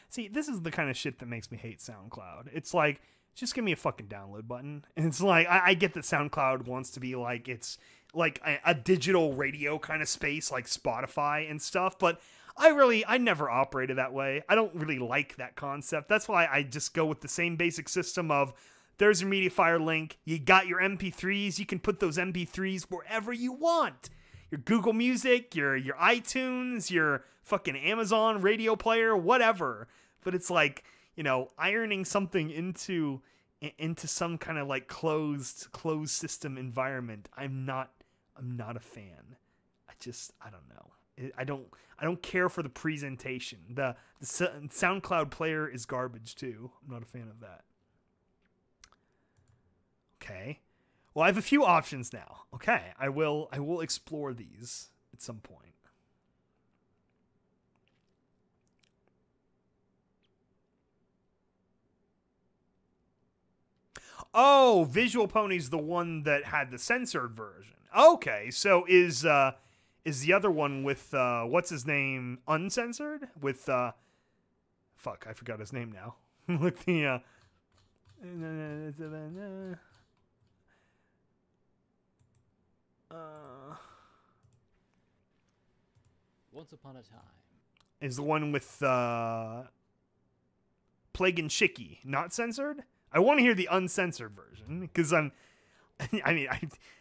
See, this is the kind of shit that makes me hate SoundCloud. It's like, just give me a fucking download button. And it's like, I get that SoundCloud wants to be like, it's like a digital radio kind of space, like Spotify and stuff, but I never operated that way. I don't really like that concept. That's why I just go with the same basic system of, there's your MediaFire link, you got your MP3s, you can put those MP3s wherever you want. Your Google Music, your iTunes, your fucking Amazon radio player, whatever. But it's like, ironing something into some kind of like closed system environment. I'm not a fan. I don't know. I don't care for the presentation. The SoundCloud player is garbage too. I'm not a fan of that. Okay. Well, I have a few options now. Okay, I will explore these at some point. Oh, Visual Pony's the one that had the censored version. Okay, so is the other one with what's his name uncensored? With fuck, I forgot his name now. Look the Once Upon a Time is the one with Plague and Shiki, not censored? I want to hear the uncensored version because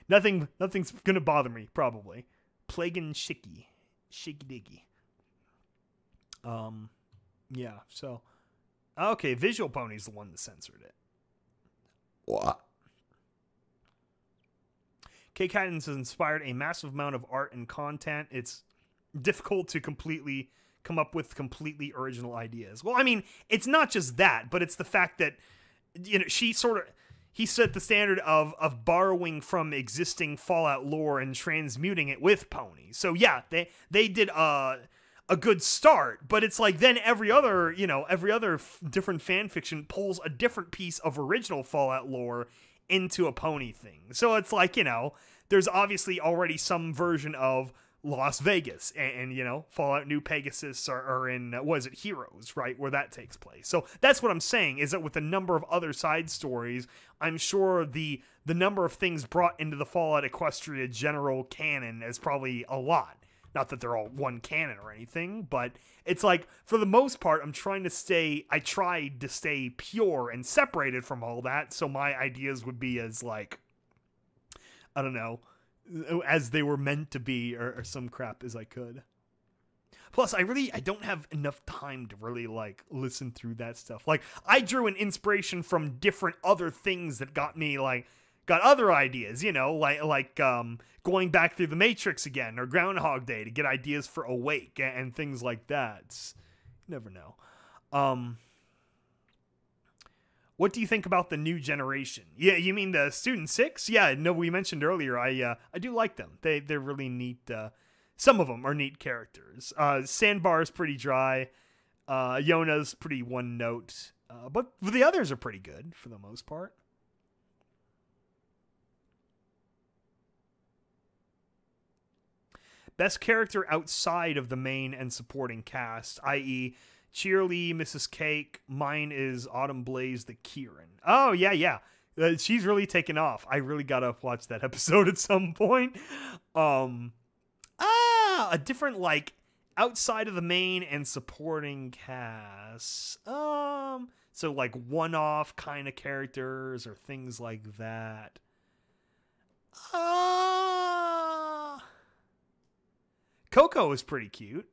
nothing's gonna bother me probably. Plague and Shiki, Diggy. Yeah. So, okay, Visual Pony's the one that censored it. What? K-Cat has inspired a massive amount of art and content. It's difficult to completely come up with completely original ideas. Well, I mean, it's not just that, but it's the fact that, she sort of, he set the standard of borrowing from existing Fallout lore and transmuting it with ponies. So yeah, they did a good start, but it's like then every other different fan fiction pulls a different piece of original Fallout lore into a pony thing. So it's like, there's obviously already some version of Las Vegas, and Fallout New Pegasus are in, Heroes, right, where that takes place. So that's what I'm saying, is that with a number of other side stories, I'm sure the number of things brought into the Fallout Equestria general canon is probably a lot. Not that they're all one canon or anything, but it's like, for the most part, I tried to stay pure and separated from all that, so my ideas would be as, like, I don't know, as they were meant to be, or some crap as I could. Plus, I don't have enough time to really, like, listen through that stuff. Like, I drew an inspiration from different other things that got me, like, got other ideas, like going back through the Matrix again, or Groundhog Day to get ideas for Awake, and things like that. You never know. What do you think about the new generation? Yeah, you mean the Student 6? Yeah, no, we mentioned earlier, I do like them. They're really neat. Some of them are neat characters. Sandbar's pretty dry. Yona's pretty one note. But the others are pretty good for the most part. Best character outside of the main and supporting cast, i.e., Cheerly, Mrs. Cake. Mine is Autumn Blaze the Kieran. Oh, yeah. She's really taken off. I really gotta watch that episode at some point. A different, like, outside of the main and supporting cast. So, like, one-off kind of characters or things like that. Coco is pretty cute.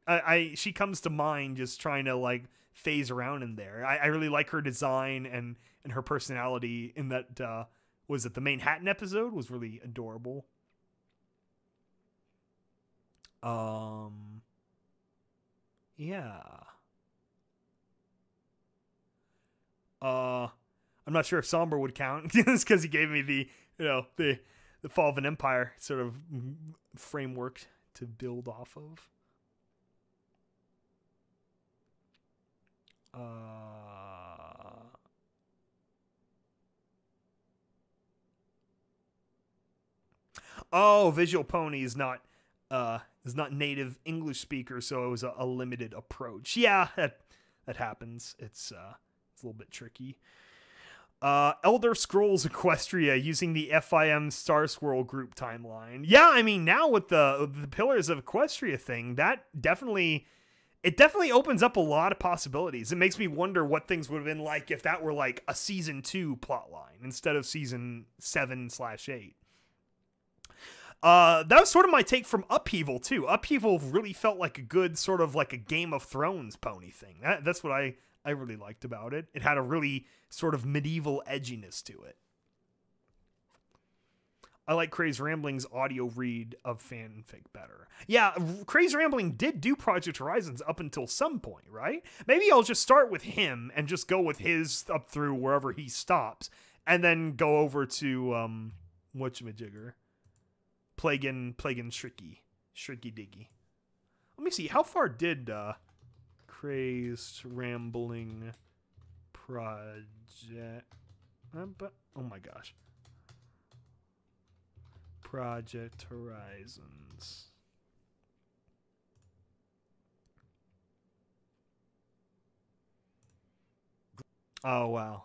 She comes to mind just trying to, like, phase around in there. I really like her design and her personality in that, was it the Manhattan episode? Was really adorable. Yeah. I'm not sure if Somber would count, just because he gave me the Fall of an Empire sort of framework to build off of. Visual Pony is not native English speaker, so it was a limited approach. Yeah, that happens. It's a little bit tricky. Elder Scrolls Equestria using the FIM Star Swirl group timeline. Yeah, I mean, now with the Pillars of Equestria thing, that definitely opens up a lot of possibilities. It makes me wonder what things would have been like if that were like a season 2 plotline instead of season 7/8. That was sort of my take from Upheaval too. Upheaval really felt like a good sort of like a Game of Thrones pony thing. That's what I really liked about it. It had a really sort of medieval edginess to it. I like Crazy Rambling's audio read of fanfic better. Yeah, Crazy Rambling did do Project Horizons up until some point, right? Maybe I'll just start with him and just go with his up through wherever he stops, and then go over to whatchamajigger, Plaguin Shricky Diggy. Let me see, how far did Crazed Rambling Project? Oh my gosh. Project Horizons. Oh wow.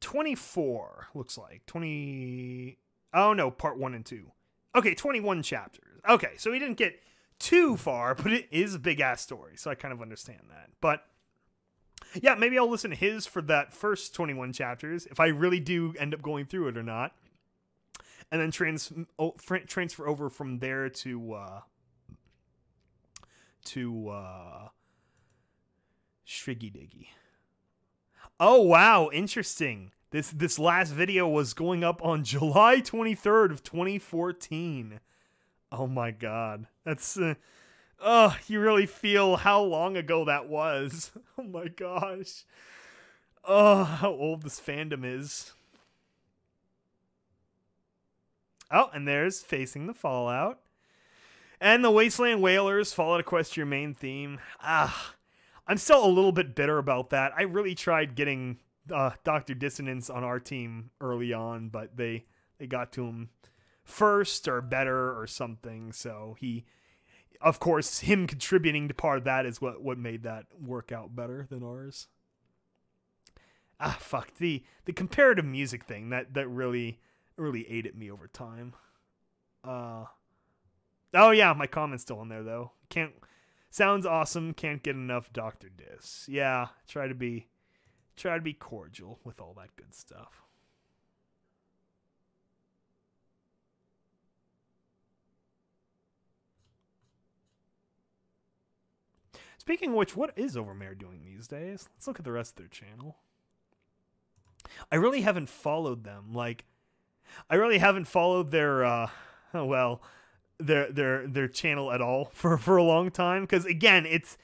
24 looks like 20. Oh no, part 1 and 2. Okay, 21 chapters. Okay, so he didn't get too far, but it is a big ass story, so I kind of understand that. But yeah, maybe I'll listen to his for that first 21 chapters, if I really do end up going through it or not. And then transfer over from there to Shriggy Diggy. Oh, wow, interesting. This last video was going up on July 23rd of 2014. Oh my god. That's Oh, you really feel how long ago that was. Oh my gosh. Oh, how old this fandom is. Oh, and there's Facing the Fallout. And the Wasteland Whalers, Fallout Equestria main theme. I'm still a little bit bitter about that. I really tried getting Dr. Dissonance on our team early on, but they got to him first or better or something. So of course, him contributing to part of that is what made that work out better than ours. Fuck. The comparative music thing, that really ate at me over time. Oh yeah, my comment's still in there though. Sounds awesome, can't get enough Dr. Dis. Yeah, try to be cordial with all that good stuff. Speaking of which, what is Overmare doing these days? Let's look at the rest of their channel. I really haven't followed them. Like, I really haven't followed their their channel at all for a long time, because again, it's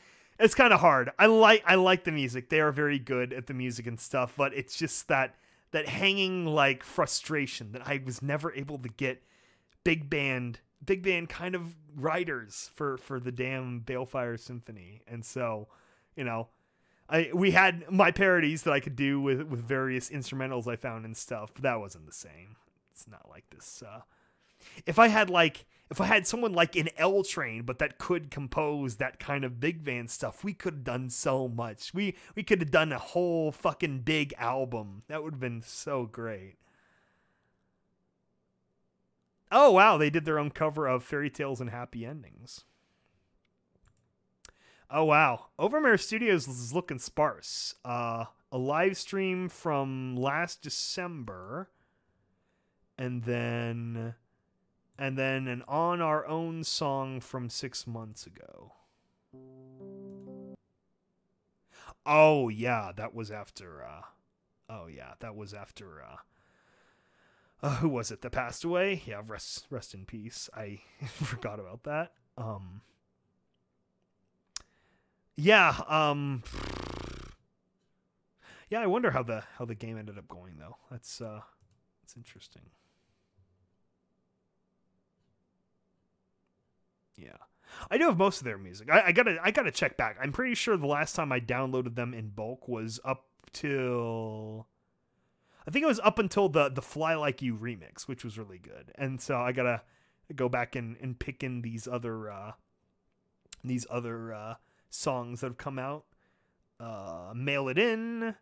kind of hard. I like the music. They are very good at the music and stuff, but it's just that hanging like frustration that I was never able to get big band kind of writers for the damn Balefire Symphony. And so, you know, we had my parodies that I could do with various instrumentals I found and stuff, but that wasn't the same. It's not like this. If I had someone like an L Train, but that could compose that kind of big band stuff, we could have done so much. We could have done a whole fucking big album. That would have been so great. Oh wow, they did their own cover of Fairy Tales and Happy Endings. Oh wow, Overmare Studios is looking sparse. A live stream from last December, and then an On Our Own song from 6 months ago. Oh yeah, that was after who was it that passed away? Yeah, rest in peace. I forgot about that. Yeah, I wonder how the game ended up going though. That's interesting. Yeah, I do have most of their music. I gotta check back. I'm pretty sure the last time I downloaded them in bulk was up till, I think it was up until the Fly Like You remix, which was really good. And so I gotta go back and pick in these other songs that have come out. Mail It In,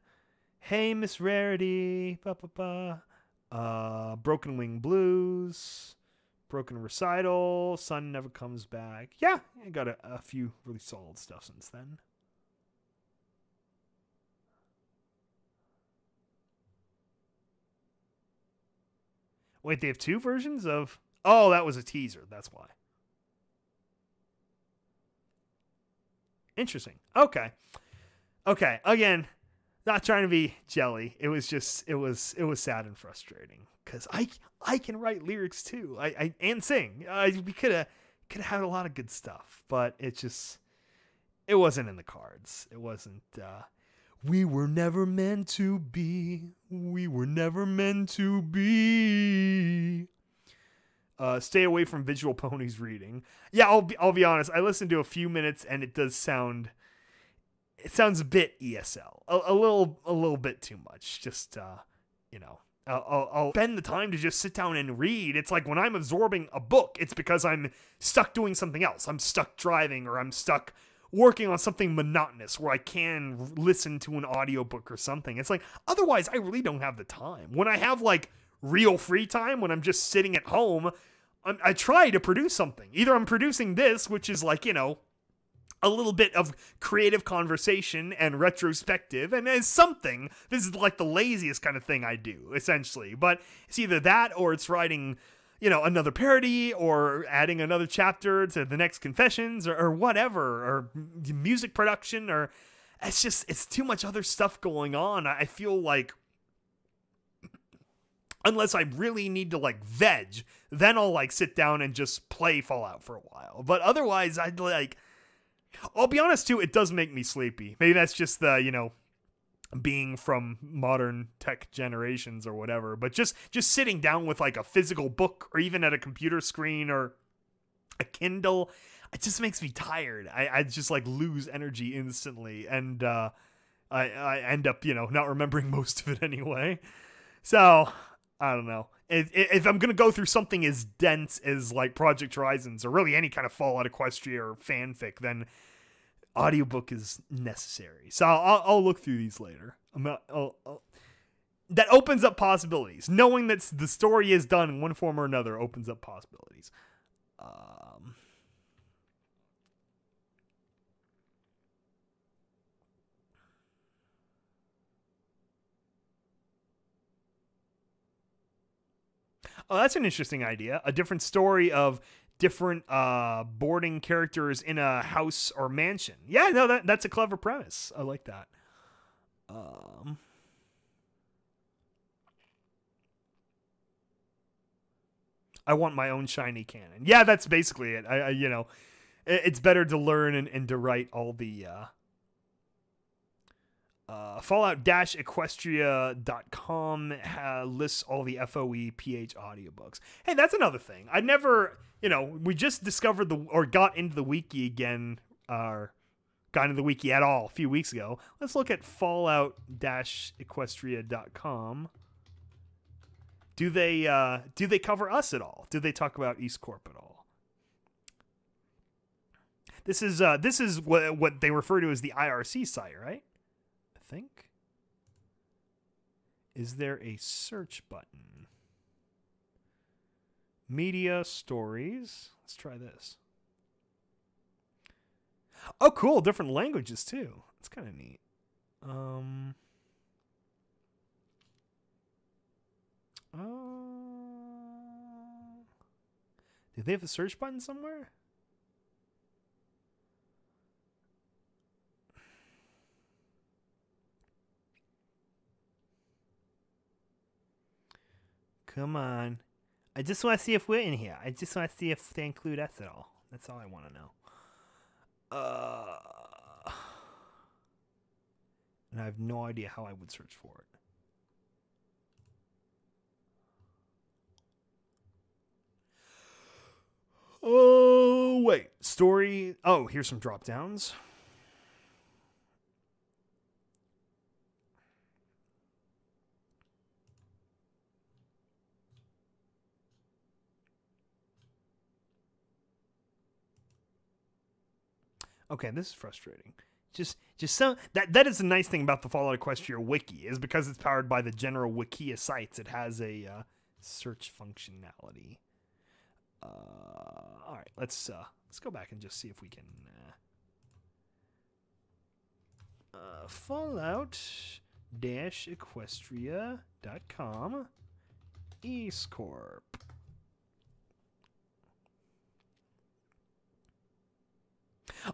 Hey Miss Rarity, Broken Wing Blues, Broken Recital, Sun Never Comes Back. Yeah, I got a few really solid stuff since then. Wait, they have two versions of... Oh, that was a teaser. That's why. Interesting. Okay. Again, not trying to be jelly. It was just, it was sad and frustrating. Because I can write lyrics too. I and sing. We could have had a lot of good stuff. But it wasn't in the cards. It wasn't... we were never meant to be. We were never meant to be. Stay away from Visual Ponies reading. Yeah, I'll be honest. I listened to a few minutes and it does sound... It sounds a bit ESL. A little bit too much. Just, you know... I'll spend the time to just sit down and read. It's like when I'm absorbing a book, it's because I'm stuck doing something else. I'm stuck driving, or I'm stuck working on something monotonous where I can listen to an audiobook or something. It's like, otherwise I really don't have the time. When I have like real free time, when I'm just sitting at home, I try to produce something. Either I'm producing this, which is like, you know, a little bit of creative conversation and retrospective, and as something, this is like the laziest kind of thing I do, essentially. But it's either that, or it's writing, you know, another parody, or adding another chapter to the next Confessions, or whatever, or music production, or it's too much other stuff going on. I feel like, unless I really need to like veg, then I'll like sit down and just play Fallout for a while. But otherwise, I'd like... I'll be honest too, it does make me sleepy. Maybe that's just the, being from modern tech generations or whatever, but just sitting down with like a physical book or even at a computer screen or a Kindle, it just makes me tired. I just like lose energy instantly, and I end up, not remembering most of it anyway. So I don't know. If I'm gonna go through something as dense as like Project Horizons or really any kind of Fallout Equestria or fanfic, then audiobook is necessary. So I'll look through these later. That opens up possibilities. Knowing that the story is done in one form or another opens up possibilities. Oh, that's an interesting idea. A different story of different boarding characters in a house or mansion. Yeah, no, that's a clever premise. I like that. I want my own shiny cannon. Yeah, that's basically it. It's better to learn and to write all the Fallout-Equestria.com lists all the FOE PH audiobooks. Hey, that's another thing. I never, we just discovered got into the wiki again, or got into the wiki at all a few weeks ago. Let's look at Fallout-Equestria.com. Do they cover us at all? Do they talk about EAST Corp at all? This is what they refer to as the IRC site, right? I think. Is there a search button? Media stories. Let's try this. Oh, cool. Different languages too. That's kind of neat. Do they have a search button somewhere? Come on. I just want to see if we're in here. I just want to see if they include us at all. That's all I want to know. And I have no idea how I would search for it. Oh, wait. Story. Oh, here's some drop downs. Okay, this is frustrating. Just some that is the nice thing about the Fallout Equestria wiki, is because it's powered by the general Wikia sites. It has a search functionality. All right, let's go back and just see if we can Fallout-Equestria.com EAST Corp.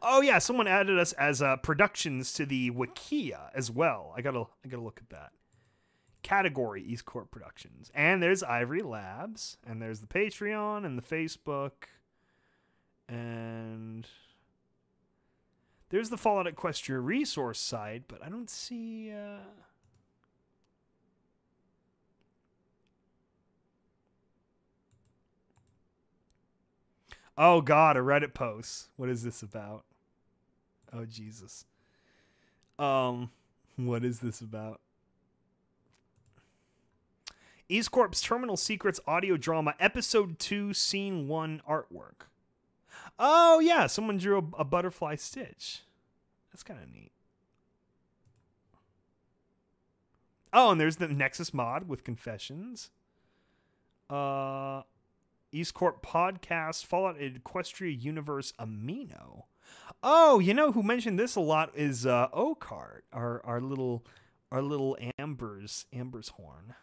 Oh yeah, someone added us as productions to the Wikia as well. I gotta look at that. Category EAST Corp Productions, and there's Ivory Labs, and there's the Patreon and the Facebook, and there's the Fallout Equestria resource site, but I don't see. Oh God, a Reddit post. What is this about? Oh Jesus. What is this about? EAST Corp's Terminal Secrets audio drama, Episode 2, Scene 1 artwork. Oh yeah, someone drew a butterfly stitch. That's kind of neat. Oh, and there's the Nexus mod with confessions. EAST Corp podcast, Fallout Equestria Universe Amino. Oh, you know who mentioned this a lot is Okart, our little Amber's horn.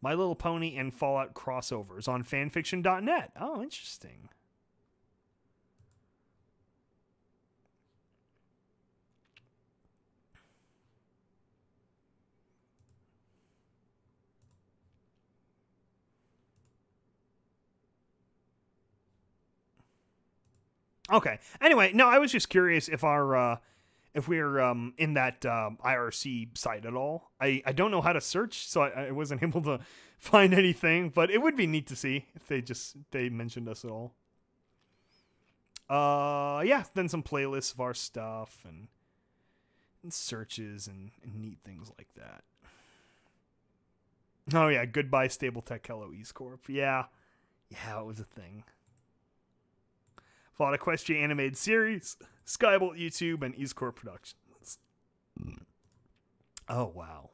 My Little Pony and Fallout crossovers on fanfiction.net. Oh, interesting. Okay. Anyway, no, I was just curious if if we're in that IRC site at all. I don't know how to search, so I wasn't able to find anything, but it would be neat to see if they mentioned us at all. Yeah, then some playlists of our stuff and searches and neat things like that. Oh yeah, goodbye Stable Tech, hello EAST Corp. Yeah, it was a thing. Fought Equestria animated series, Skybolt YouTube, and EAST Corp Productions. Oh wow.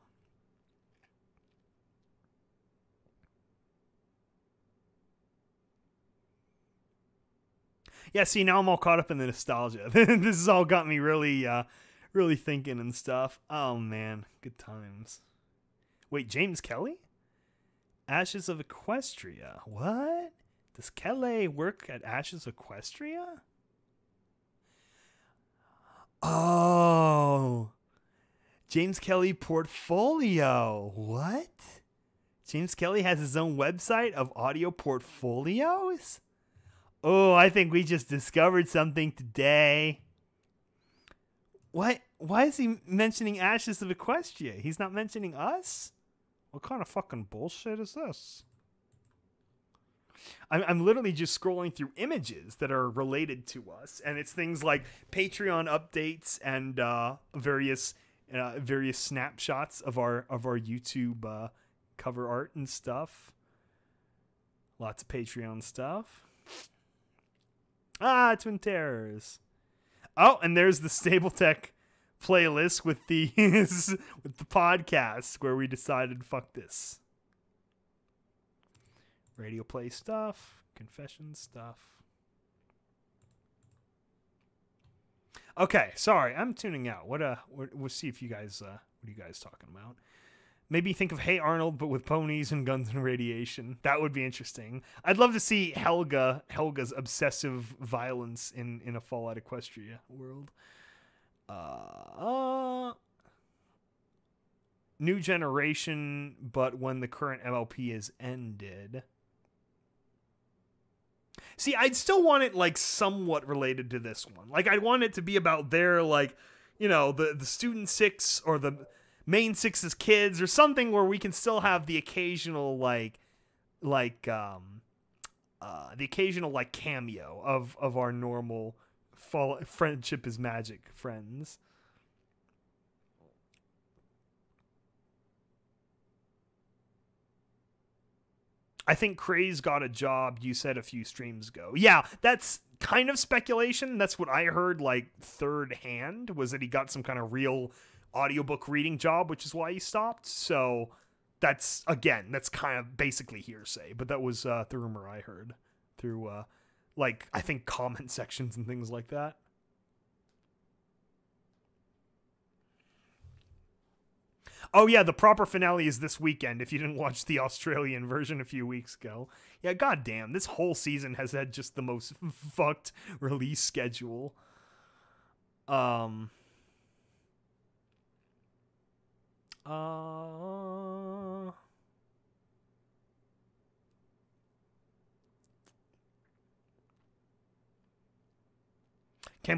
Yeah, see, now I'm all caught up in the nostalgia. This has all got me really, really thinking and stuff. Oh man, good times. Wait, James Kelly? Ashes of Equestria. What? Does Kelly work at Ashes of Equestria? Oh. James Kelly portfolio. What? James Kelly has his own website of audio portfolios? Oh, I think we just discovered something today. What? Why is he mentioning Ashes of Equestria? He's not mentioning us? What kind of fucking bullshit is this? I'm literally just scrolling through images that are related to us, and it's things like Patreon updates and various snapshots of our YouTube cover art and stuff. Lots of Patreon stuff. Twin Terrors. Oh, and there's the Stable Tech playlist with the with the podcast where we decided fuck this. Radio play stuff, confession stuff. Okay, sorry, I'm tuning out. We'll see if you guys what are you guys talking about? Maybe think of Hey Arnold, but with ponies and guns and radiation. That would be interesting. I'd love to see Helga's obsessive violence in a Fallout Equestria world. New generation, but when the current MLP is ended. See, I'd still want it like somewhat related to this one. Like I'd want it to be about their like, you know, the student six or the main six's kids or something where we can still have the occasional the occasional like cameo of our normal friendship is magic friends. I think Craze got a job, you said a few streams ago. Yeah, that's kind of speculation. That's what I heard like third hand, was that he got some kind of real audiobook reading job, which is why he stopped. So that's kind of basically hearsay, but that was the rumor I heard through like I think comment sections and things like that. Oh yeah, the proper finale is this weekend if you didn't watch the Australian version a few weeks ago. Yeah, goddamn, this whole season has had just the most fucked release schedule. Can't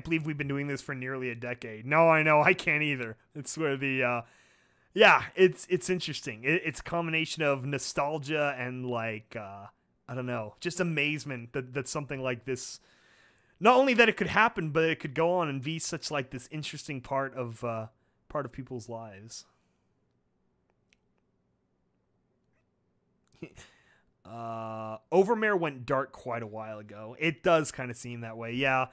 believe we've been doing this for nearly a decade. No, I know, I can't either. It's where the yeah, it's interesting. It's a combination of nostalgia and like I don't know, just amazement that something like this, not only that it could happen, but it could go on and be such like this interesting part of people's lives. Overmare went dark quite a while ago. It does kind of seem that way. Yeah,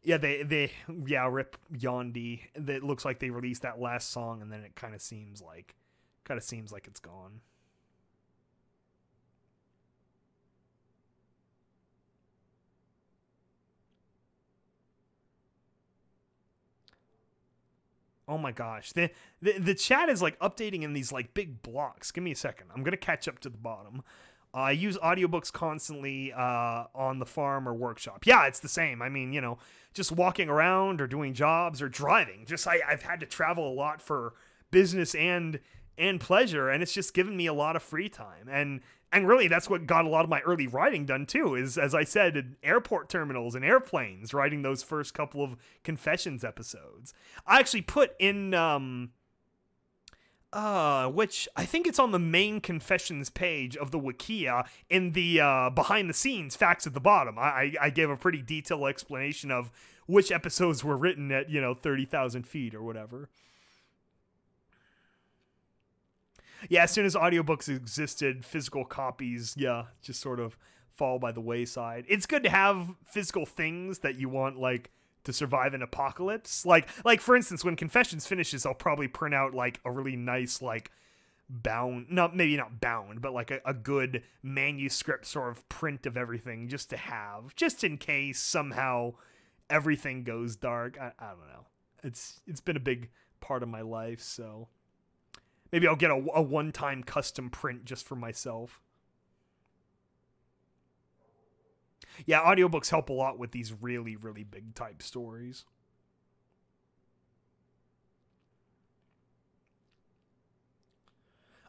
they rip Yondi. It looks like they released that last song, and then it kind of seems like it's gone. Oh my gosh, the chat is like updating in these like big blocks. Give me a second. I'm gonna catch up to the bottom. I use audiobooks constantly on the farm or workshop. Yeah, it's the same. I mean, you know, just walking around or doing jobs or driving. Just I've had to travel a lot for business and pleasure, and it's just given me a lot of free time. And And really, that's what got a lot of my early writing done, too, is, as I said, in airport terminals and airplanes, writing those first couple of Confessions episodes. I actually put in, which I think it's on the main Confessions page of the Wikia in the behind-the-scenes facts at the bottom. I gave a pretty detailed explanation of which episodes were written at, 30,000 feet or whatever. Yeah, as soon as audiobooks existed, physical copies, just sort of fall by the wayside. It's good to have physical things that you want, like, to survive an apocalypse. Like for instance, when Confessions finishes, I'll probably print out, like, a really nice, like, maybe not bound, but, like, a good manuscript sort of print of everything just to have, just in case somehow everything goes dark. I don't know. It's been a big part of my life, so... Maybe I'll get a one-time custom print just for myself. Yeah, audiobooks help a lot with these really, really big type stories.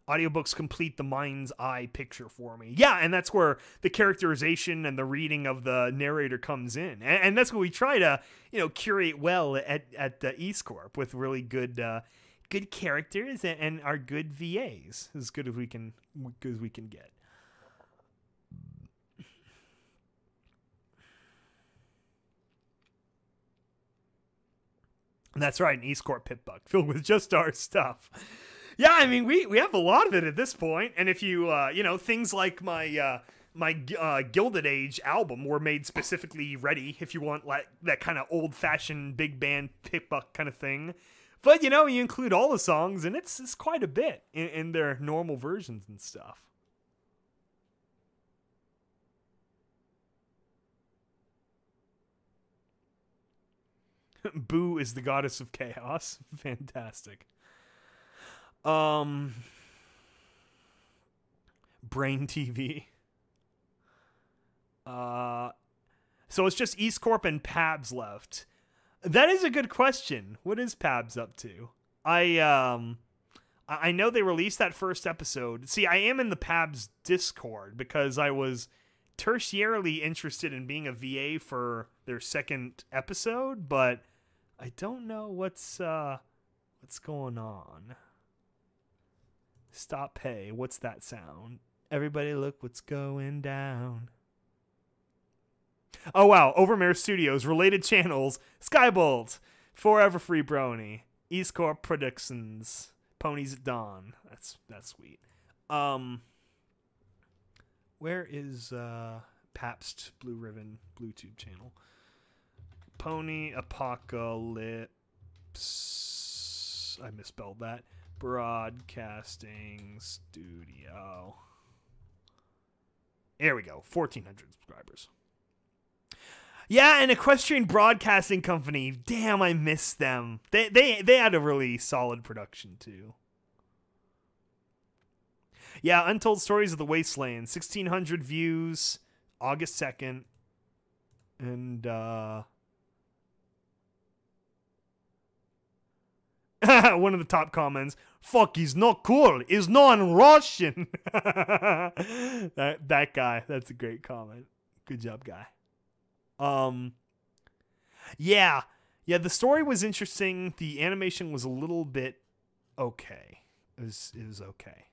Audiobooks complete the mind's eye picture for me. Yeah, and that's where the characterization and the reading of the narrator comes in. And that's what we try to, curate well at EAST Corp with really good characters and our good VAs, as good as we can get. And that's right, an EAST Corp pit book filled with just our stuff. Yeah, I mean, we have a lot of it at this point, and if you things like my Gilded Age album were made specifically ready if you want like that kind of old-fashioned big band pit book kind of thing. But, you include all the songs, and it's quite a bit in their normal versions and stuff. Boo is the goddess of chaos. Fantastic. Brain TV. So it's just EAST Corp and Pabs left. That is a good question. What is Pabs up to? I know they released that first episode. See, I am in the Pabs Discord because I was tertiarily interested in being a VA for their second episode, but I don't know what's going on. Stop pay. What's that sound? Everybody look what's going down. Oh, wow. Overmare Studios, related channels, Skybolt, Forever Free Brony, EAST Corp Productions, Ponies at Dawn. That's sweet. Where is Pabst Blue Ribbon Bluetooth channel? Pony Apocalypse. I misspelled that. Broadcasting Studio. There we go. 1,400 subscribers. Yeah, an Equestrian Broadcasting Company. Damn, I miss them. They had a really solid production, too. Yeah, Untold Stories of the Wasteland. 1,600 views. August 2nd. And, one of the top comments. Fuck, he's not cool. He's non-Russian. that guy. That's a great comment. Good job, guy. Yeah, the story was interesting. The animation was a little bit okay. It was okay.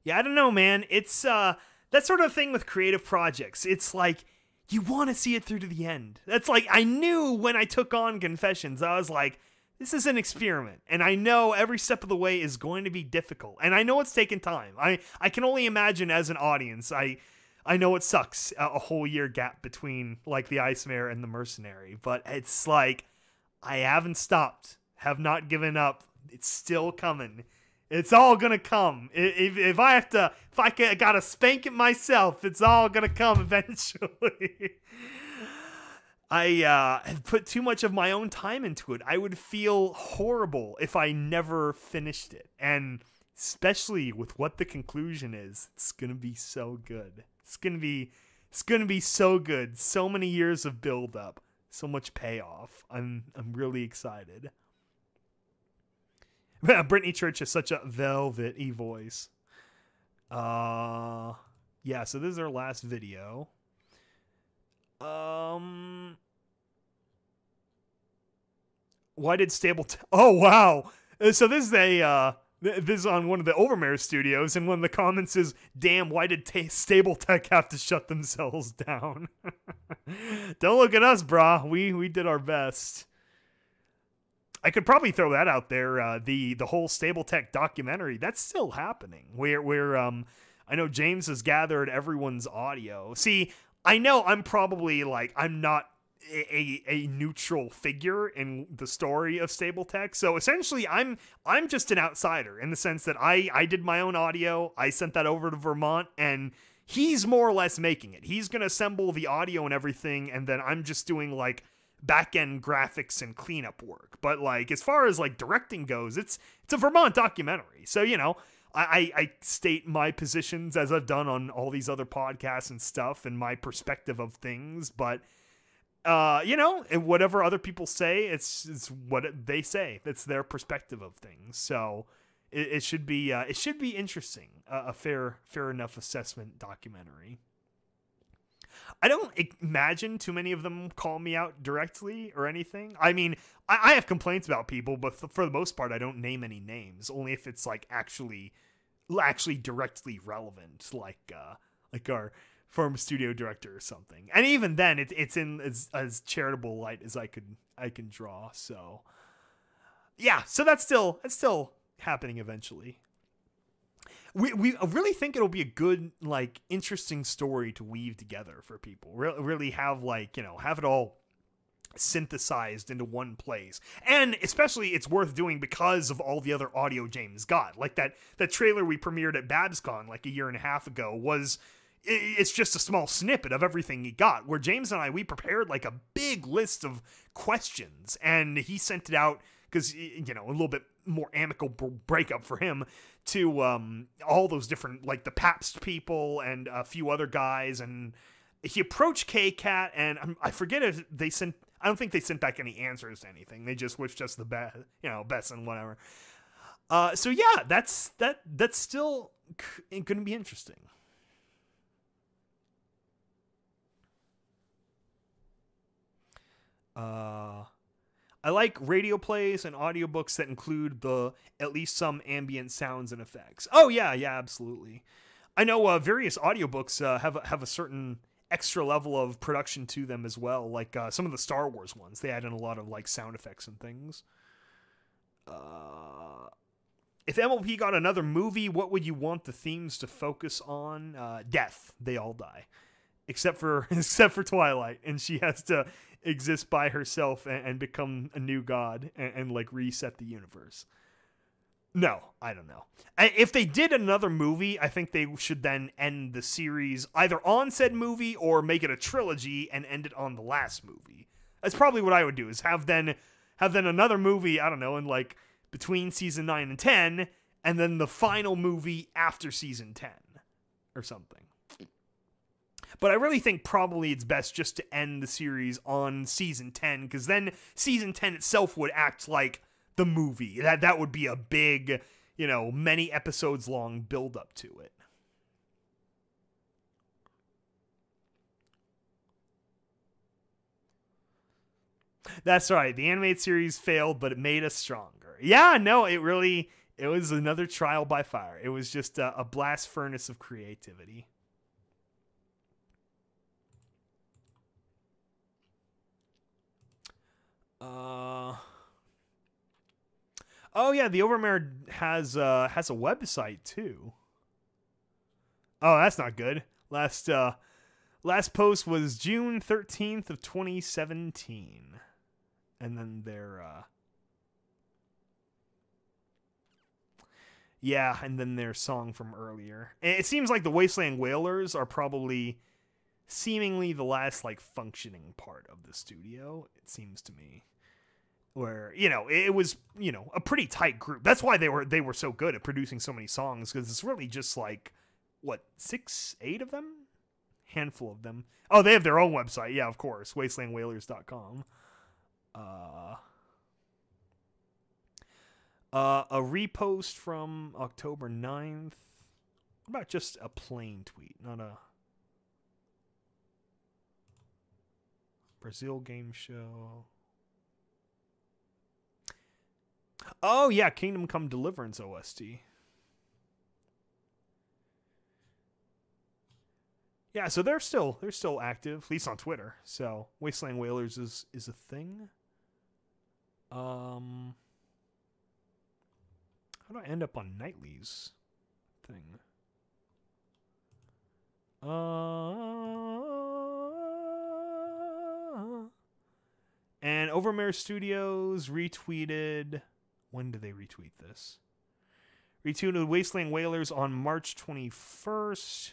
Yeah, I don't know, man. It's that sort of thing with creative projects. It's like you want to see it through to the end. That's like I knew when I took on Confessions, I was like, this is an experiment, and I know every step of the way is going to be difficult, and I know it's taken time. I can only imagine as an audience. I know it sucks, a whole year gap between, like, the Ice Mare and the Mercenary, but it's like, I haven't stopped, have not given up, it's still coming. It's all gonna come. If I gotta spank it myself, it's all gonna come eventually. I put too much of my own time into it. I would feel horrible if I never finished it, and especially with what the conclusion is, it's gonna be so good. It's gonna be so good. So many years of build up, so much payoff. I'm really excited. Brittany Church has such a velvety voice. Yeah, so this is our last video. Why did oh wow. So this is this is on one of the Overmare studios, and one of the comments is, damn, why did Stable Tech have to shut themselves down? Don't look at us, brah. We did our best. I could probably throw that out there. The whole Stable Tech documentary, that's still happening. Where I know James has gathered everyone's audio. See, I know I'm probably like, I'm not a neutral figure in the story of Stable Tech. So essentially I'm just an outsider in the sense that I did my own audio. I sent that over to Vermont, and he's more or less making it. He's going to assemble the audio and everything, and then I'm just doing like back-end graphics and cleanup work. But like, as far as like directing goes, it's a Vermont documentary. So, you know, I state my positions as I've done on all these other podcasts and stuff, and my perspective of things, but you know, whatever other people say, it's what they say. It's their perspective of things. So it should be interesting. A fair enough assessment documentary. I don't imagine too many of them call me out directly or anything. I mean, I have complaints about people, but for the most part, I don't name any names. Only if it's like actually directly relevant, like our former studio director or something. And even then, it's in as charitable light as I can draw. So yeah, so that's still happening eventually. We really think it'll be a good, like, interesting story to weave together for people. Really have, like, you know, have it all synthesized into one place. And especially it's worth doing because of all the other audio James got. Like that trailer we premiered at BabsCon like a year and a half ago it's just a small snippet of everything he got, where James and we prepared like a big list of questions, and he sent it out because, you know, a little bit more amicable breakup for him to all those different, like the Pabst people and a few other guys, and he approached K-Cat, and I forget if they sent, I don't think they sent back any answers to anything. They just wished us the best, you know, best and whatever. So yeah, that's still going to be interesting. I like radio plays and audiobooks that include at least some ambient sounds and effects. Oh yeah, absolutely. I know various audiobooks have a certain extra level of production to them as well. Like some of the Star Wars ones, they add in a lot of like sound effects and things. If MLP got another movie, what would you want the themes to focus on? Death. They all die, except for Twilight, and she has to exist by herself and become a new god and like reset the universe. No, I don't know. If they did another movie, I think they should then end the series either on said movie or make it a trilogy and end it on the last movie. That's probably what I would do, is have then another movie, I don't know, in like between season 9 and 10, and then the final movie after season 10 or something. But I really think probably it's best just to end the series on season 10, because then season 10 itself would act like the movie. That would be a big, you know, many episodes long build up to it. That's right. The animated series failed, but it made us stronger. Yeah, no, it was another trial by fire. It was just a blast furnace of creativity. Oh yeah, the Overmare has a website too. Oh, that's not good. Last post was June 13th of 2017. And then their song from earlier. It seems like the Wasteland Whalers are probably seemingly the last like functioning part of the studio, it seems to me. Where, you know, it was, you know, a pretty tight group. That's why they were so good at producing so many songs, because it's really just like, what, 6, 8 of them? Handful of them. Oh, they have their own website. Yeah, of course. wastelandwhalers.com. A repost from October 9th. What about just a plain tweet, not a Brazil game show? Oh yeah, Kingdom Come Deliverance OST. Yeah, so they're still active, at least on Twitter. So Wasteland Whalers is a thing. How do I end up on Nightly's thing? And Overmare Studios retweeted. When did they retweet this? Retweeted Wasteland Whalers on March 21st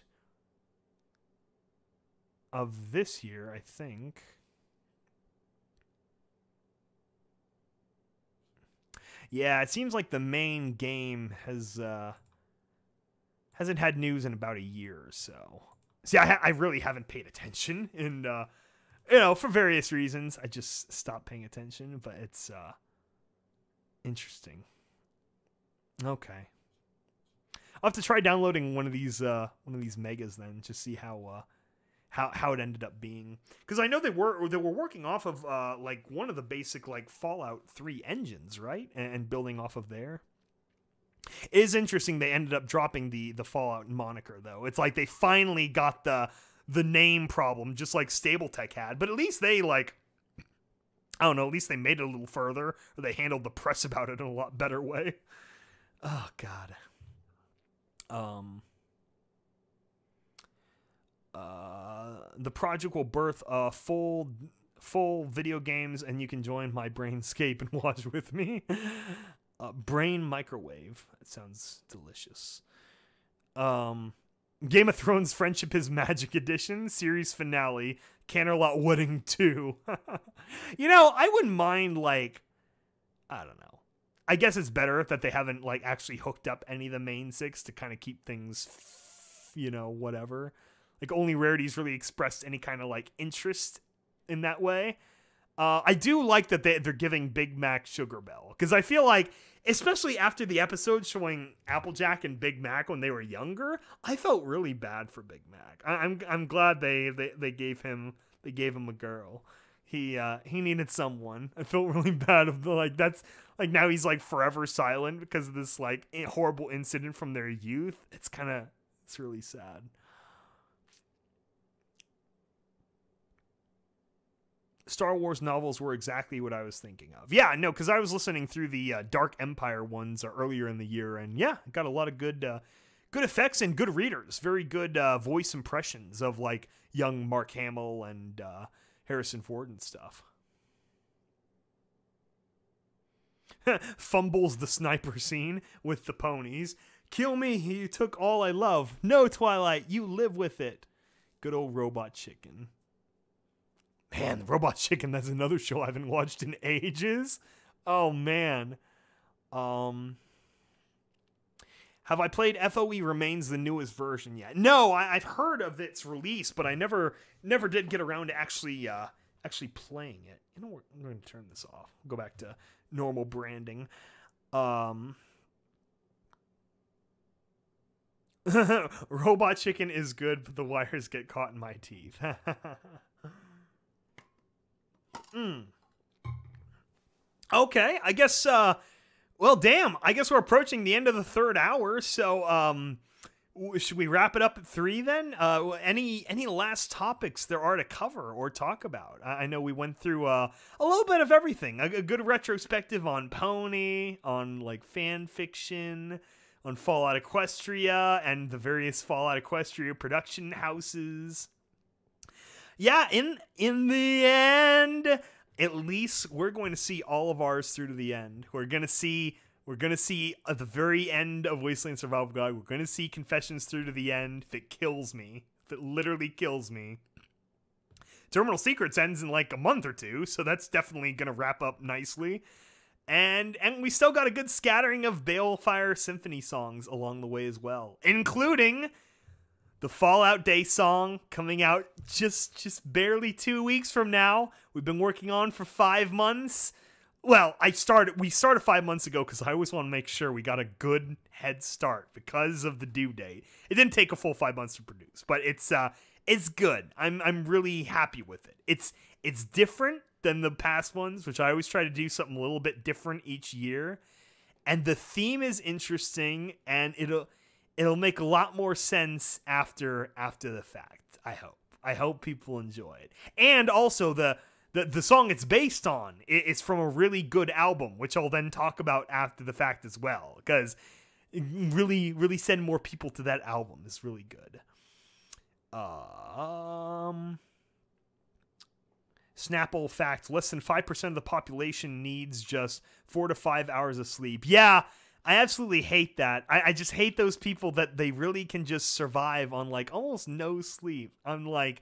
of this year, I think. Yeah, it seems like the main game hasn't had news in about a year or so. See, I really haven't paid attention, and for various reasons, I just stopped paying attention. But it's interesting. Okay, I'll have to try downloading one of these megas then, just see how it ended up being, because I know they were working off of like one of the basic like Fallout 3 engines, right, and building off of there. It is interesting they ended up dropping the Fallout moniker though. It's like they finally got the name problem, just like Stable-Tech had, but at least they like, I don't know, at least they made it a little further, or they handled the press about it in a lot better way. Oh God. The project will birth full video games, and you can join my Brainscape and watch with me. Brain Microwave. That sounds delicious. Game of Thrones Friendship is Magic Edition series finale. Canterlot Wedding 2. I wouldn't mind, like, I don't know. I guess it's better that they haven't like actually hooked up any of the main 6 to kind of keep things, whatever. Like, only Rarities really expressed any kind of like interest in that way. I do like that they're giving Big Mac Sugar Bell, because I feel like, especially after the episode showing Applejack and Big Mac when they were younger, I felt really bad for Big Mac. I'm glad they gave him a girl. He needed someone. I felt really bad of that's like, now he's like forever silent because of this like horrible incident from their youth. It's really sad. Star Wars novels were exactly what I was thinking of. Yeah, no, because I was listening through the Dark Empire ones earlier in the year, and yeah, got a lot of good effects and good readers. Very good voice impressions of like young Mark Hamill and Harrison Ford and stuff. Fumbles the sniper scene with the ponies. Kill me, you took all I love. No, Twilight, you live with it. Good old Robot Chicken. Man, the Robot Chicken, that's another show I haven't watched in ages. Oh, man. Have I played FOE Remains, the newest version yet? No, I've heard of its release, but I never did get around to actually playing it. You know what? I'm going to turn this off. Go back to normal branding. Robot Chicken is good, but the wires get caught in my teeth. Okay, I guess, well, damn, I guess we're approaching the end of the third hour, so, should we wrap it up at 3 then? Any last topics there are to cover or talk about? I know we went through, a little bit of everything. A good retrospective on Pony, on, like, fan fiction, on Fallout Equestria, and the various Fallout Equestria production houses. Yeah, in the end, at least we're going to see all of ours through to the end. We're gonna see at the very end of Wasteland Survival Guide, we're gonna see Confessions through to the end. If it kills me, if it literally kills me. Terminal Secrets ends in like a month or two, so that's definitely gonna wrap up nicely. And we still got a good scattering of Balefire Symphony songs along the way as well, including the Fallout Day song coming out just barely 2 weeks from now. We've been working on for 5 months. Well, we started 5 months ago because I always want to make sure we got a good head start because of the due date. It didn't take a full 5 months to produce, but it's good. I'm really happy with it. It's different than the past ones, which I always try to do something a little bit different each year. And the theme is interesting, and it'll make a lot more sense after the fact. I hope people enjoy it. And also the song it's based on is from a really good album, which I'll then talk about after the fact as well, because really send more people to that album. It's really good. Snapple fact: less than 5% of the population needs just 4 to 5 hours of sleep. Yeah, I absolutely hate that. I just hate those people that they really can just survive on like almost no sleep. I'm like,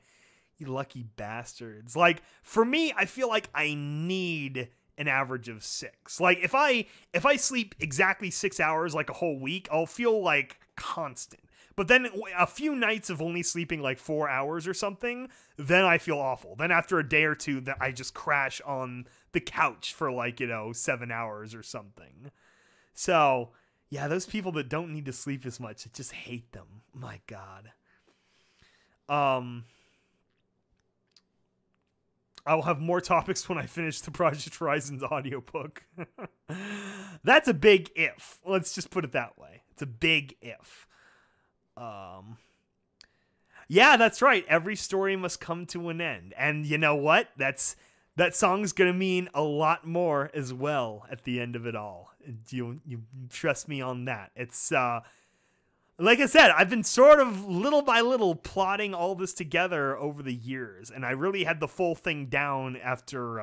you lucky bastards. Like, for me, I feel like I need an average of 6. Like, if I sleep exactly 6 hours like a whole week, I'll feel like constant. But then a few nights of only sleeping like 4 hours or something, then I feel awful. Then after a day or two, that I just crash on the couch for like, 7 hours or something. So, yeah, those people that don't need to sleep as much, I just hate them. My God. I will have more topics when I finish the Project Horizons audiobook. That's a big if. Let's just put it that way. It's a big if. Yeah, that's right. Every story must come to an end. And you know what? That song's going to mean a lot more as well at the end of it all. You trust me on that. It's, like I said, I've been sort of little by little plotting all this together over the years, and I really had the full thing down after,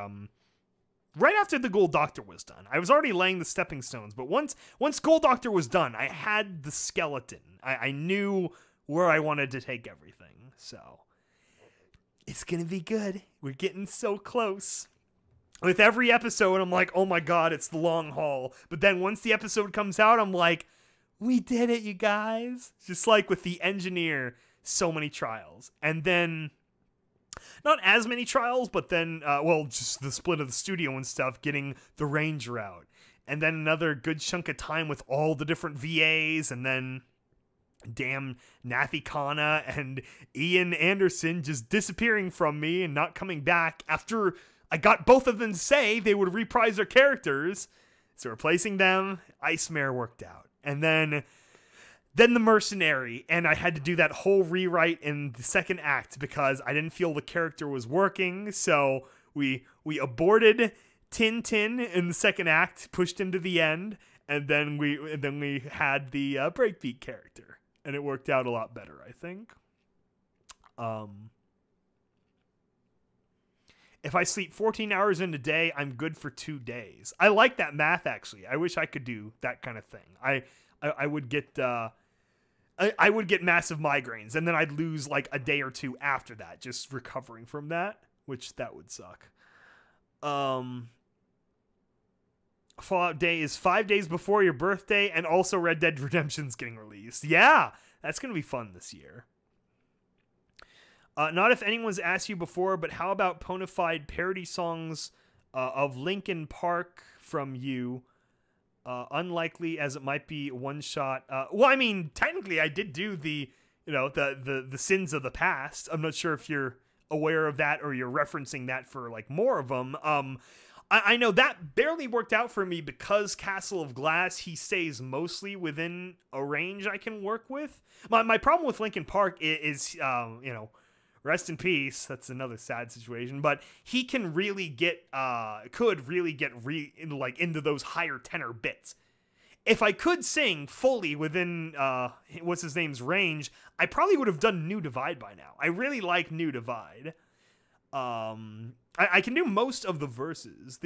right after the Gold Doctor was done. I was already laying the stepping stones, but once Gold Doctor was done, I had the skeleton. I knew where I wanted to take everything, so it's gonna be good. We're getting so close. With every episode, I'm like, oh my God, it's the long haul. But then once the episode comes out, I'm like, we did it, you guys. Just like with the Engineer, so many trials. And then, not as many trials, but then, just the split of the studio and stuff, getting the Ranger out. And then another good chunk of time with all the different VAs, and then damn Nathy Khanna and Ian Anderson just disappearing from me and not coming back after I got both of them to say they would reprise their characters. So replacing them, Ice Mare worked out. And then the Mercenary, and I had to do that whole rewrite in the second act because I didn't feel the character was working. So we aborted Tin in the second act, pushed him to the end, and then we had the Breakbeat character, and it worked out a lot better, I think. If I sleep 14 hours in a day, I'm good for 2 days. I like that math, actually. I wish I could do that kind of thing. I would get I would get massive migraines, and then I'd lose like a day or two after that, just recovering from that, which that would suck. Fallout Day is 5 days before your birthday, and also Red Dead Redemption's getting released. Yeah, that's going to be fun this year. Not if anyone's asked you before, but how about bona fide parody songs of Linkin Park from you? Unlikely as it might be one shot. Well, I mean, technically I did do the sins of the past. I'm not sure if you're aware of that or you're referencing that for like more of them. I know that barely worked out for me because Castle of Glass, he stays mostly within a range I can work with. My problem with Linkin Park is rest in peace. That's another sad situation. But he can really get, into those higher tenor bits. If I could sing fully within, what's his name's range, I probably would have done New Divide by now. I really like New Divide. I can do most of the verses.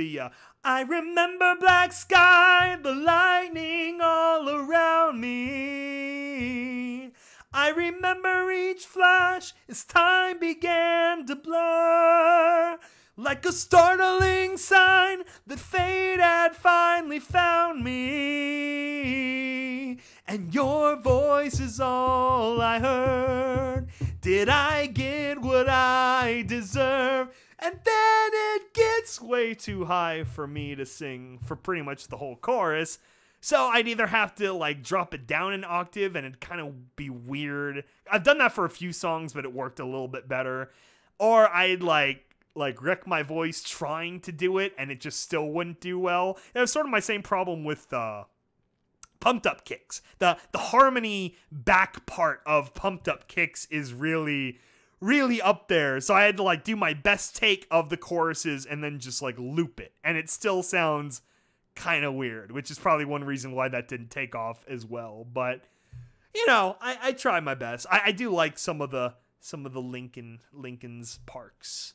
I remember black sky, the lightning all around me. I remember each flash as time began to blur, like a startling sign that fate had finally found me. And your voice is all I heard. Did I get what I deserve? And then it gets way too high for me to sing for pretty much the whole chorus. So I'd either have to like drop it down an octave and it'd kind of be weird. I've done that for a few songs, but it worked a little bit better. Or I'd like wreck my voice trying to do it and it just still wouldn't do well. It was sort of my same problem with Pumped Up Kicks. The harmony back part of Pumped Up Kicks is really up there. So I had to like do my best take of the choruses and then just like loop it. And it still sounds kind of weird, which is probably one reason why that didn't take off as well. But you know, I try my best. I do like some of the Linkin's Parks.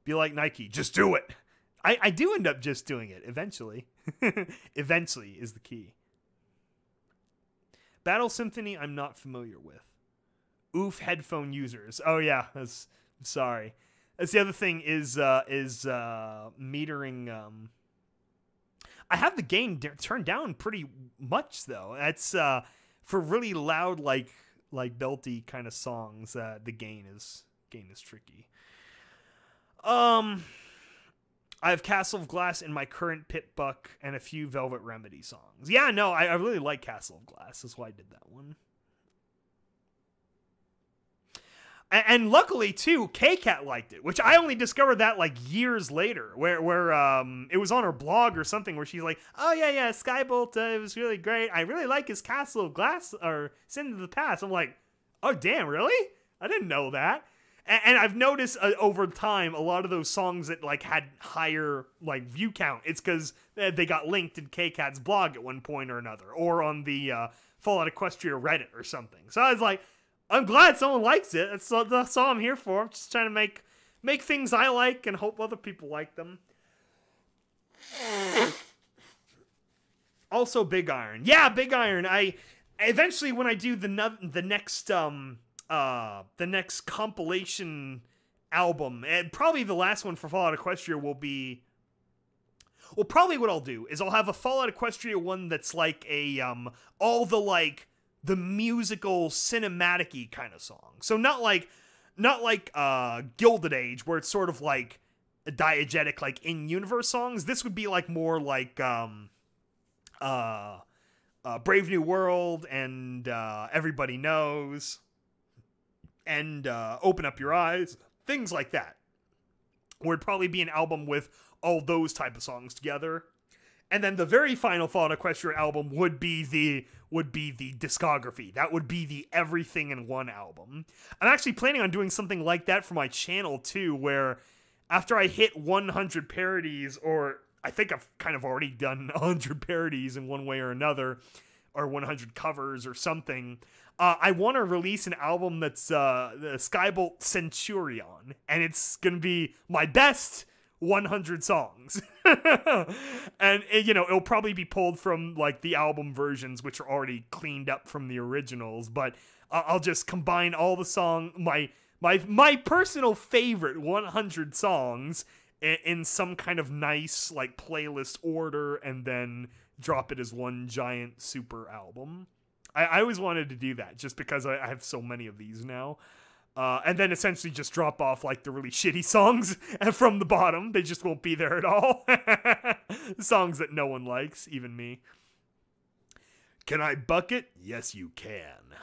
Be like Nike, just do it. I do end up just doing it eventually. Eventually is the key. Battle Symphony, I'm not familiar with. Oof, headphone users. Oh yeah, I'm sorry. That's the other thing is metering. I have the gain turned down pretty much though. That's for really loud like belty kind of songs. The gain is tricky. I have Castle of Glass in my current Pit Buck and a few Velvet Remedy songs. Yeah, no, I really like Castle of Glass. That's why I did that one. And luckily, too, K-Cat liked it, which I only discovered that like years later, where it was on her blog or something where she's like, oh, yeah, Skybolt, it was really great. I really like his Castle of Glass or Sin to the Past. I'm like, oh, damn, really? I didn't know that. And I've noticed over time, a lot of those songs that like had higher like view count, it's because they got linked in K-Cat's blog at one point or another, or on the Fallout Equestria Reddit or something. So I was like, I'm glad someone likes it. That's all I'm here for. I'm just trying to make things I like and hope other people like them. Also, Big Iron. Yeah, Big Iron. I eventually, when I do the next compilation album, and probably the last one for Fallout Equestria will be. Well, probably what I'll do is I'll have a Fallout Equestria one that's like a all the like the musical cinematic-y kind of song. So not like Gilded Age, where it's sort of like a diegetic, like in-universe songs. This would be like more like Brave New World and Everybody Knows and Open Up Your Eyes, things like that. Where it'd probably be an album with all those type of songs together. And then the very final Fallout Equestria album would be the discography. That would be the everything in one album. I'm actually planning on doing something like that for my channel too, where after I hit 100 parodies, or I think I've kind of already done 100 parodies in one way or another, or 100 covers or something, I want to release an album that's the Skybolt Centurion, and it's going to be my best 100 songs. And it'll probably be pulled from like the album versions, which are already cleaned up from the originals, but I'll just combine all the my personal favorite 100 songs in some kind of nice like playlist order, and then drop it as one giant super album. I always wanted to do that just because I have so many of these now. And then essentially just drop off like the really shitty songs from the bottom. They just won't be there at all. Songs that no one likes, even me. Can I bucket? Yes, you can.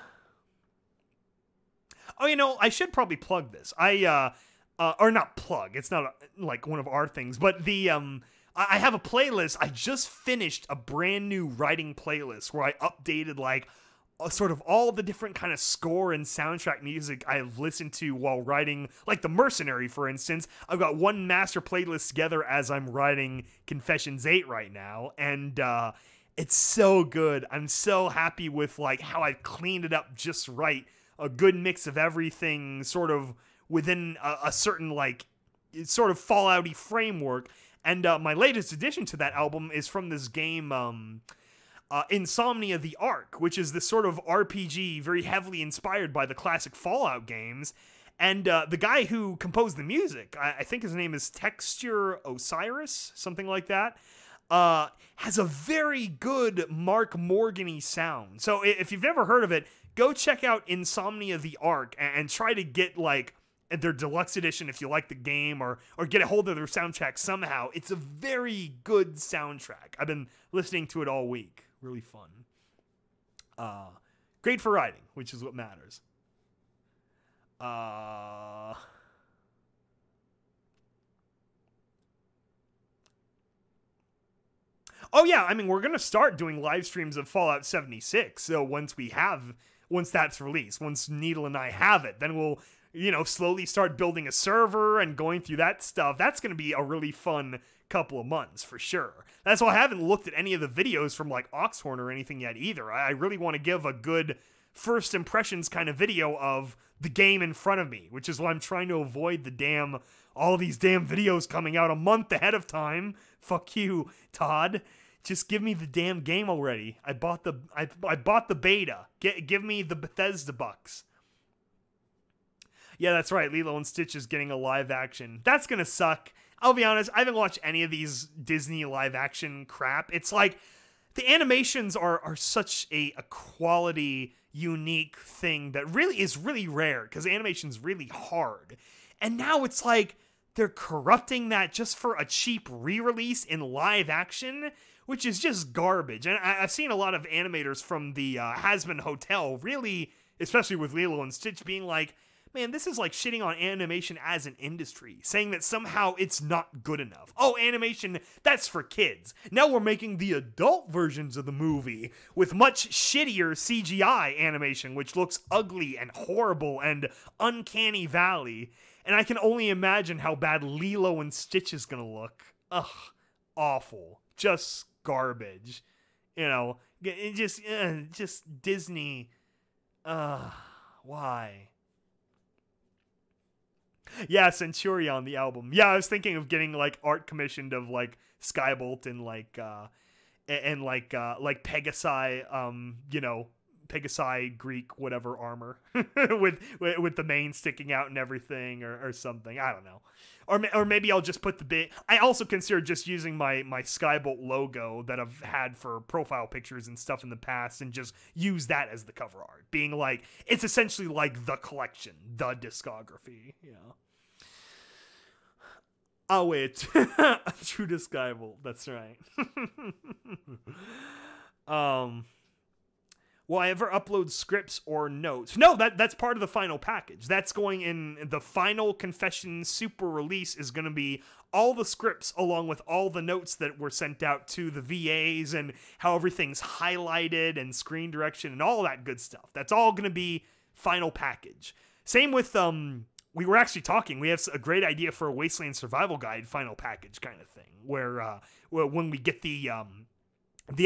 Oh, I should probably plug this. Or not plug. It's not like one of our things, but I have a playlist. I just finished a brand new writing playlist where I updated like sort of all the different kind of score and soundtrack music I've listened to while writing, like The Mercenary, for instance. I've got one master playlist together as I'm writing Confessions 8 right now, and it's so good. I'm so happy with like how I've cleaned it up just right. A good mix of everything sort of within a certain like sort of Fallout-y framework. And my latest addition to that album is from this game, Insomnia the Ark, which is this sort of RPG very heavily inspired by the classic Fallout games. And the guy who composed the music, I think his name is Texture Osiris, something like that. has a very good Mark Morgan-y sound. So if you've never heard of it, go check out Insomnia the Ark and try to get like their deluxe edition if you like the game, or get a hold of their soundtrack somehow. It's a very good soundtrack. I've been listening to it all week. Really fun. Great for riding, which is what matters. Oh yeah, I mean, we're going to start doing live streams of Fallout 76. So once that's released, once Needle and I have it, then we'll, slowly start building a server and going through that stuff. That's going to be a really fun couple of months for sure. That's why I haven't looked at any of the videos from like Oxhorn or anything yet either. I really want to give a good first impressions kind of video of the game in front of me, which is why I'm trying to avoid all these damn videos coming out a month ahead of time. Fuck you, Todd. Just give me the damn game already. I bought the beta. Give me the Bethesda bucks. Yeah, that's right. Lilo and Stitch is getting a live action. That's gonna suck. I'll be honest, I haven't watched any of these Disney live action crap. It's like the animations are such a quality, unique thing that really is really rare because animation's really hard. And now it's like they're corrupting that just for a cheap re-release in live action, which is just garbage. And I've seen a lot of animators from the Hasbin Hotel really, especially with Lilo and Stitch, being like, man, this is like shitting on animation as an industry, saying that somehow it's not good enough. Oh, animation, that's for kids. Now we're making the adult versions of the movie with much shittier CGI animation, which looks ugly and horrible and uncanny valley. And I can only imagine how bad Lilo and Stitch is gonna look. Ugh, awful. Just garbage. It just Disney. Why? Yeah, Centurion, the album. Yeah, I was thinking of getting like art commissioned of like Skybolt and like Pegasi, Pegasi Greek whatever armor with the mane sticking out and everything or something. I don't know. Or maybe I'll just put the bit. I also consider just using my Skybolt logo that I've had for profile pictures and stuff in the past and just use that as the cover art, being like it's essentially like the collection, the discography, Oh wait, true to Skybolt. That's right. Will I ever upload scripts or notes? No, that's part of the final package. That's going in the final Confession Super release is going to be all the scripts along with all the notes that were sent out to the VAs and how everything's highlighted and screen direction and all that good stuff. That's all going to be final package. Same with, we were actually talking, we have a great idea for a Wasteland Survival Guide final package kind of thing, where when we get the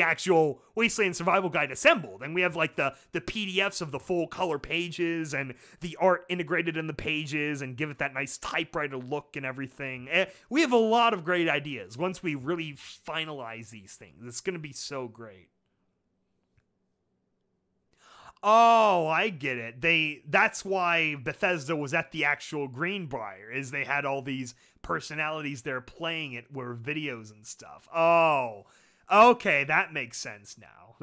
actual Wasteland Survival Guide assembled, and we have like the PDFs of the full color pages and the art integrated in the pages and give it that nice typewriter look and everything. We have a lot of great ideas once we really finalize these things. It's going to be so great. Oh, I get it. That's why Bethesda was at the actual Greenbrier, is they had all these personalities there playing it were videos and stuff. Oh, okay, that makes sense now.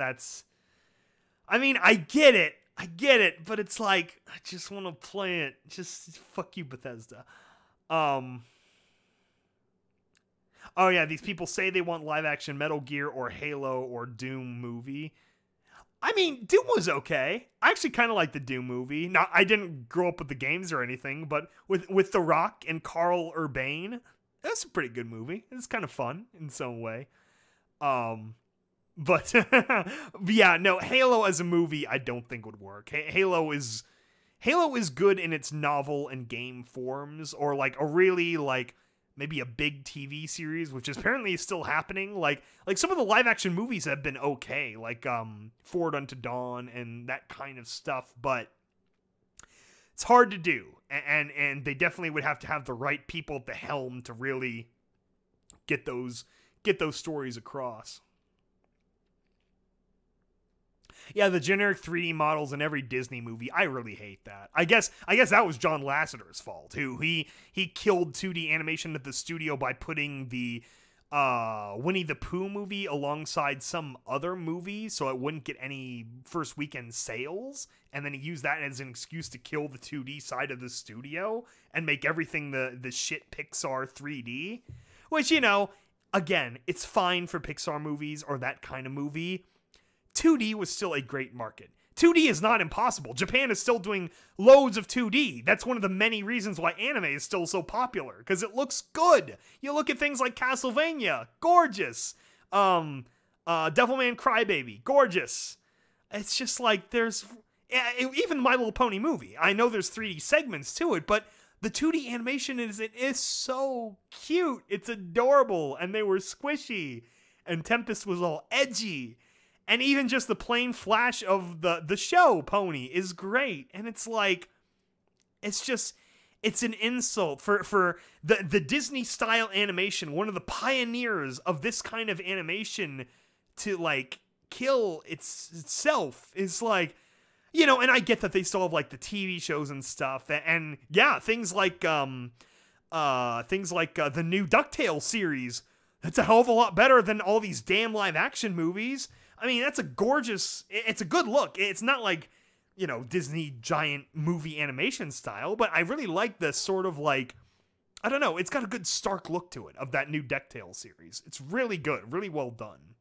I get it, but it's like, I just want to play it. Just, fuck you, Bethesda. Oh yeah, these people say they want live-action Metal Gear or Halo or Doom movie. I mean, Doom was okay. I actually kind of like the Doom movie. Now, I didn't grow up with the games or anything, but with The Rock and Carl Urban, that's a pretty good movie. It's kind of fun in some way. But yeah, no, Halo as a movie, I don't think would work. Halo is good in its novel and game forms, or like a really like maybe a big TV series, which is apparently still happening. Like some of the live action movies have been okay, like Forward Unto Dawn and that kind of stuff, but it's hard to do, and they definitely would have to have the right people at the helm to really get those stories across. Yeah, the generic 3D models in every Disney movie, I really hate that. I guess that was John Lasseter's fault, who he killed 2D animation at the studio by putting the Winnie the Pooh movie alongside some other movie so it wouldn't get any first weekend sales, and then he used that as an excuse to kill the 2D side of the studio and make everything the shit Pixar 3D, which, you know, again, it's fine for Pixar movies or that kind of movie. 2D was still a great market. 2D is not impossible. Japan is still doing loads of 2D. That's one of the many reasons why anime is still so popular, because it looks good. You look at things like Castlevania, gorgeous. Devilman Crybaby, gorgeous. It's just like there's... even My Little Pony movie. I know there's 3D segments to it, but the 2D animation is so cute. It's adorable, and they were squishy. And Tempest was all edgy. And even just the plain flash of the show Pony is great. And it's like, it's an insult for the Disney style animation, one of the pioneers of this kind of animation, to like kill itself is like, you know, and I get that they still have like the TV shows and stuff. And yeah, things like the new DuckTales series. That's a hell of a lot better than all these damn live action movies. I mean, it's a good look. It's not like, you know, Disney giant movie animation style, but I really like this sort of like, I don't know, it's got a good stark look to it of that new DuckTales series. It's really good, really well done.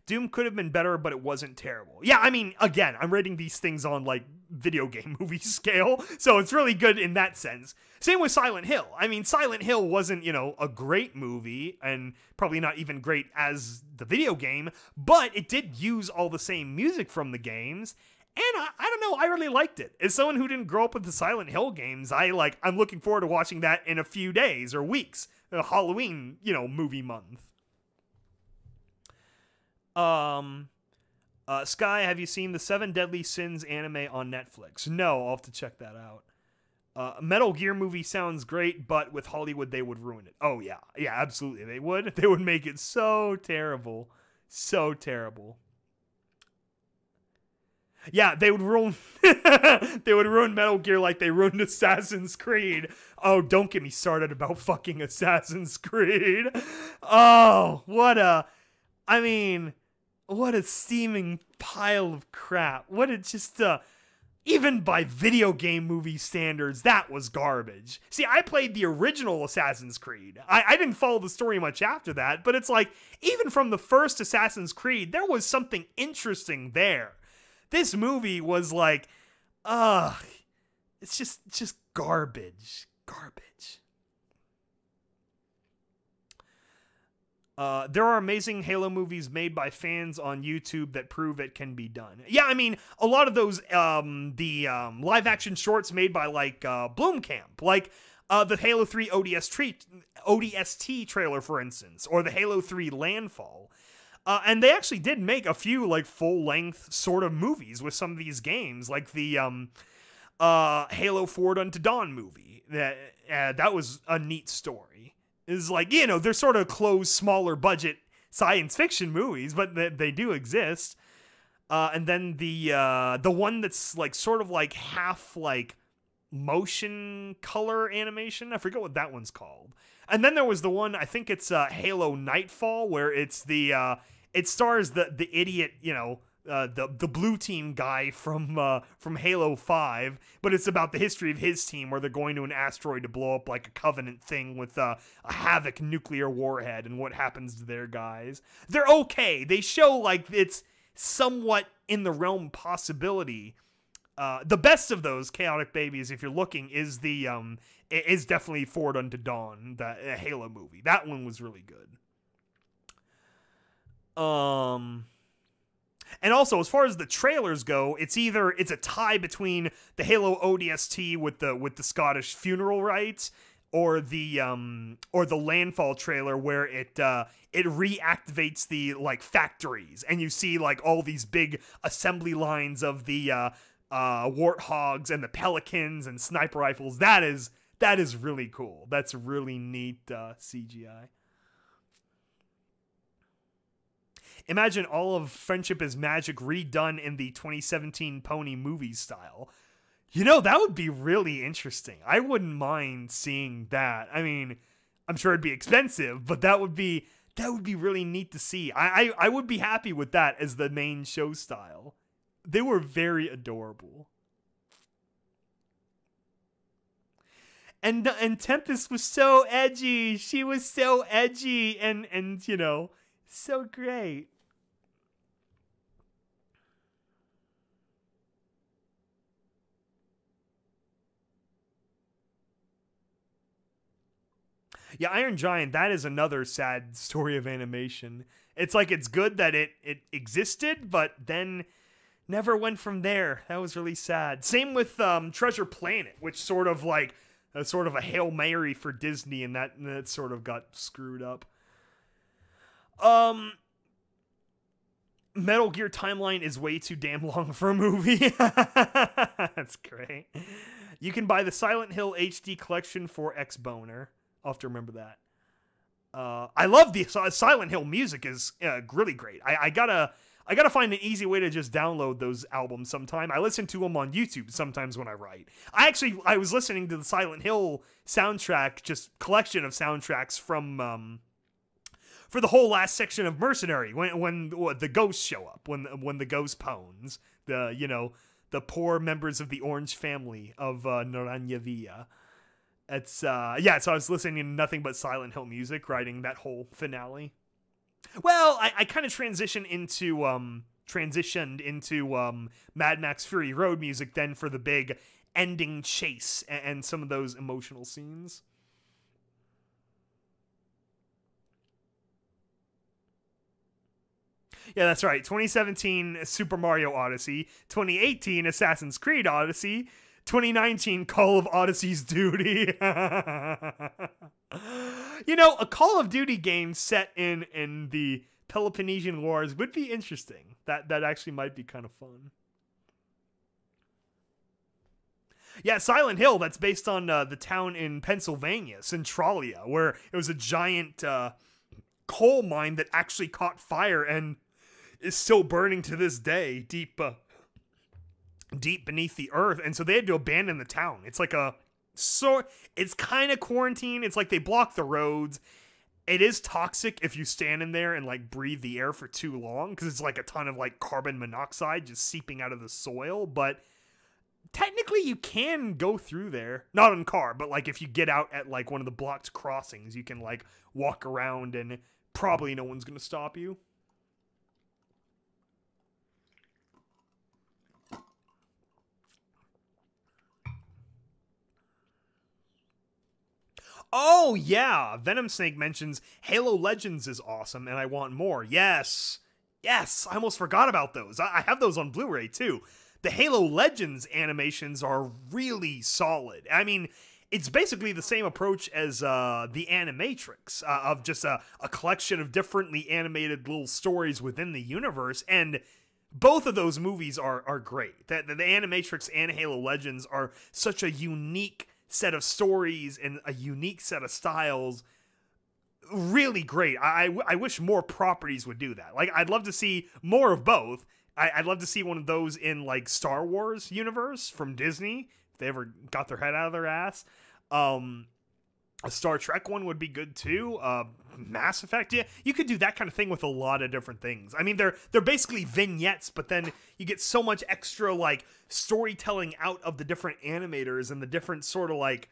Doom could have been better, but it wasn't terrible. Yeah, I mean, again, I'm rating these things on, like, video game movie scale, so it's really good in that sense. Same with Silent Hill. I mean, Silent Hill wasn't, you know, a great movie, and probably not even great as the video game, but it did use all the same music from the games, and I don't know, I really liked it. As someone who didn't grow up with the Silent Hill games, I'm looking forward to watching that in a few days or weeks. Halloween, you know, movie month. Sky, have you seen the 7 Deadly Sins anime on Netflix? No, I'll have to check that out. Metal Gear movie sounds great, but with Hollywood, they would ruin it. Oh, yeah. Yeah, absolutely. They would. They would make it so terrible. So terrible. Yeah, they would ruin they would ruin Metal Gear like they ruined Assassin's Creed. Oh, don't get me started about fucking Assassin's Creed. Oh, what a steaming pile of crap. Even by video game movie standards, that was garbage. See, I played the original Assassin's Creed. I didn't follow the story much after that, but it's like, even from the first Assassin's Creed, there was something interesting there. This movie was like, it's just garbage. Garbage. There are amazing Halo movies made by fans on YouTube that prove it can be done. Yeah, I mean, a lot of those, live action shorts made by, like, Bloomcamp, like, the Halo 3 ODST trailer, for instance, or the Halo 3 Landfall. And they actually did make a few, like, full-length sort of movies with some of these games, like the, Halo Forward Unto Dawn movie. That was a neat story. Is like, you know, they're sort of closed, smaller budget science fiction movies, but they do exist. And then the one that's like sort of like half like motion color animation. I forget what that one's called. And then there was the one, I think it's Halo Nightfall, where it's it stars the idiot, you know, the blue team guy from Halo 5, but it's about the history of his team where they're going to an asteroid to blow up like a Covenant thing with a Havoc nuclear warhead and what happens to their guys. They're okay. They show like it's somewhat in the realm of possibility. The best of those Chaotic Babies, if you're looking, is is definitely Forward Unto Dawn, the Halo movie. That one was really good. And also, as far as the trailers go, it's a tie between the Halo ODST with the Scottish funeral rites, or the Landfall trailer where it reactivates the like factories, and you see like all these big assembly lines of the warthogs and the pelicans and sniper rifles. That is really cool. That's really neat CGI. Imagine all of Friendship is Magic redone in the 2017 Pony movie style. You know, that would be really interesting. I wouldn't mind seeing that. I mean, I'm sure it'd be expensive, but that would be really neat to see. I would be happy with that as the main show style. They were very adorable. And Tempest was so edgy. She was so edgy and you know, so great. Yeah, Iron Giant, that is another sad story of animation. It's like it's good that it existed, but then never went from there. That was really sad. Same with Treasure Planet, which sort of like sort of a Hail Mary for Disney, and that sort of got screwed up. Metal Gear Timeline is way too damn long for a movie. That's great. You can buy the Silent Hill HD collection for X-Boner. I'll have to remember that. I love the Silent Hill music is really great. I gotta find an easy way to just download those albums sometime. I listen to them on YouTube sometimes when I write. I was listening to the Silent Hill soundtrack, just collection of soundtracks from for the whole last section of Mercenary when the ghosts show up, when the ghost pones, the poor members of the Orange family of Naranja Villa. It's so I was listening to nothing but Silent Hill music, writing that whole finale. Well, I kind of transitioned into Mad Max Fury Road music then for the big ending chase and some of those emotional scenes. Yeah, that's right. 2017 Super Mario Odyssey, 2018 Assassin's Creed Odyssey, 2019 Call of Odyssey's Duty. You know, a Call of Duty game set in the Peloponnesian Wars would be interesting. That actually might be kind of fun. Yeah, Silent Hill, that's based on the town in Pennsylvania, Centralia, where it was a giant coal mine that actually caught fire and is still burning to this day, deep beneath the earth, and so they had to abandon the town. It's like it's kind of quarantine. It's like they block the roads. It is toxic if you stand in there and like breathe the air for too long, because it's like a ton of like carbon monoxide just seeping out of the soil. But technically you can go through there, not in car, but like if you get out at like one of the blocked crossings, you can like walk around and probably no one's gonna stop you. Oh, yeah. Venom Snake mentions Halo Legends is awesome and I want more. Yes. Yes. I almost forgot about those. I have those on Blu-ray too. The Halo Legends animations are really solid. I mean, it's basically the same approach as the Animatrix, of just a collection of differently animated little stories within the universe. And both of those movies are great. The Animatrix and Halo Legends are such a unique set of stories and a unique set of styles. Really great. I wish more properties would do that. Like, I'd love to see more of both. I'd love to see one of those in like Star Wars universe from Disney, if they ever got their head out of their ass. A Star Trek one would be good too. Mass Effect, yeah, you could do that kind of thing with a lot of different things. I mean, they're basically vignettes, but then you get so much extra like storytelling out of the different animators and the different sort of like,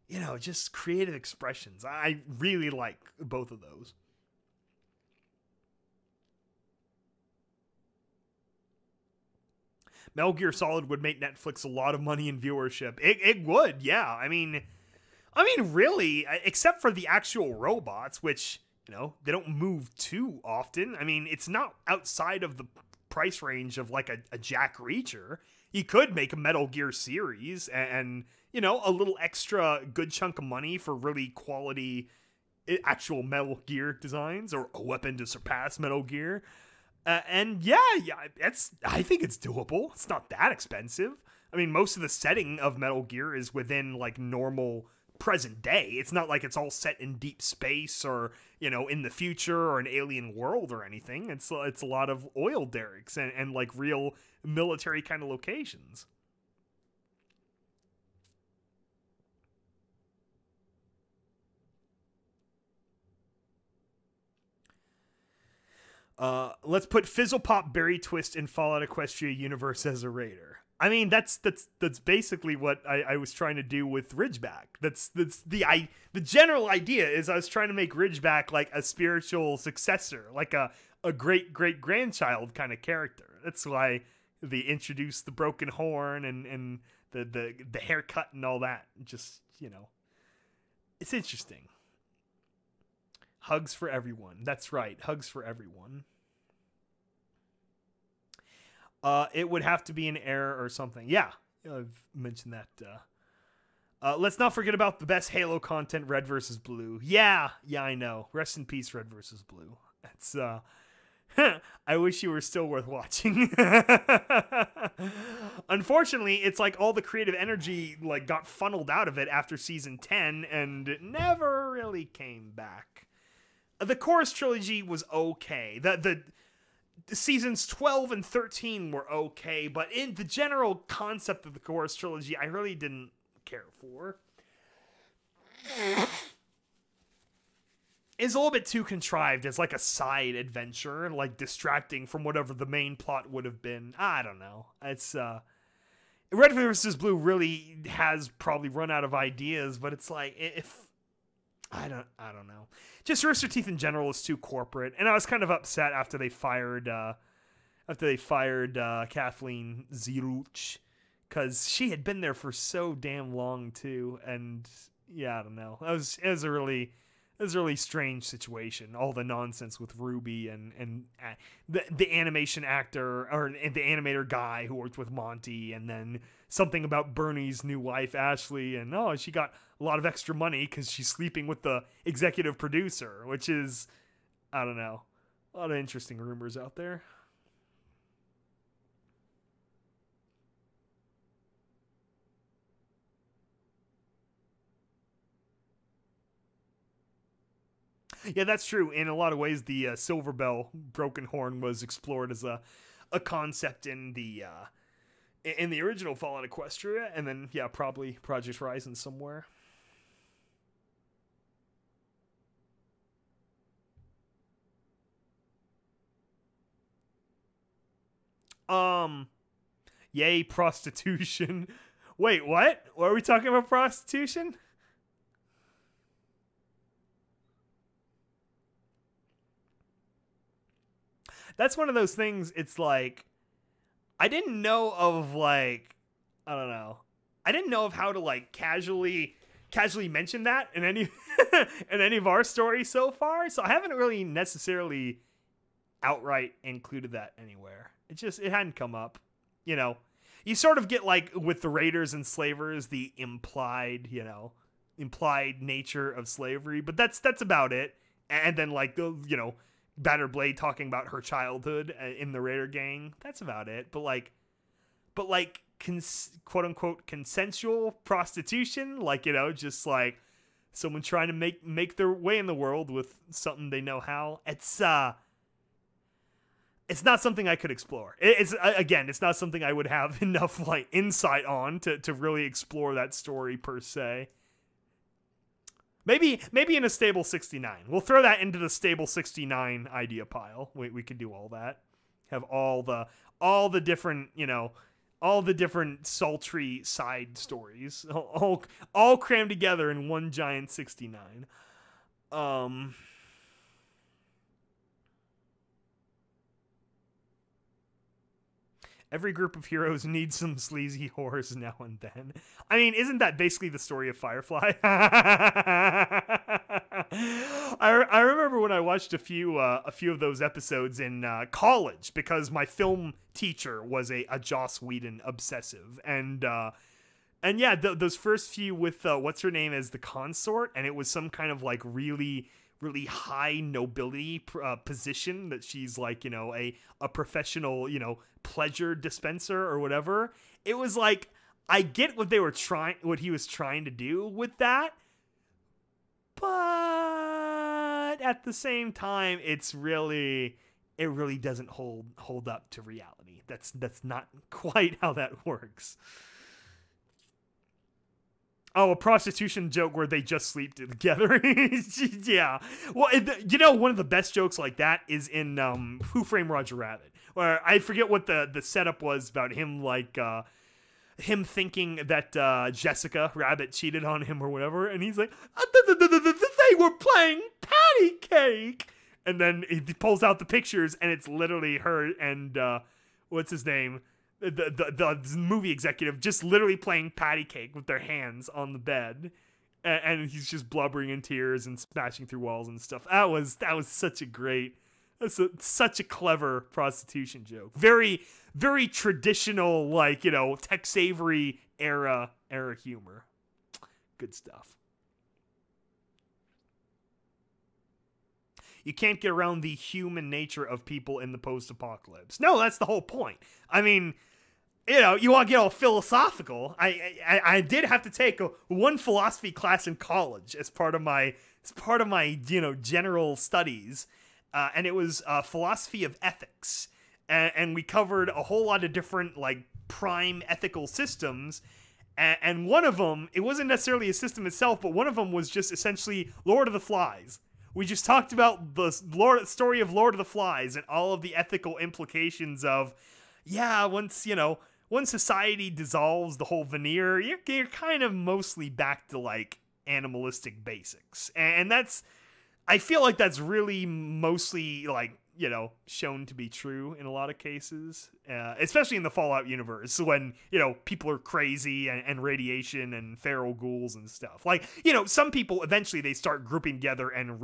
you know, just creative expressions. I really like both of those. Metal Gear Solid would make Netflix a lot of money in viewership. It would, yeah. I mean, really, except for the actual robots, which, you know, they don't move too often. I mean, it's not outside of the price range of like a Jack Reacher. You could make a Metal Gear series and, you know, a little extra good chunk of money for really quality actual Metal Gear designs, or a weapon to surpass Metal Gear. And yeah, I think it's doable. It's not that expensive. I mean, most of the setting of Metal Gear is within like normal present day. It's not like it's all set in deep space or, you know, in the future or an alien world or anything. It's a lot of oil derricks and like real military kind of locations. Let's put Fizzlepop Berry Twist in Fallout Equestria universe as a raider. I mean, that's basically what I was trying to do with Ridgeback. That's the general idea is I was trying to make Ridgeback like a spiritual successor, like a great grandchild kind of character. That's why they introduced the broken horn and the haircut and all that. Just, you know, it's interesting. Hugs for everyone. That's right. Hugs for everyone. It would have to be an error or something. Yeah, I've mentioned that. Let's not forget about the best Halo content, Red versus Blue. Yeah, I know. Rest in peace, Red versus Blue. That's, I wish you were still worth watching. Unfortunately, it's like all the creative energy like got funneled out of it after season 10 and it never really came back. The Chorus trilogy was okay. The seasons 12 and 13 were okay, but in the general concept of the Chorus trilogy, I really didn't care for. It's a little bit too contrived as like a side adventure, like distracting from whatever the main plot would have been. I don't know. It's Red vs. Blue really has probably run out of ideas, but it's like if I don't know. Just Rooster Teeth in general is too corporate, and I was kind of upset after they fired Kathleen Zieruch, because she had been there for so damn long too, and yeah, I don't know. It was a really strange situation. All the nonsense with Ruby and the animation actor or the animator guy who worked with Monty, and then something about Bernie's new wife Ashley, and she got a lot of extra money because she's sleeping with the executive producer, which is, I don't know, a lot of interesting rumors out there. Yeah, that's true. In a lot of ways, the Silver Bell Broken Horn was explored as a concept in the original Fallout Equestria, and then probably Project Horizon somewhere. Yay, prostitution. Wait, what? What are we talking about, prostitution? That's one of those things, it's like, I didn't know of, like, I don't know. I didn't know of how to, like, casually mention that in any in any of our stories so far, so I haven't really necessarily outright included that anywhere. It hadn't come up. You know, you sort of get, like, with the Raiders and Slavers, the implied nature of slavery, but that's about it. And then, like, the, Batter Blade talking about her childhood in the Raider gang. That's about it. But quote unquote consensual prostitution, like, just like someone trying to make their way in the world with something they know how. It's not something I could explore. It's not something I would have enough like insight on to really explore that story per se. Maybe in a Stable 69. We'll throw that into the Stable 69 idea pile. We could do all that. Have all the different, all the different sultry side stories all crammed together in one giant 69. Every group of heroes needs some sleazy horrors now and then. I mean, isn't that basically the story of Firefly? I remember when I watched a few of those episodes in college because my film teacher was a Joss Whedon obsessive, and yeah, those first few with what's her name as the consort, and it was some kind of like really high nobility position that she's like, a professional, pleasure dispenser or whatever. It was like, I get what he was trying to do with that, but at the same time, it really doesn't hold up to reality. That's not quite how that works. Oh, a prostitution joke where they just sleep together. Yeah. Well, you know, one of the best jokes like that is in Who Framed Roger Rabbit, where I forget what the setup was about him, like him thinking that Jessica Rabbit cheated on him or whatever, and he's like, they were playing patty cake, and then he pulls out the pictures, and it's literally her and what's his name? The movie executive just literally playing patty cake with their hands on the bed, and he's just blubbering in tears and smashing through walls and stuff. That was such a great, such a clever prostitution joke. Very, very traditional, like, you know, Tex Avery era humor. Good stuff. You can't get around the human nature of people in the post-apocalypse. No, that's the whole point. I mean, you know, you want to get all philosophical. I did have to take one philosophy class in college as part of my you know, general studies, and it was philosophy of ethics, and we covered a whole lot of different, like, prime ethical systems, and one of them, it wasn't necessarily a system itself, but one of them was just essentially Lord of the Flies. We just talked about the story of Lord of the Flies and all of the ethical implications of, yeah, once society dissolves the whole veneer, you're kind of mostly back to, like, animalistic basics. And that's, I feel like that's really mostly, like, you know, shown to be true in a lot of cases, especially in the Fallout universe, when, you know, people are crazy and radiation and feral ghouls and stuff. Like, you know, some people eventually they start grouping together and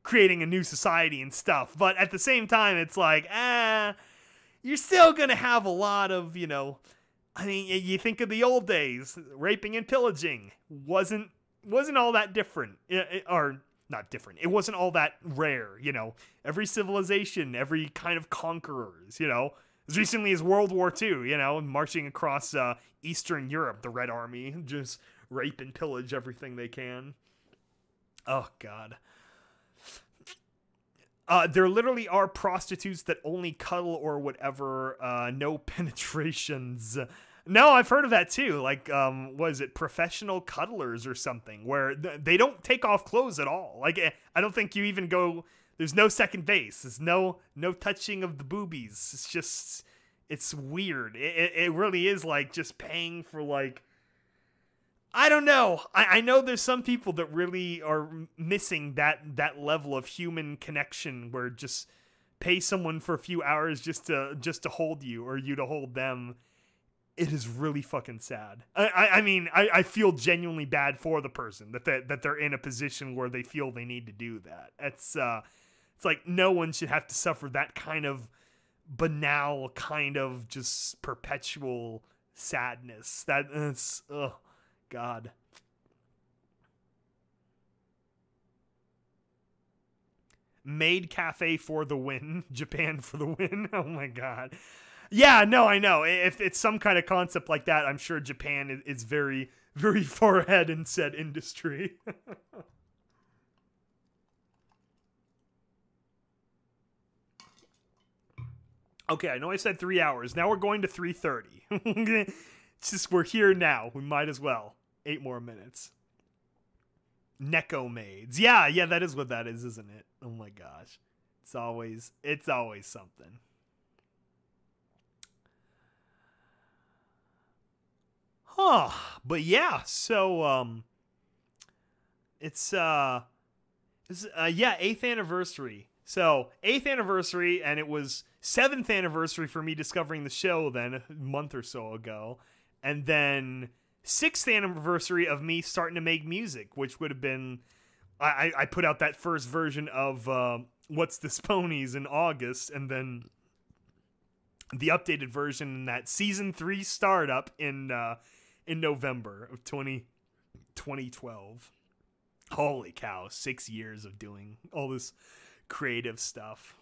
creating a new society and stuff, but at the same time it's like, you're still gonna have a lot of, you know, I mean, you think of the old days, raping and pillaging wasn't all that different, or not different. It wasn't all that rare, you know. Every civilization, every kind of conquerors, you know. As recently as World War II, you know, marching across Eastern Europe, the Red Army, just rape and pillage everything they can. Oh, God. There literally are prostitutes that only cuddle or whatever, no penetrations. No, I've heard of that too. Like, what is it, professional cuddlers or something, where they don't take off clothes at all. Like, I don't think you even go. There's no second base. There's no touching of the boobies. It's just, it's weird. It really is like just paying for, like, I don't know. I know there's some people that really are missing that level of human connection, where just pay someone for a few hours just to hold you, or you to hold them. It is really fucking sad. I mean, I feel genuinely bad for the person that they're in a position where they feel they need to do that. It's like no one should have to suffer that kind of banal, kind of just perpetual sadness. That's, oh, God. Maid Cafe for the win. Japan for the win. Oh my God. Yeah, no, I know. If it's some kind of concept like that, I'm sure Japan is very, very far ahead in said industry. Okay, I know I said 3 hours. Now we're going to 3:30. It's just, we're here now. We might as well. 8 more minutes. Neko maids. Yeah, that is what that is, isn't it? Oh my gosh. It's always something. Huh. But yeah, so it's 8th anniversary. So 8th anniversary, and it was 7th anniversary for me discovering the show then a month or so ago, and then 6th anniversary of me starting to make music, which would have been I put out that first version of What's This Ponies in August, and then the updated version in that season 3 startup in November of 2012. Holy cow, 6 years of doing all this creative stuff.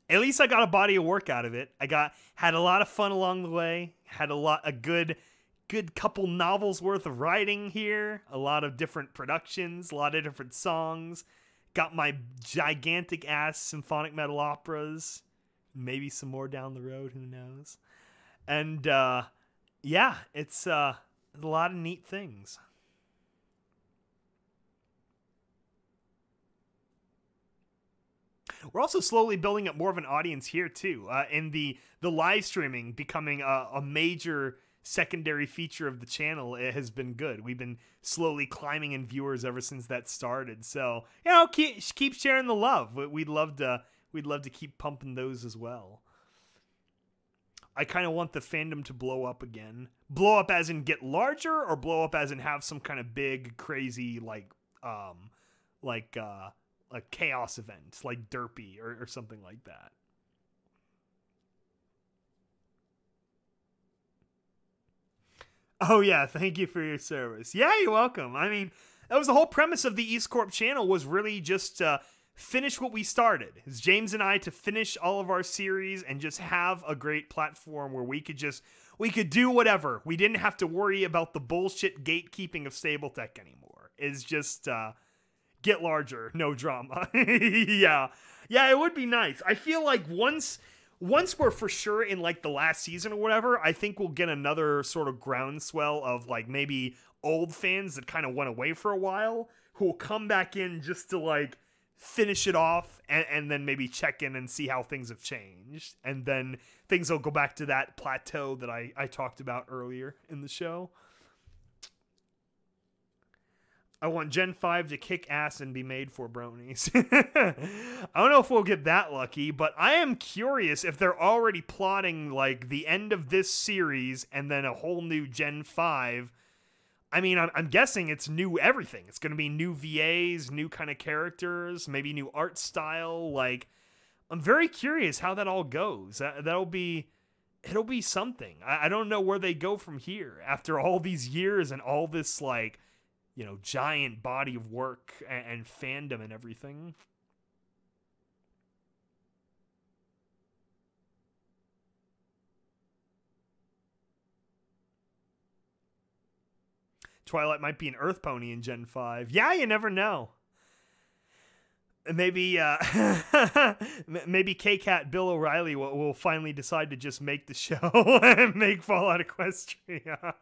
At least I got a body of work out of it. Had a lot of fun along the way. Had a good couple novels worth of writing here. A lot of different productions, a lot of different songs. Got my gigantic ass symphonic metal operas. Maybe some more down the road, who knows. And yeah, it's a lot of neat things. We're also slowly building up more of an audience here too, and the live streaming becoming a major secondary feature of the channel. It has been good. We've been slowly climbing in viewers ever since that started. So keep sharing the love. We'd love to keep pumping those as well. I kind of want the fandom to blow up again. Blow up as in get larger, or blow up as in have some kind of big, crazy, a chaos event, like Derpy or something like that. Oh yeah, thank you for your service. Yeah, you're welcome. I mean, that was the whole premise of the EAST Corp channel, was really just finish what we started. It's James and I to finish all of our series and just have a great platform where we could do whatever. We didn't have to worry about the bullshit gatekeeping of Stable-Tech anymore. It's just get larger, no drama. Yeah, it would be nice. I feel like once we're for sure in like the last season or whatever, I think we'll get another sort of groundswell of like maybe old fans that kind of went away for a while who will come back in just to like finish it off and then maybe check in and see how things have changed. And then things will go back to that plateau that I talked about earlier in the show. I want Gen 5 to kick ass and be made for bronies. I don't know if we'll get that lucky, but I am curious if they're already plotting like the end of this series and then a whole new Gen 5. I mean, I'm guessing it's new everything. It's going to be new VAs, new kind of characters, maybe new art style. Like, I'm very curious how that all goes. It'll be something. I don't know where they go from here after all these years and all this like, giant body of work and fandom and everything. Twilight might be an Earth Pony in Gen 5. Yeah, you never know. Maybe maybe K-Cat Bill O'Reilly will finally decide to just make the show and make Fallout Equestria.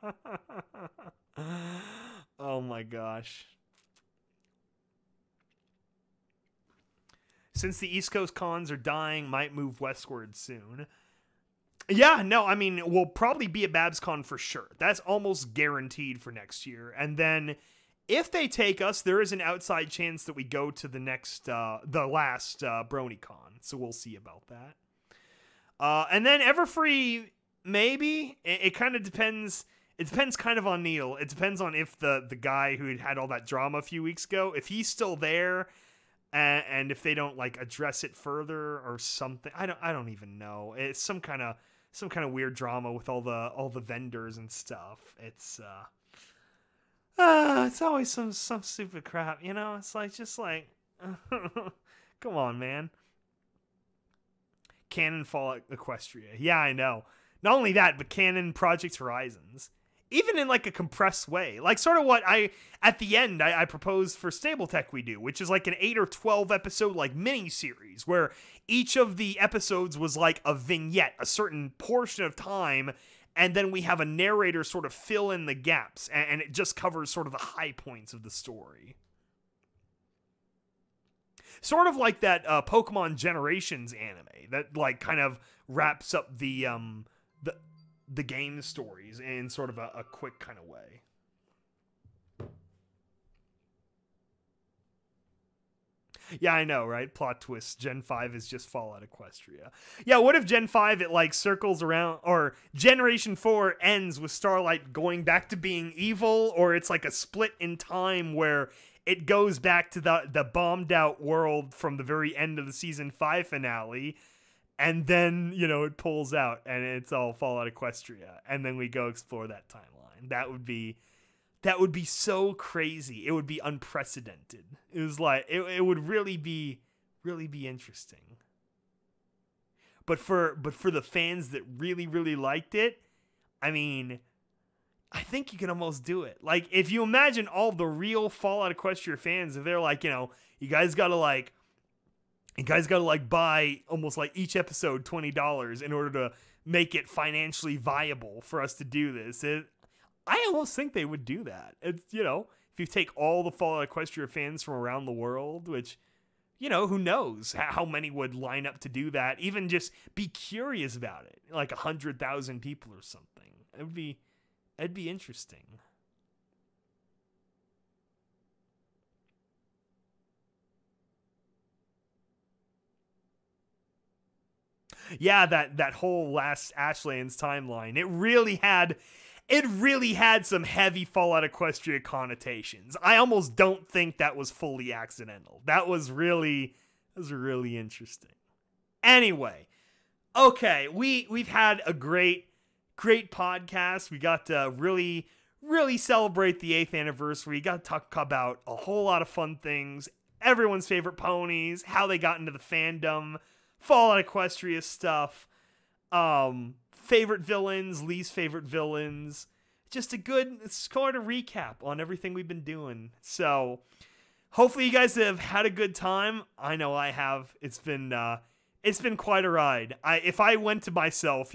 Oh my gosh. Since the East Coast cons are dying, might move westward soon. Yeah, no, I mean, we'll probably be at BabsCon for sure. That's almost guaranteed for next year. And then if they take us, there is an outside chance that we go to the last BronyCon. So we'll see about that. And then Everfree, maybe. It kind of depends. It depends kind of on Neil. It depends on if the guy who had all that drama a few weeks ago, if he's still there, and if they don't like address it further or something. I don't even know. It's some kind of weird drama with all the vendors and stuff. It's always some stupid crap, It's like just like come on, man. Canon Fallout Equestria. Yeah, I know. Not only that, but Canon Project Horizons. Even in like a compressed way, like sort of what at the end I proposed for Stable-Tech we do, which is like an 8 or 12 episode like mini series where each of the episodes was like a vignette, a certain portion of time, and then we have a narrator sort of fill in the gaps, and it just covers sort of the high points of the story. Sort of like that Pokemon Generations anime that like kind of wraps up the game stories in sort of a quick kind of way. Yeah, I know, right? Plot twist. Gen 5 is just Fallout Equestria. Yeah, what if Gen 5, it like circles around, or Generation 4 ends with Starlight going back to being evil, or it's like a split in time where it goes back to the bombed out world from the very end of the Season 5 finale, and then, it pulls out, and it's all Fallout Equestria, and then we go explore that timeline. That would be so crazy. It would be unprecedented. It was like, it would really be interesting. But for the fans that really, really liked it, I mean, I think you can almost do it. Like, if you imagine all the real Fallout Equestria fans, if they're like, you guys gotta buy almost like each episode $20 in order to make it financially viable for us to do this. I almost think they would do that. It's, you know, if you take all the Fallout Equestria fans from around the world, which, you know, who knows how many would line up to do that, even just be curious about it, like 100,000 people or something. It'd be interesting. Yeah, that whole last Ashlands timeline, it really had some heavy Fallout Equestria connotations. I almost don't think that was fully accidental. That was really interesting. Anyway, okay, we've had a great podcast. We got to really celebrate the 8th anniversary. We got to talk about a whole lot of fun things, everyone's favorite ponies, how they got into the fandom, Fallout Equestria stuff, favorite villains, least favorite villains. Just a good sort of recap on everything we've been doing. So hopefully you guys have had a good time. I know I have. It's been quite a ride. If I went to myself,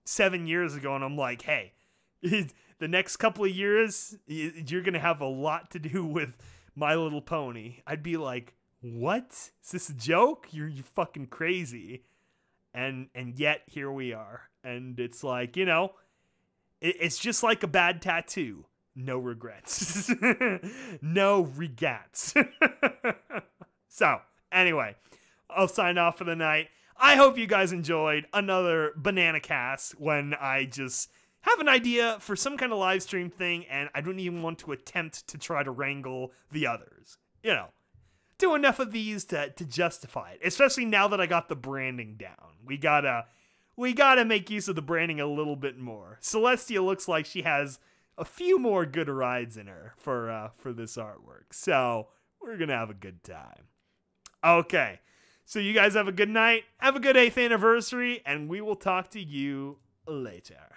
7 years ago and I'm like, hey, the next couple of years, you're going to have a lot to do with My Little Pony, I'd be like, what? Is this a joke? You're fucking crazy. And yet here we are. And it's like, it's just like a bad tattoo. No regrets. No regrets. So, anyway, I'll sign off for the night. I hope you guys enjoyed another BananaCast when I just have an idea for some kind of live stream thing and I don't even want to attempt to try to wrangle the others. Do enough of these to justify it, especially now that I got the branding down. We gotta make use of the branding a little bit more. Celestia looks like she has a few more good rides in her for this artwork, so we're gonna have a good time. Okay, so you guys have a good night, have a good 8th anniversary, and we will talk to you later.